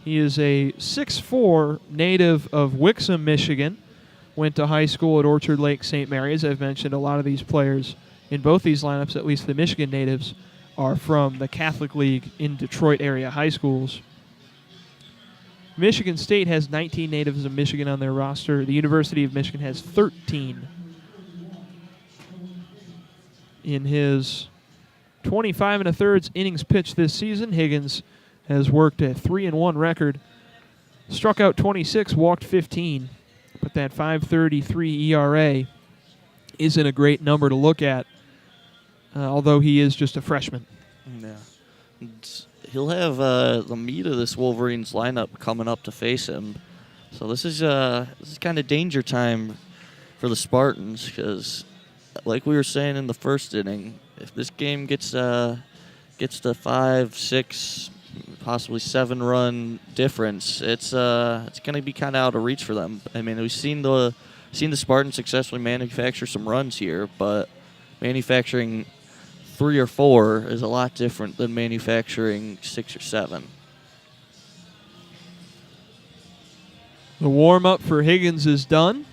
S1: He is a 6'4" native of Wixom, Michigan. Went to high school at Orchard Lake St. Mary. As I've mentioned, a lot of these players in both these lineups, at least the Michigan natives, are from the Catholic League in Detroit area high schools. Michigan State has 19 natives of Michigan on their roster. The University of Michigan has 13. In his 25 1/3 innings pitched this season, Higgins has worked a 3-1 record, struck out 26, walked 15, But that 5.33 ERA isn't a great number to look at, although he is just a freshman.
S2: Yeah. He'll have the meat of this Wolverines lineup coming up to face him. So this is kind of danger time for the Spartans because, like we were saying in the first inning, if this game gets to 5, 6, possibly 7-run difference, it's going to be kind of out of reach for them. I mean, we've seen the Spartans successfully manufacture some runs here, but manufacturing 3 or 4 is a lot different than manufacturing 6 or 7.
S1: The warm-up for Higgins is done.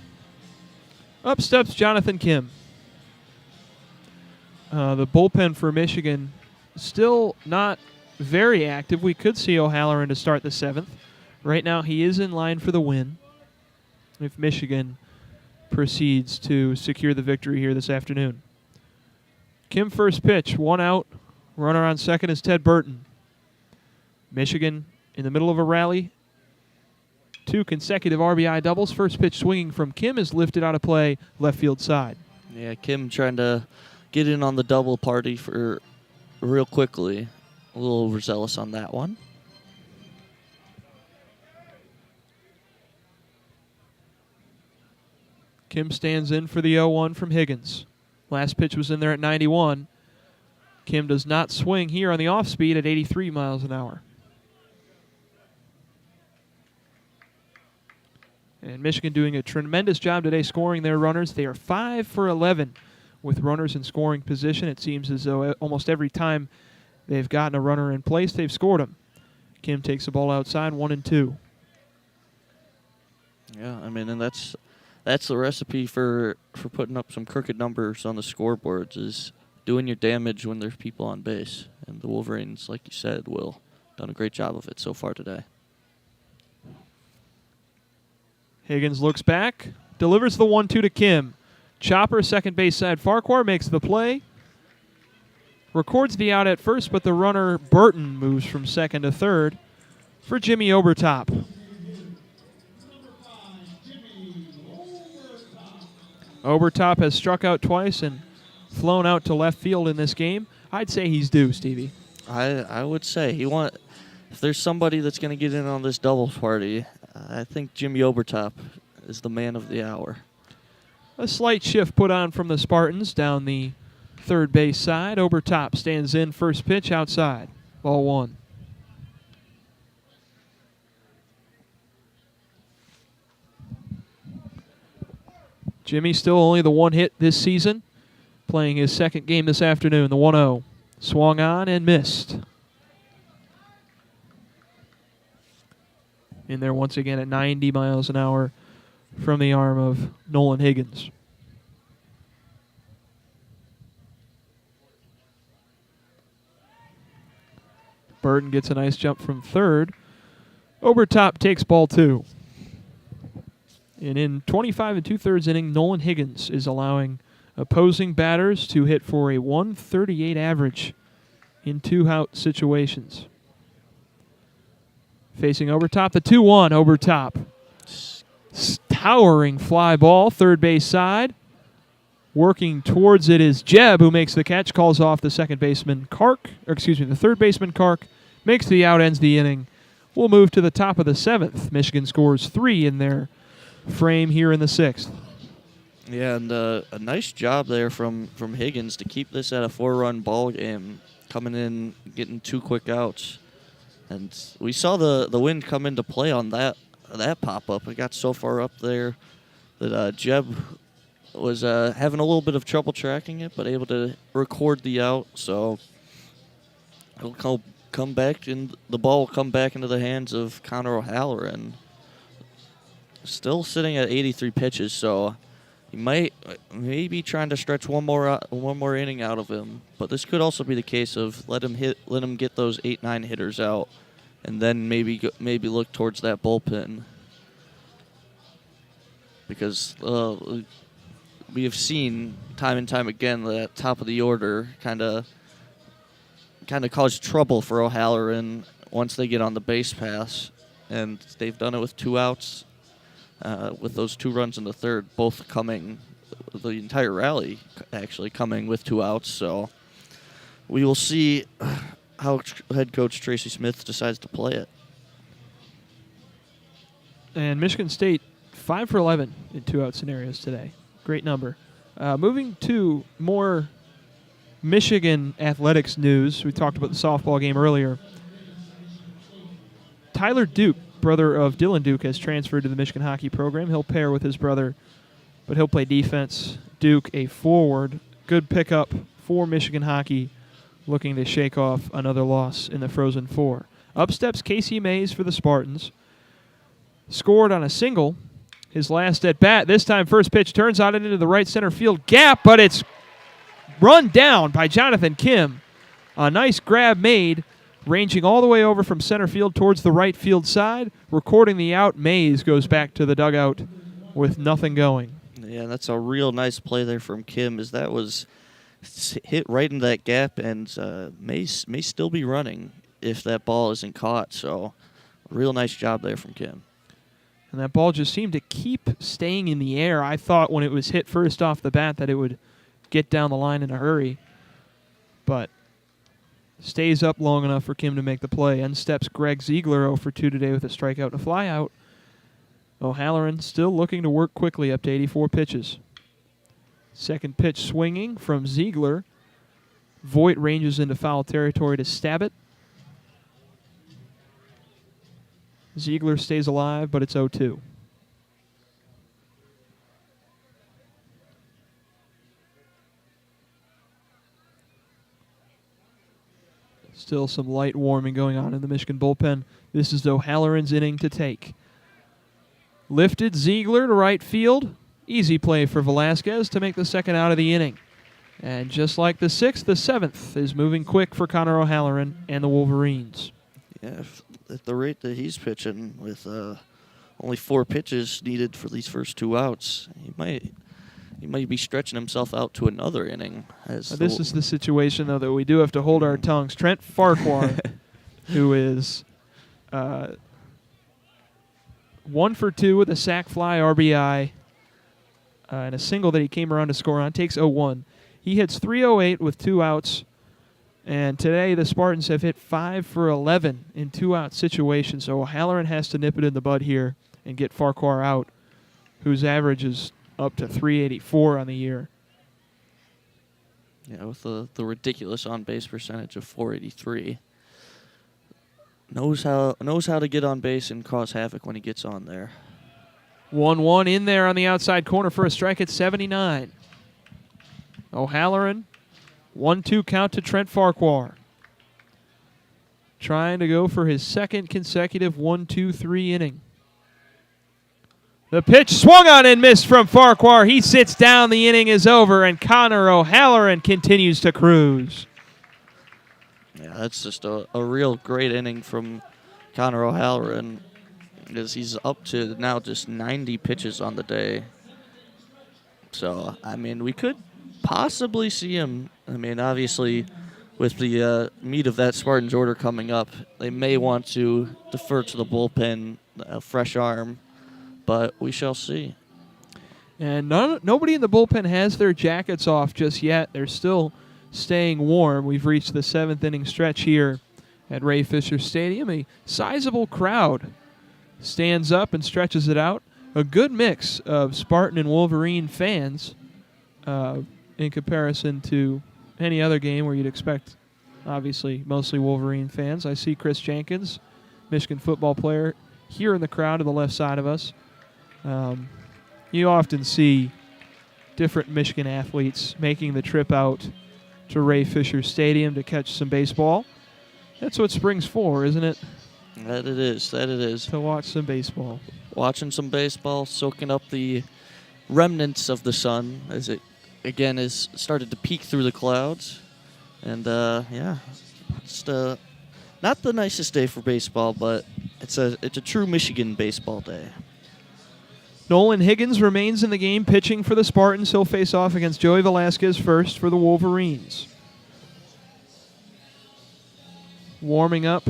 S1: Up steps Jonathan Kim. The bullpen for Michigan still not very active. We could see O'Halloran to start the 7th. Right now he is in line for the win if Michigan proceeds to secure the victory here this afternoon. Kim first pitch, 1 out. Runner on second is Ted Burton. Michigan in the middle of a rally. 2 consecutive RBI doubles. First pitch swinging from Kim is lifted out of play, left field side.
S2: Yeah, Kim trying to get in on the double party for real quickly. A little overzealous on that one.
S1: Kim stands in for the 0-1 from Higgins. Last pitch was in there at 91. Kim does not swing here on the off speed at 83 miles an hour. And Michigan doing a tremendous job today scoring their runners. They are 5 for 11 with runners in scoring position. It seems as though almost every time they've gotten a runner in place, they've scored him. Kim takes the ball outside, 1-2.
S2: Yeah, I mean, and that's the recipe for putting up some crooked numbers on the scoreboards is doing your damage when there's people on base. And the Wolverines, like you said, Will, done a great job of it so far today.
S1: Higgins looks back, delivers the 1-2 to Kim. Chopper, second base side. Farquhar makes the play. Records the out at first, but the runner, Burton, moves from second to third for Jimmy Obertop. Obertop has struck out twice and flown out to left field in this game. I'd say he's due, Stevie.
S2: I would say if there's somebody that's going to get in on this double party, I think Jimmy Obertop is the man of the hour.
S1: A slight shift put on from the Spartans down the third base side. Obertop stands in, first pitch outside. Ball 1. Jimmy still only the 1 hit this season, playing his second game this afternoon, the 1-0. Swung on and missed. In there once again at 90 miles an hour from the arm of Nolan Higgins. Burton gets a nice jump from third. Obertop takes ball 2. And in 25 2/3 inning, Nolan Higgins is allowing opposing batters to hit for a 138 average in 2-out situations. Facing Obertop, the 2-1. Obertop. Towering fly ball, third base side. Working towards it is Jebb, who makes the catch, calls off the second baseman the third baseman Kark, makes the out, ends the inning. We'll move to the top of the 7th. Michigan scores 3 in their frame here in the 6th.
S2: Yeah, and a nice job there from Higgins to keep this at a 4-run ball game, coming in, getting 2 quick outs. And we saw the wind come into play on that pop-up. It got so far up there that Jebb was having a little bit of trouble tracking it, but able to record the out. So it'll come back, and the ball will come back into the hands of Connor O'Halloran. Still sitting at 83 pitches, so he might maybe trying to stretch one more inning out of him. But this could also be the case of let him get those 8-9 hitters out, and then maybe look towards that bullpen. Because we have seen time and time again that top of the order kind of cause trouble for O'Halloran once they get on the base pass, and they've done it with 2 outs with those 2 runs in the third, both coming, the entire rally actually coming with 2 outs. So we will see how head coach Tracy Smith decides to play it.
S1: And Michigan State, 5 for 11 in 2-out scenarios today. Great number. Moving to more Michigan athletics news. We talked about the softball game earlier. Tyler Duke, brother of Dylan Duke, has transferred to the Michigan hockey program. He'll pair with his brother, but he'll play defense. Duke, a forward. Good pickup for Michigan hockey, looking to shake off another loss in the Frozen Four. Up steps Casey Mays for the Spartans. Scored on a single. His last at bat. This time, first pitch turns out into the right center field gap, but it's run down by Jonathan Kim. A nice grab made, ranging all the way over from center field towards the right field side. Recording the out, Mays goes back to the dugout with nothing going.
S2: Yeah, that's a real nice play there from Kim, as that was hit right in that gap, and may still be running if that ball isn't caught. So, real nice job there from Kim.
S1: And that ball just seemed to keep staying in the air. I thought when it was hit first off the bat that it would get down the line in a hurry. But stays up long enough for Kim to make the play. And steps Greg Ziegler 0 for 2 today with a strikeout and a flyout. O'Halloran still looking to work quickly up to 84 pitches. Second pitch swinging from Ziegler. Voigt ranges into foul territory to stab it. Ziegler stays alive, but it's 0-2. Still some light warming going on in the Michigan bullpen. This is O'Halloran's inning to take. Lifted Ziegler to right field. Easy play for Velasquez to make the second out of the inning. And just like the 6th, the 7th is moving quick for Connor O'Halloran and the Wolverines.
S2: Yeah, at the rate that he's pitching, with only 4 pitches needed for these first 2 outs, he might be stretching himself out to another inning.
S1: This is the situation, though, that we do have to hold our tongues. Trent Farquhar, who is 1 for 2 with a sac fly RBI and a single that he came around to score on, takes 0-1. He hits .308 with 2 outs. And today the Spartans have hit 5 for 11 in 2-out situations. So O'Halloran has to nip it in the bud here and get Farquhar out, whose average is up to .384 on the year.
S2: Yeah, with the ridiculous on-base percentage of .483. Knows how to get on base and cause havoc when he gets on there.
S1: 1-1 in there on the outside corner for a strike at 79. O'Halloran. 1-2 count to Trent Farquhar. Trying to go for his second consecutive 1-2-3 inning. The pitch swung on and missed from Farquhar. He sits down. The inning is over, and Connor O'Halloran continues to cruise.
S2: Yeah, that's just a real great inning from Connor O'Halloran, as he's up to now just 90 pitches on the day. So, I mean, we could possibly see him. I mean, obviously, with the meat of that Spartans order coming up, they may want to defer to the bullpen, a fresh arm, but we shall see.
S1: And nobody in the bullpen has their jackets off just yet. They're still staying warm. We've reached the 7th inning stretch here at Ray Fisher Stadium. A sizable crowd stands up and stretches it out. A good mix of Spartan and Wolverine fans in comparison to any other game where you'd expect, obviously, mostly Wolverine fans. I see Chris Jenkins, Michigan football player, here in the crowd to the left side of us. You often see different Michigan athletes making the trip out to Ray Fisher Stadium to catch some baseball. That's what spring's for, isn't it?
S2: That it is.
S1: To watch some baseball.
S2: Watching some baseball, soaking up the remnants of the sun as it, again, has started to peek through the clouds. And, yeah, it's not the nicest day for baseball, but it's a true Michigan baseball day.
S1: Nolan Higgins remains in the game, pitching for the Spartans. He'll face off against Joey Velasquez first for the Wolverines. Warming up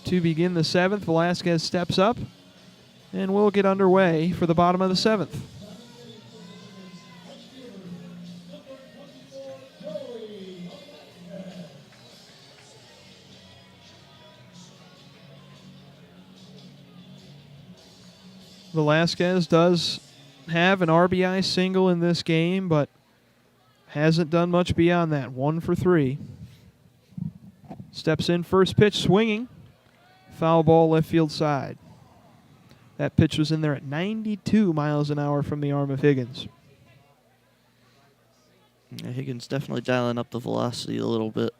S1: to begin the 7th. Velasquez steps up. And we'll get underway for the bottom of the 7th. Velasquez does have an RBI single in this game, but hasn't done much beyond that. 1 for 3. Steps in, first pitch swinging. Foul ball left field side. That pitch was in there at 92 miles an hour from the arm of Higgins.
S2: Yeah, Higgins definitely dialing up the velocity a little bit.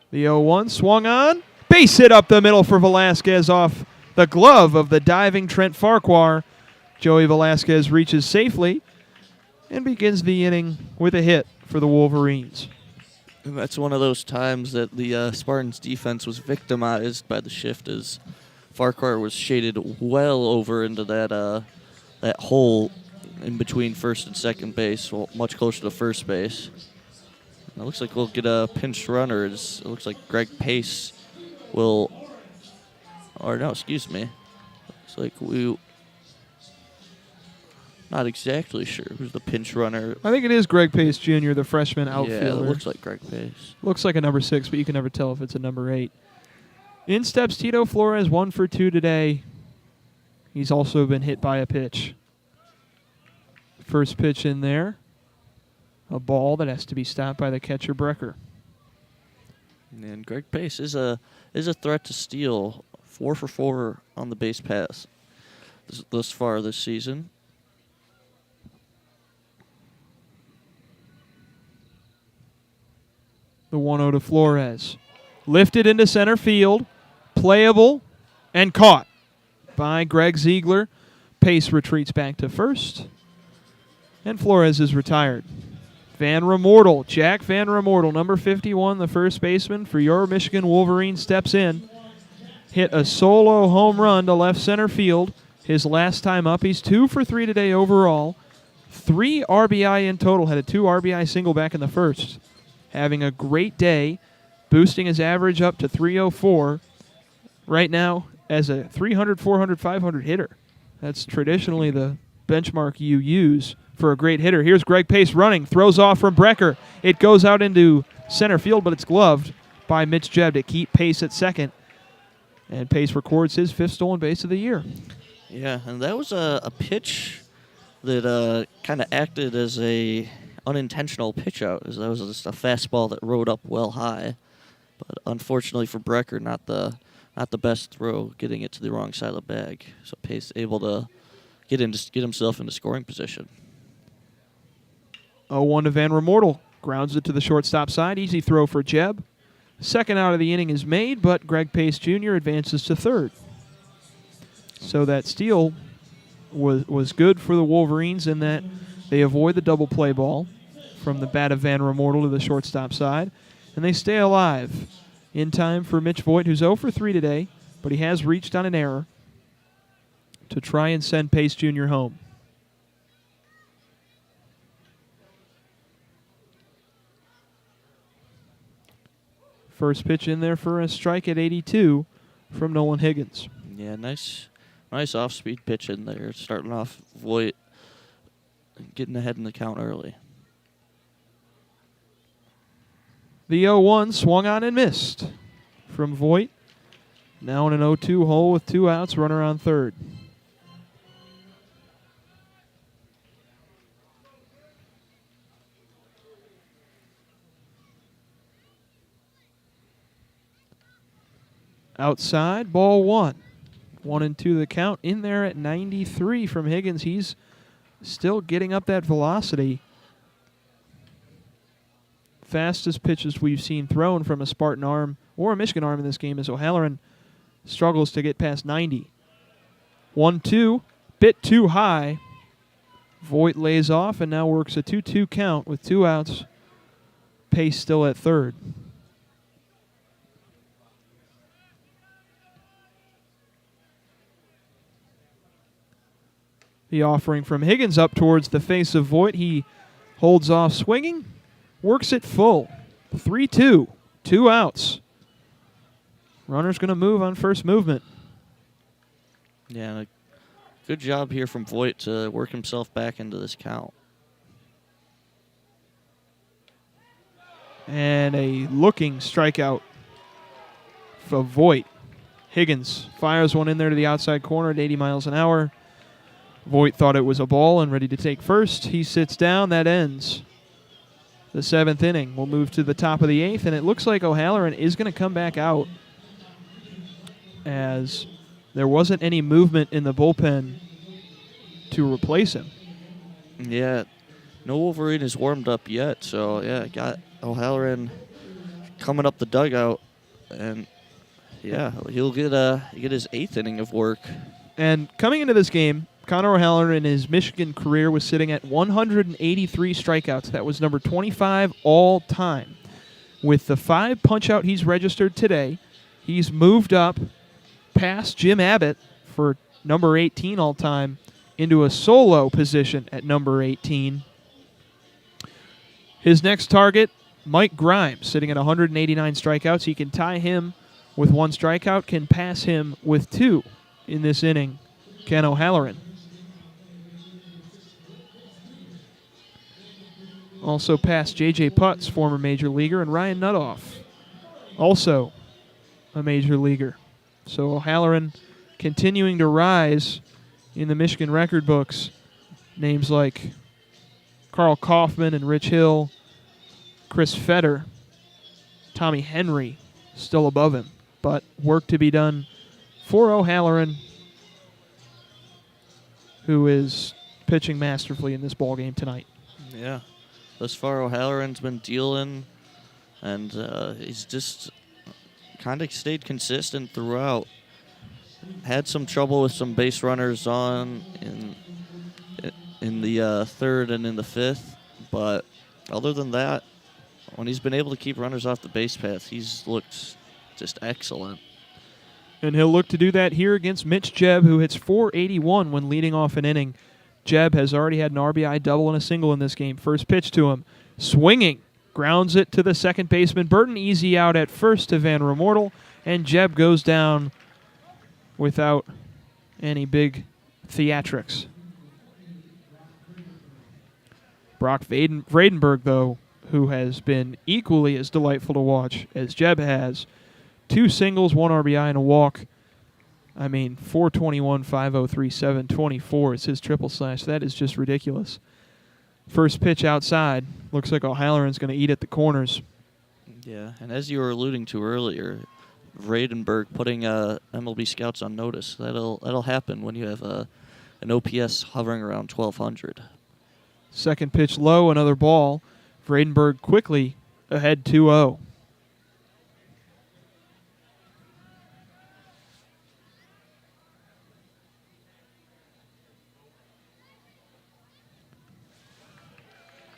S1: The 0-1 swung on. Base hit up the middle for Velasquez off the glove of the diving Trent Farquhar. Joey Velasquez reaches safely and begins the inning with a hit for the Wolverines.
S2: And that's one of those times that the Spartans defense was victimized by the shift as Farquhar was shaded well over into that hole in between first and second base, well, much closer to first base. And it looks like we'll get a pinch runner. It looks like Greg Pace will... Or no, excuse me. Looks like not exactly sure who's the pinch runner.
S1: I think it is Greg Pace Jr., the freshman outfielder.
S2: Yeah, it looks like Greg Pace.
S1: Looks like a number 6, but you can never tell if it's a number 8. In steps Tito Flores, 1 for 2 today. He's also been hit by a pitch. First pitch in there. A ball that has to be stopped by the catcher, Brecker.
S2: And Greg Pace is a threat to steal. 4 for 4 on the base pass thus far this season.
S1: The 1-0 to Flores. Lifted into center field. Playable and caught by Greg Ziegler. Pace retreats back to first. And Flores is retired. Van Remortel, Jack Van Remortel, number 51, the first baseman for your Michigan Wolverines, steps in. Hit a solo home run to left center field. His last time up, he's 2 for 3 today overall. 3 RBI in total. Had a 2 RBI single back in the first. Having a great day, boosting his average up to 304. Right now, as a 300, 400, 500 hitter. That's traditionally the benchmark you use for a great hitter. Here's Greg Pace running, throws off from Brecker. It goes out into center field, but it's gloved by Mitch Jebb to keep Pace at second. And Pace records his 5th stolen base of the year.
S2: Yeah, and that was a pitch that kind of acted as a unintentional pitch out. That was just a fastball that rode up well high. But unfortunately for Brecker, not the best throw, getting it to the wrong side of the bag. So Pace able to get himself into scoring position.
S1: 0-1 to Van Remortel. Grounds it to the shortstop side. Easy throw for Jebb. Second out of the inning is made, but Greg Pace Jr. advances to third. So that steal was good for the Wolverines in that they avoid the double play ball from the bat of Van Remortel to the shortstop side, and they stay alive in time for Mitch Voigt, who's 0 for 3 today, but he has reached on an error to try and send Pace Jr. home. First pitch in there for a strike at 82 from Nolan Higgins.
S2: Yeah, nice off-speed pitch in there, starting off Voigt, getting ahead in the count early.
S1: The 0-1 swung on and missed from Voigt. Now in an 0-2 hole with 2 outs, runner on third. Outside, ball 1. 1-2 the count. In there at 93 from Higgins. He's still getting up that velocity. Fastest pitches we've seen thrown from a Spartan arm or a Michigan arm in this game as O'Halloran struggles to get past 90. 1-2, bit too high. Voigt lays off and now works a 2-2 count with 2 outs. Pace still at third. The offering from Higgins up towards the face of Voigt. He holds off swinging, works it full. 3-2, 2 outs. Runner's going to move on first movement.
S2: Yeah, and a good job here from Voigt to work himself back into this count.
S1: And a looking strikeout for Voigt. Higgins fires one in there to the outside corner at 80 miles an hour. Voigt thought it was a ball and ready to take first. He sits down. That ends the 7th inning. We'll move to the top of the 8th, and it looks like O'Halloran is going to come back out, as there wasn't any movement in the bullpen to replace him.
S2: Yeah, no Wolverine is warmed up yet, so yeah, got O'Halloran coming up the dugout, and yeah, he'll get his 8th inning of work.
S1: And coming into this game, Connor O'Halloran in his Michigan career was sitting at 183 strikeouts. That was number 25 all time. With the 5 punch-out he's registered today, he's moved up past Jim Abbott for number 18 all time into a solo position at number 18. His next target, Mike Grimes, sitting at 189 strikeouts. He can tie him with 1 strikeout, can pass him with 2 in this inning. Ken O'Halloran. Also past J.J. Putz, former major leaguer, and Ryan Nutoff, also a major leaguer. So O'Halloran continuing to rise in the Michigan record books. Names like Carl Kaufman and Rich Hill, Chris Fetter, Tommy Henry still above him. But work to be done for O'Halloran, who is pitching masterfully in this ballgame tonight.
S2: Yeah. Thus far, O'Halloran's been dealing, and he's just kind of stayed consistent throughout. Had some trouble with some base runners on in the 3rd and in the 5th, but other than that, when he's been able to keep runners off the base path, he's looked just excellent.
S1: And he'll look to do that here against Mitch Jebb, who hits .481 when leading off an inning. Jebb has already had an RBI double and a single in this game. First pitch to him. Swinging. Grounds it to the second baseman. Burton easy out at first to Van Remortel. And Jebb goes down without any big theatrics. Brock Vredenberg, though, who has been equally as delightful to watch as Jebb has. 2 singles, 1 RBI, and a walk. I mean, 421, 503, 724 is his triple slash. That is just ridiculous. First pitch outside. Looks like O'Halloran's going to eat at the corners.
S2: Yeah, and as you were alluding to earlier, Vredenberg putting MLB scouts on notice. That'll happen when you have an OPS hovering around 1,200.
S1: Second pitch low, another ball. Vredenberg quickly ahead 2-0.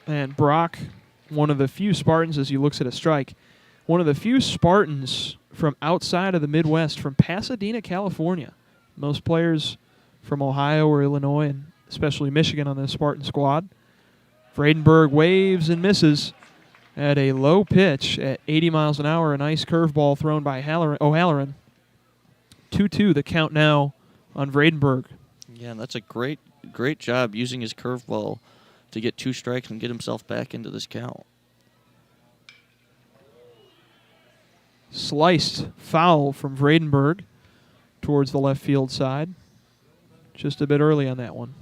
S1: And Brock, one of the few Spartans, as he looks at a strike, one of the few Spartans from outside of the Midwest, from Pasadena, California. Most players from Ohio or Illinois, and especially Michigan on the Spartan squad. Vredenberg waves and misses at a low pitch at 80 miles an hour. A nice curveball thrown by O'Halloran. 2-2 the count now on Vredenberg.
S2: Yeah, and that's a great job using his curveball to get 2 strikes and get himself back into this count.
S1: Sliced foul from Vredenberg towards the left field side. Just a bit early on that one.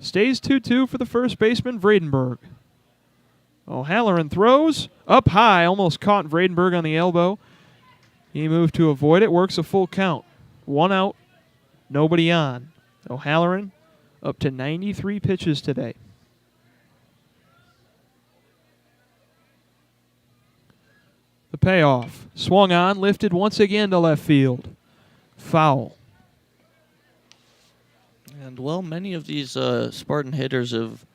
S1: Stays 2-2 for the first baseman, Vredenberg. O'Halloran throws up high, almost caught Vredenberg on the elbow. He moved to avoid it, works a full count. 1 out, nobody on. O'Halloran up to 93 pitches today. The payoff. Swung on, lifted once again to left field. Foul.
S2: And, well, many of these Spartan hitters have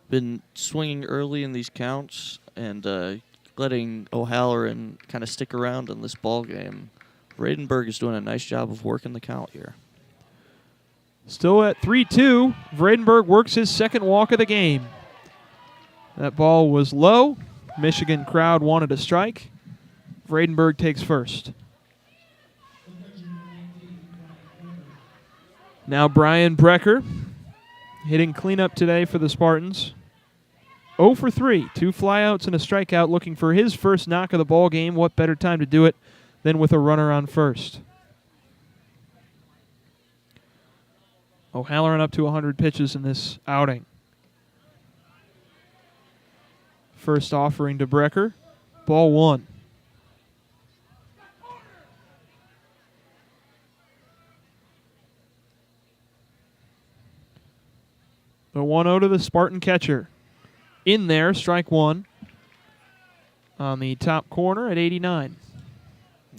S2: been swinging early in these counts and letting O'Halloran kind of stick around in this ball game. Vredenberg is doing a nice job of working the count here.
S1: Still at 3-2. Vredenberg works his second walk of the game. That ball was low. Michigan crowd wanted a strike. Vredenberg takes first. Now Brian Brecker hitting cleanup today for the Spartans. 0 for 3, 2 flyouts and a strikeout, looking for his first knock of the ball game. What better time to do it than with a runner on first? O'Halloran up to 100 pitches in this outing. First offering to Brecker. Ball 1. The 1-0 to the Spartan catcher. In there, strike 1 on the top corner at 89.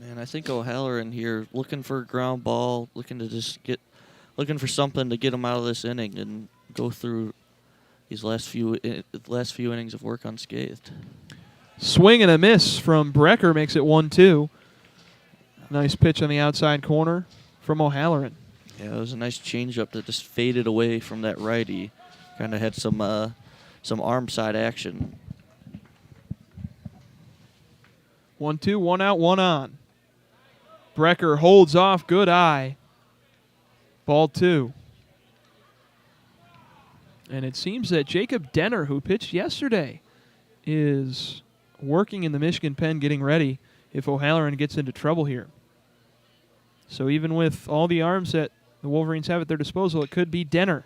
S2: And I think O'Halloran here looking for a ground ball, looking for something to get him out of this inning and go through these last few innings of work unscathed.
S1: Swing and a miss from Brecker makes it 1-2. Nice pitch on the outside corner from O'Halloran.
S2: Yeah, it was a nice changeup that just faded away from that righty. Kind of had some arm side action.
S1: 1-2, 1 out, 1 on. Brecker holds off, good eye. Ball 2. And it seems that Jacob Denner, who pitched yesterday, is working in the Michigan pen, getting ready if O'Halloran gets into trouble here. So even with all the arms that the Wolverines have at their disposal, it could be Denner.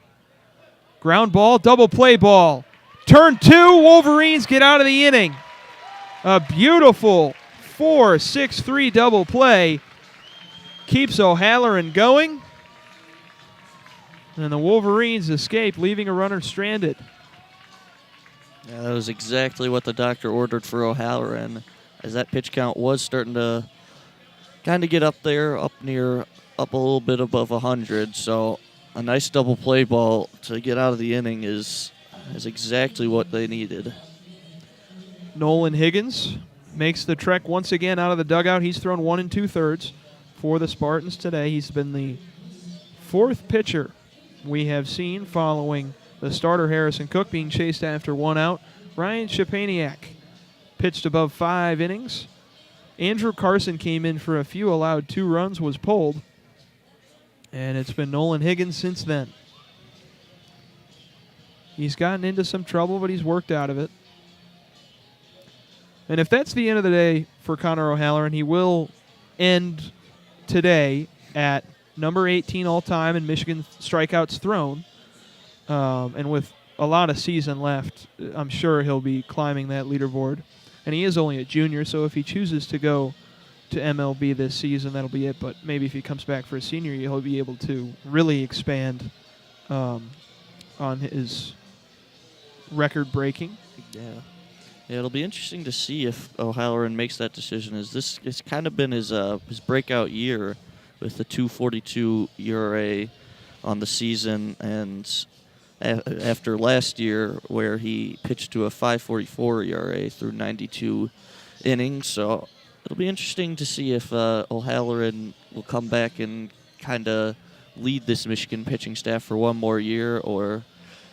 S1: Ground ball, double play ball. Turn 2, Wolverines get out of the inning. A beautiful 4-6-3 double play keeps O'Halloran going. And the Wolverines escape, leaving a runner stranded.
S2: Yeah, that was exactly what the doctor ordered for O'Halloran, as that pitch count was starting to kind of get up there, up a little bit above 100. So a nice double play ball to get out of the inning is exactly what they needed.
S1: Nolan Higgins makes the trek once again out of the dugout. He's thrown 1 2/3 for the Spartans today. He's been the 4th pitcher we have seen following the starter Harrison Cook being chased after 1 out. Ryan Szczepaniak pitched above 5 innings. Andrew Carson came in for a few, allowed 2 runs, was pulled. And it's been Nolan Higgins since then. He's gotten into some trouble, but he's worked out of it. And if that's the end of the day for Connor O'Halloran, he will end today at number 18 all-time in Michigan strikeouts thrown. And with a lot of season left, I'm sure he'll be climbing that leaderboard. And he is only a junior, so if he chooses to go to MLB this season, that'll be it. But maybe if he comes back for a senior year, he'll be able to really expand on his record breaking.
S2: Yeah, it'll be interesting to see if O'Halloran makes that decision. It's kind of been his breakout year with the 2.42 ERA on the season, and after last year where he pitched to a 5.44 ERA through 92 innings. So it'll be interesting to see if O'Halloran will come back and kind of lead this Michigan pitching staff for one more year, or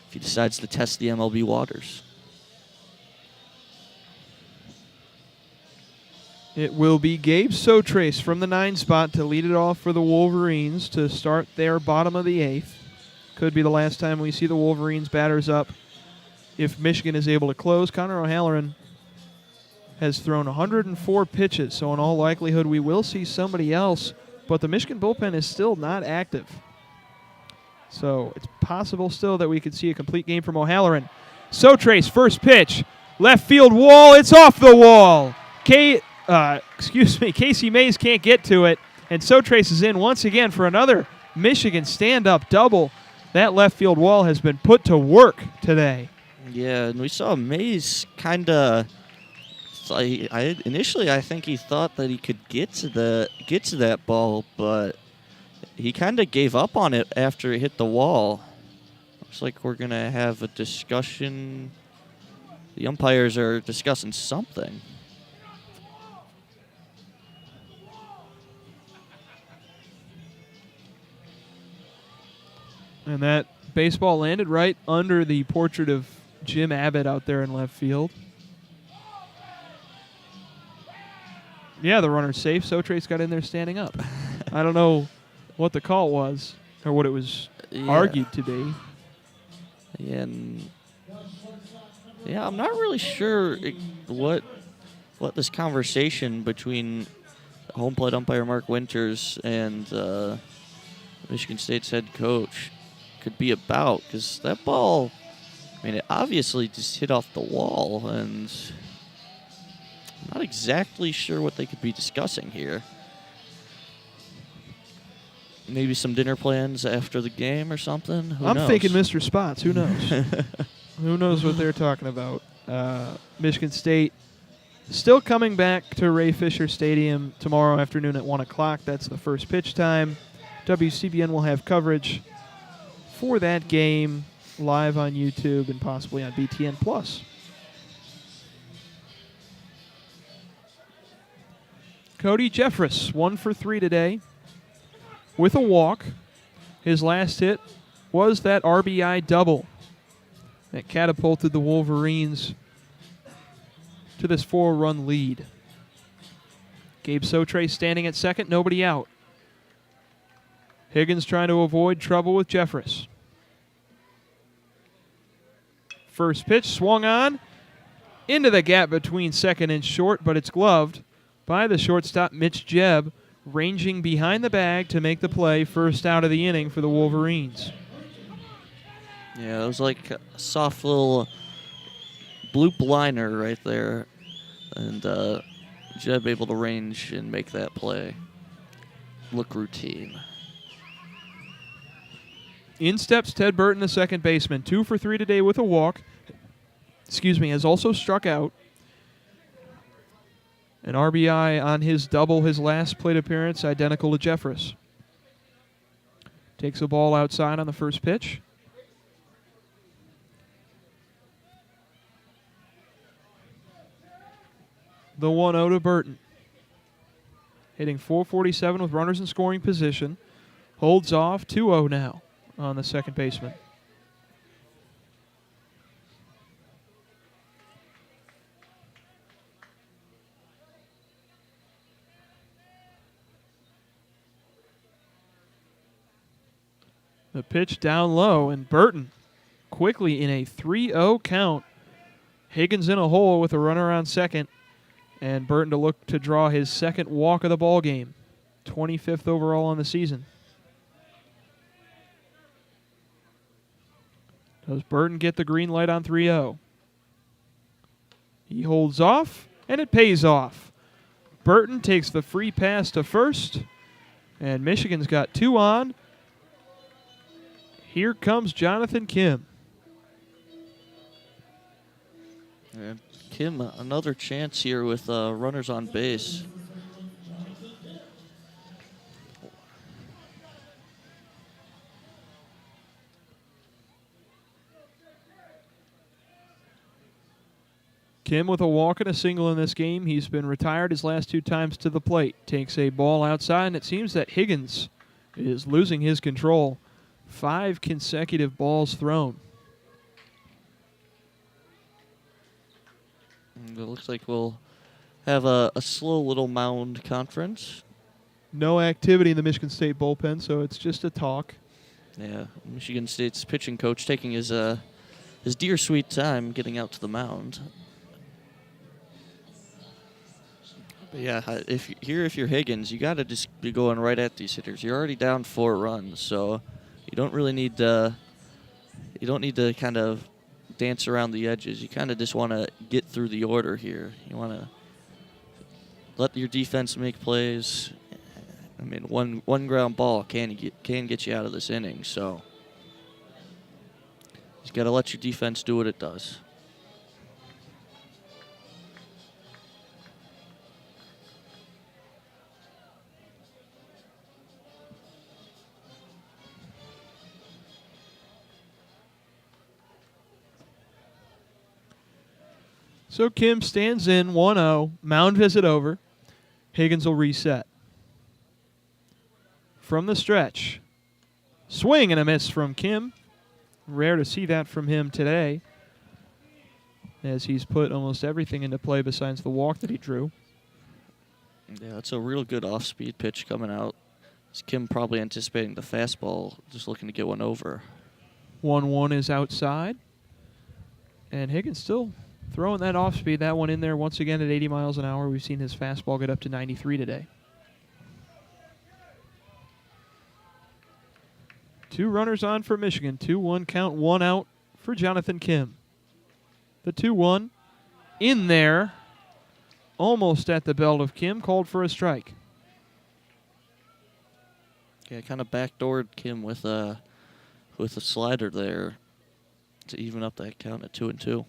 S2: if he decides to test the MLB waters.
S1: It will be Gabe Sotrace from the 9 spot to lead it off for the Wolverines to start their bottom of the 8th. Could be the last time we see the Wolverines batters up if Michigan is able to close. Connor O'Halloran has thrown 104 pitches, so in all likelihood we will see somebody else, but the Michigan bullpen is still not active. So it's possible still that we could see a complete game from O'Halloran. Sotrace, first pitch, left field wall, it's off the wall. Casey Mays can't get to it, and Sotrace is in once again for another Michigan stand-up double. That left field wall has been put to work today.
S2: Yeah, and we saw Mays kind of. Initially, I think he thought that he could get to that ball, but he kind of gave up on it after it hit the wall. Looks like we're gonna have a discussion. The umpires are discussing something.
S1: And that baseball landed right under the portrait of Jim Abbott out there in left field. Yeah, the runner's safe. Sotrace got in there standing up. I don't know what the call was or what it was argued to be.
S2: And I'm not really sure what this conversation between home plate umpire Mark Winters and Michigan State's head coach could be about, because that ball, I mean, it obviously just hit off the wall, and I'm not exactly sure what they could be discussing here. Maybe some dinner plans after the game or something? Who knows?
S1: Thinking Mr. Spots. Who knows? Who knows what they're talking about? Michigan State still coming back to Ray Fisher Stadium tomorrow afternoon at 1 o'clock. That's the first pitch time. WCBN will have coverage for that game live on YouTube and possibly on BTN+. Cody Jeffress, 1 for 3 today with a walk. His last hit was that RBI double that catapulted the Wolverines to this 4-run lead. Gabe Sotrace standing at second, nobody out. Higgins trying to avoid trouble with Jeffress. First pitch swung on into the gap between second and short, but it's gloved by the shortstop Mitch Jebb, ranging behind the bag to make the play, first out of the inning for the Wolverines.
S2: Yeah, it was like a soft little bloop liner right there, and Jebb able to range and make that play look routine.
S1: In steps Ted Burton, the second baseman, 2 for 3 today with a walk. Has also struck out. An RBI on his double, his last plate appearance, identical to Jeffress. Takes a ball outside on the first pitch. The 1-0 to Burton. Hitting .447 with runners in scoring position. Holds off, 2-0 now on the second baseman. The pitch down low, and Burton quickly in a 3-0 count. Higgins in a hole with a runner on second, and Burton to look to draw his second walk of the ball game. 25th overall on the season. Does Burton get the green light on 3-0? He holds off, and it pays off. Burton takes the free pass to first, and Michigan's got 2 on. Here comes Jonathan Kim.
S2: And Kim, another chance here with runners on base.
S1: Kim with a walk and a single in this game. He's been retired his last 2 times to the plate. Takes a ball outside, and it seems that Higgins is losing his control. 5 consecutive balls thrown.
S2: And it looks like we'll have a slow little mound conference.
S1: No activity in the Michigan State bullpen, so it's just a talk.
S2: Yeah, Michigan State's pitching coach taking his dear sweet time getting out to the mound. But yeah, if you're Higgins, you got to just be going right at these hitters. You're already down 4 runs, so you don't really need to. You don't need to kind of dance around the edges. You kind of just want to get through the order here. You want to let your defense make plays. I mean, one ground ball can get you out of this inning. So you got to let your defense do what it does.
S1: So Kim stands in 1-0. Mound visit over. Higgins will reset. From the stretch. Swing and a miss from Kim. Rare to see that from him today, as he's put almost everything into play besides the walk that he drew.
S2: Yeah, that's a real good off-speed pitch coming out. It's Kim probably anticipating the fastball, just looking to get one over.
S1: 1-1 is outside. And Higgins still throwing that off speed. That one in there once again at 80 miles an hour. We've seen his fastball get up to 93 today. 2 runners on for Michigan. 2-1 count, 1 out for Jonathan Kim. The 2-1 in there, almost at the belt of Kim, called for a strike.
S2: Yeah, kind of backdoored Kim with a slider there to even up that count at 2-2.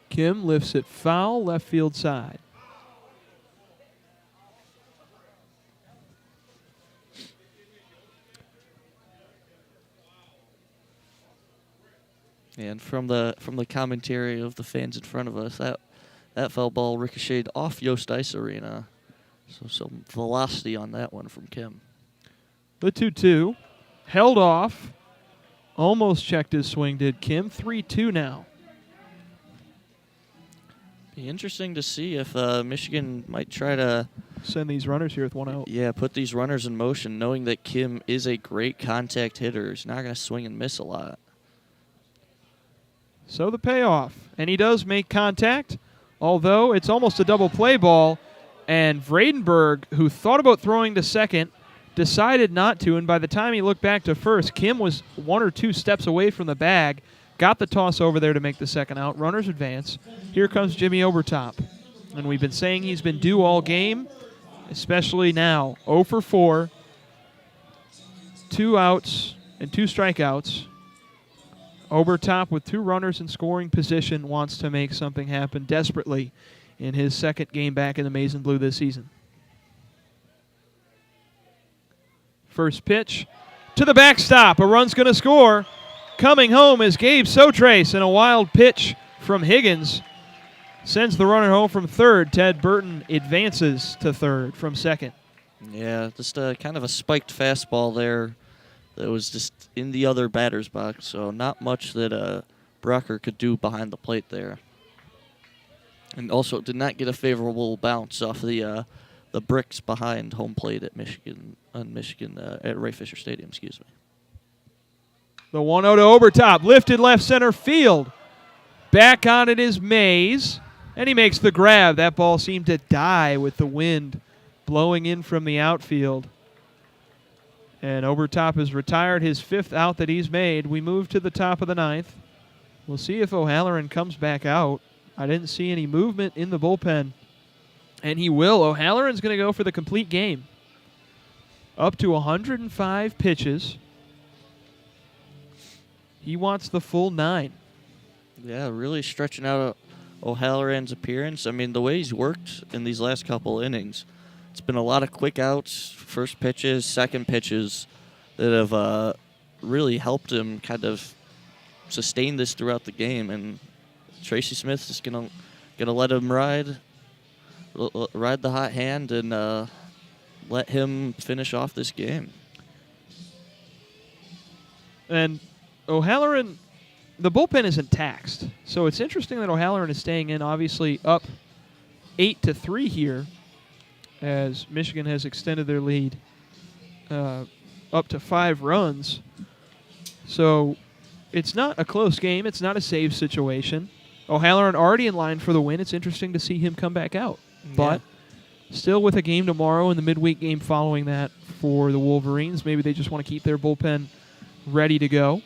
S1: Kim lifts it foul, left field side.
S2: And from the commentary of the fans in front of us, that foul ball ricocheted off Yost Ice Arena. So some velocity on that one from Kim.
S1: The 2-2 held off. Almost checked his swing, did Kim. 3-2 now.
S2: Be interesting to see if Michigan might try to
S1: send these runners here with 1 out.
S2: Yeah, put these runners in motion, knowing that Kim is a great contact hitter. He's not going to swing and miss a lot.
S1: So the payoff. And he does make contact, although it's almost a double play ball. And Vredenberg, who thought about throwing to second, decided not to. And by the time he looked back to first, Kim was 1 or 2 steps away from the bag. Got the toss over there to make the second out. Runners advance. Here comes Jimmy Obertop. And we've been saying he's been due all game, especially now. 0 for 4. 2 outs and 2 strikeouts. Obertop with 2 runners in scoring position wants to make something happen desperately in his second game back in the Maize and Blue this season. First pitch to the backstop. A run's going to score. Coming home is Gabe Sotrace, and a wild pitch from Higgins sends the runner home from third. Ted Burton advances to third from second.
S2: Yeah, just kind of a spiked fastball there that was just in the other batter's box, so not much that Brocker could do behind the plate there. And also did not get a favorable bounce off the bricks behind home plate at Michigan at Ray Fisher Stadium, excuse me.
S1: The 1-0 to Obertop, lifted left center field. Back on it is Mays, and he makes the grab. That ball seemed to die with the wind blowing in from the outfield. And Obertop has retired his 5th out that he's made. We move to the top of the 9th. We'll see if O'Halloran comes back out. I didn't see any movement in the bullpen. And he will. O'Halloran's going to go for the complete game. Up to 105 pitches. He wants the full 9.
S2: Yeah, really stretching out O'Halloran's appearance. I mean, the way he's worked in these last couple innings, it's been a lot of quick outs, first pitches, second pitches that have really helped him kind of sustain this throughout the game. And Tracy Smith is gonna let him ride the hot hand and let him finish off this game.
S1: And O'Halloran, the bullpen isn't taxed, so it's interesting that O'Halloran is staying in, obviously up 8-3 here, as Michigan has extended their lead up to 5 runs. So it's not a close game. It's not a save situation. O'Halloran already in line for the win. It's interesting to see him come back out. Yeah. But still with a game tomorrow and the midweek game following that for the Wolverines. Maybe they just want to keep their bullpen ready to go.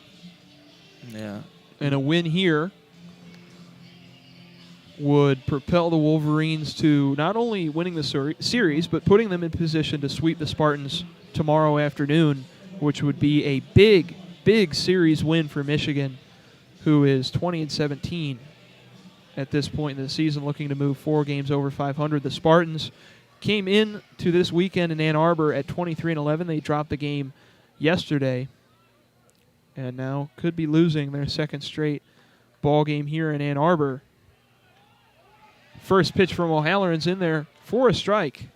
S2: Yeah.
S1: And a win here would propel the Wolverines to not only winning the series, but putting them in position to sweep the Spartans tomorrow afternoon, which would be a big, big series win for Michigan, who is 20-17 at this point in the season, looking to move 4 games over 500. The Spartans came in to this weekend in Ann Arbor at 23-11. They dropped the game yesterday, and now could be losing their second straight ball game here in Ann Arbor. First pitch from O'Halloran's in there for a strike.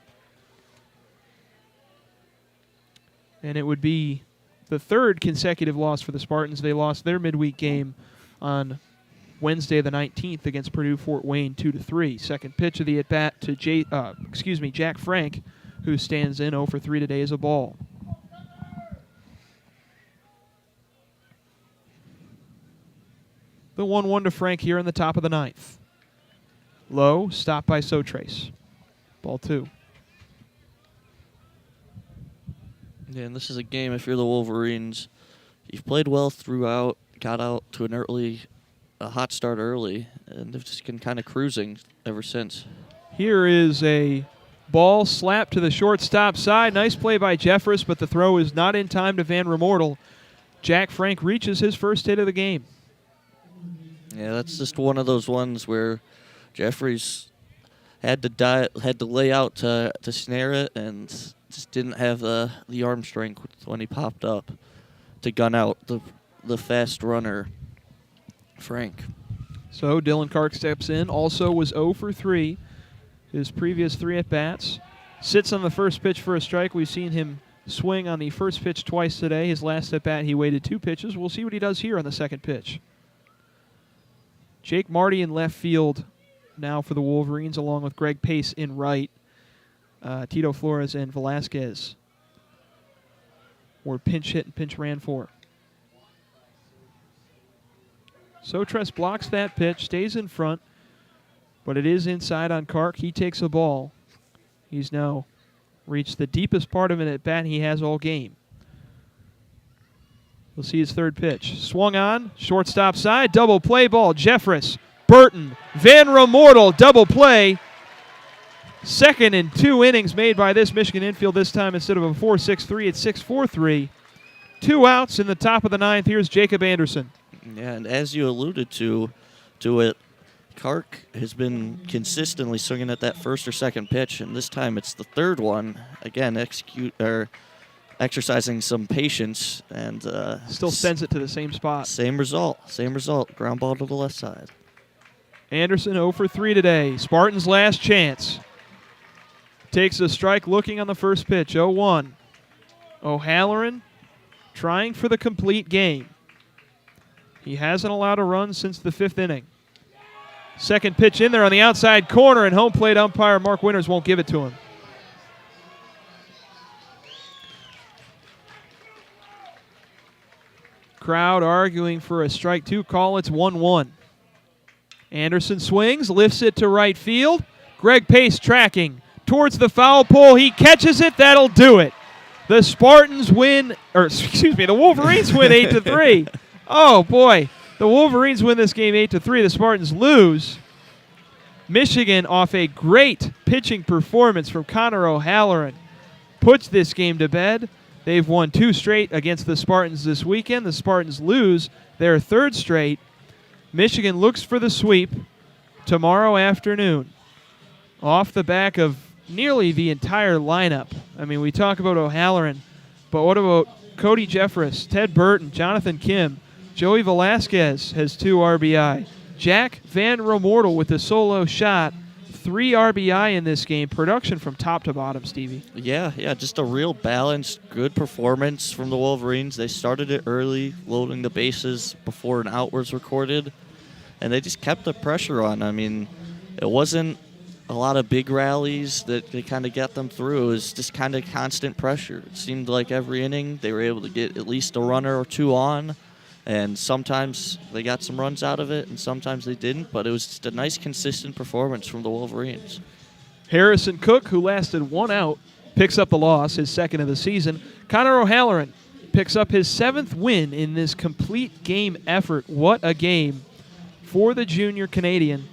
S1: And it would be the 3rd consecutive loss for the Spartans. They lost their midweek game on Wednesday the 19th against Purdue Fort Wayne 2-3. Second pitch of the at-bat to Jack Frank, who stands in 0 for 3 today as a ball. The 1-1 to Frank here in the top of the 9th. Low, stopped by Sotrace. Ball 2.
S2: Yeah, and this is a game, if you're the Wolverines, you've played well throughout, got out to a hot start early, and they've just been kind of cruising ever since.
S1: Here is a ball slapped to the shortstop side. Nice play by Jeffress, but the throw is not in time to Van Remortel. Jack Frank reaches his first hit of the game.
S2: Yeah, that's just one of those ones where Jeffries had to lay out to snare it, and just didn't have the arm strength when he popped up to gun out the fast runner, Frank.
S1: So Dylan Kark steps in. Also was 0 for 3. His previous 3 at-bats. Sits on the first pitch for a strike. We've seen him swing on the first pitch twice today. His last at-bat, he waited 2 pitches. We'll see what he does here on the second pitch. Jake Marty in left field now for the Wolverines, along with Greg Pace in right. Tito Flores and Velasquez were pinch hit and pinch ran for. Sotres blocks that pitch, stays in front, but it is inside on Kark. He takes a ball. He's now reached the deepest part of an at-bat he has all game. We'll see his third pitch. Swung on, shortstop side, double play ball. Jeffress, Burton, Van Remortel, double play. Second in 2 innings made by this Michigan infield. This time instead of a 4-6-3, it's 6-4-3. 2 outs in the top of the 9th. Here's Jacob Anderson.
S2: Yeah, and as you alluded to it, Kark has been consistently swinging at that first or second pitch, and this time it's the third one. Again, exercising some patience, and
S1: still sends it to the same spot.
S2: Same result. Ground ball to the left side.
S1: Anderson 0 for 3 today. Spartans' last chance. Takes a strike looking on the first pitch. 0-1. O'Halloran trying for the complete game. He hasn't allowed a run since the 5th inning. Second pitch in there on the outside corner, and home plate umpire Mark Winters won't give it to him. Crowd arguing for a strike 2 call. It's 1-1. Anderson swings, lifts it to right field. Greg Pace tracking towards the foul pole. He catches it. That'll do it. The Spartans win, the Wolverines win 8-3. Oh, boy. The Wolverines win this game 8-3. The Spartans lose. Michigan, off a great pitching performance from Connor O'Halloran, puts this game to bed. They've won 2 straight against the Spartans this weekend. The Spartans lose their 3rd straight. Michigan looks for the sweep tomorrow afternoon off the back of nearly the entire lineup. I mean, we talk about O'Halloran, but what about Cody Jeffress, Ted Burton, Jonathan Kim, Joey Velasquez has 2 RBI. Jack Van Remortel with a solo shot, 3 RBI in this game. Production from top to bottom, Stevie.
S2: Yeah, just a real balanced, good performance from the Wolverines. They started it early, loading the bases before an out was recorded, and they just kept the pressure on. I mean, it wasn't a lot of big rallies that they kind of got them through. It was just kind of constant pressure. It seemed like every inning they were able to get at least a runner or 2 on, and sometimes they got some runs out of it, and sometimes they didn't, but it was just a nice, consistent performance from the Wolverines.
S1: Harrison Cook, who lasted 1 out, picks up the loss, his 2nd of the season. Connor O'Halloran picks up his 7th win in this complete game effort. What a game for the junior Canadian.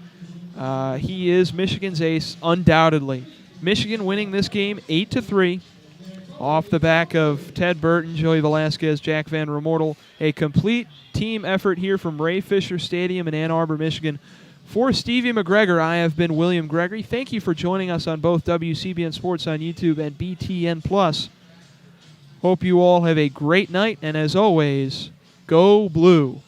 S1: He is Michigan's ace, undoubtedly. Michigan winning this game 8-3. Off the back of Ted Burton, Joey Velasquez, Jack Van Remortel. A complete team effort here from Ray Fisher Stadium in Ann Arbor, Michigan. For Stevie MacGregor, I have been William Gregory. Thank you for joining us on both WCBN Sports on YouTube and BTN+. Hope you all have a great night, and as always, go blue.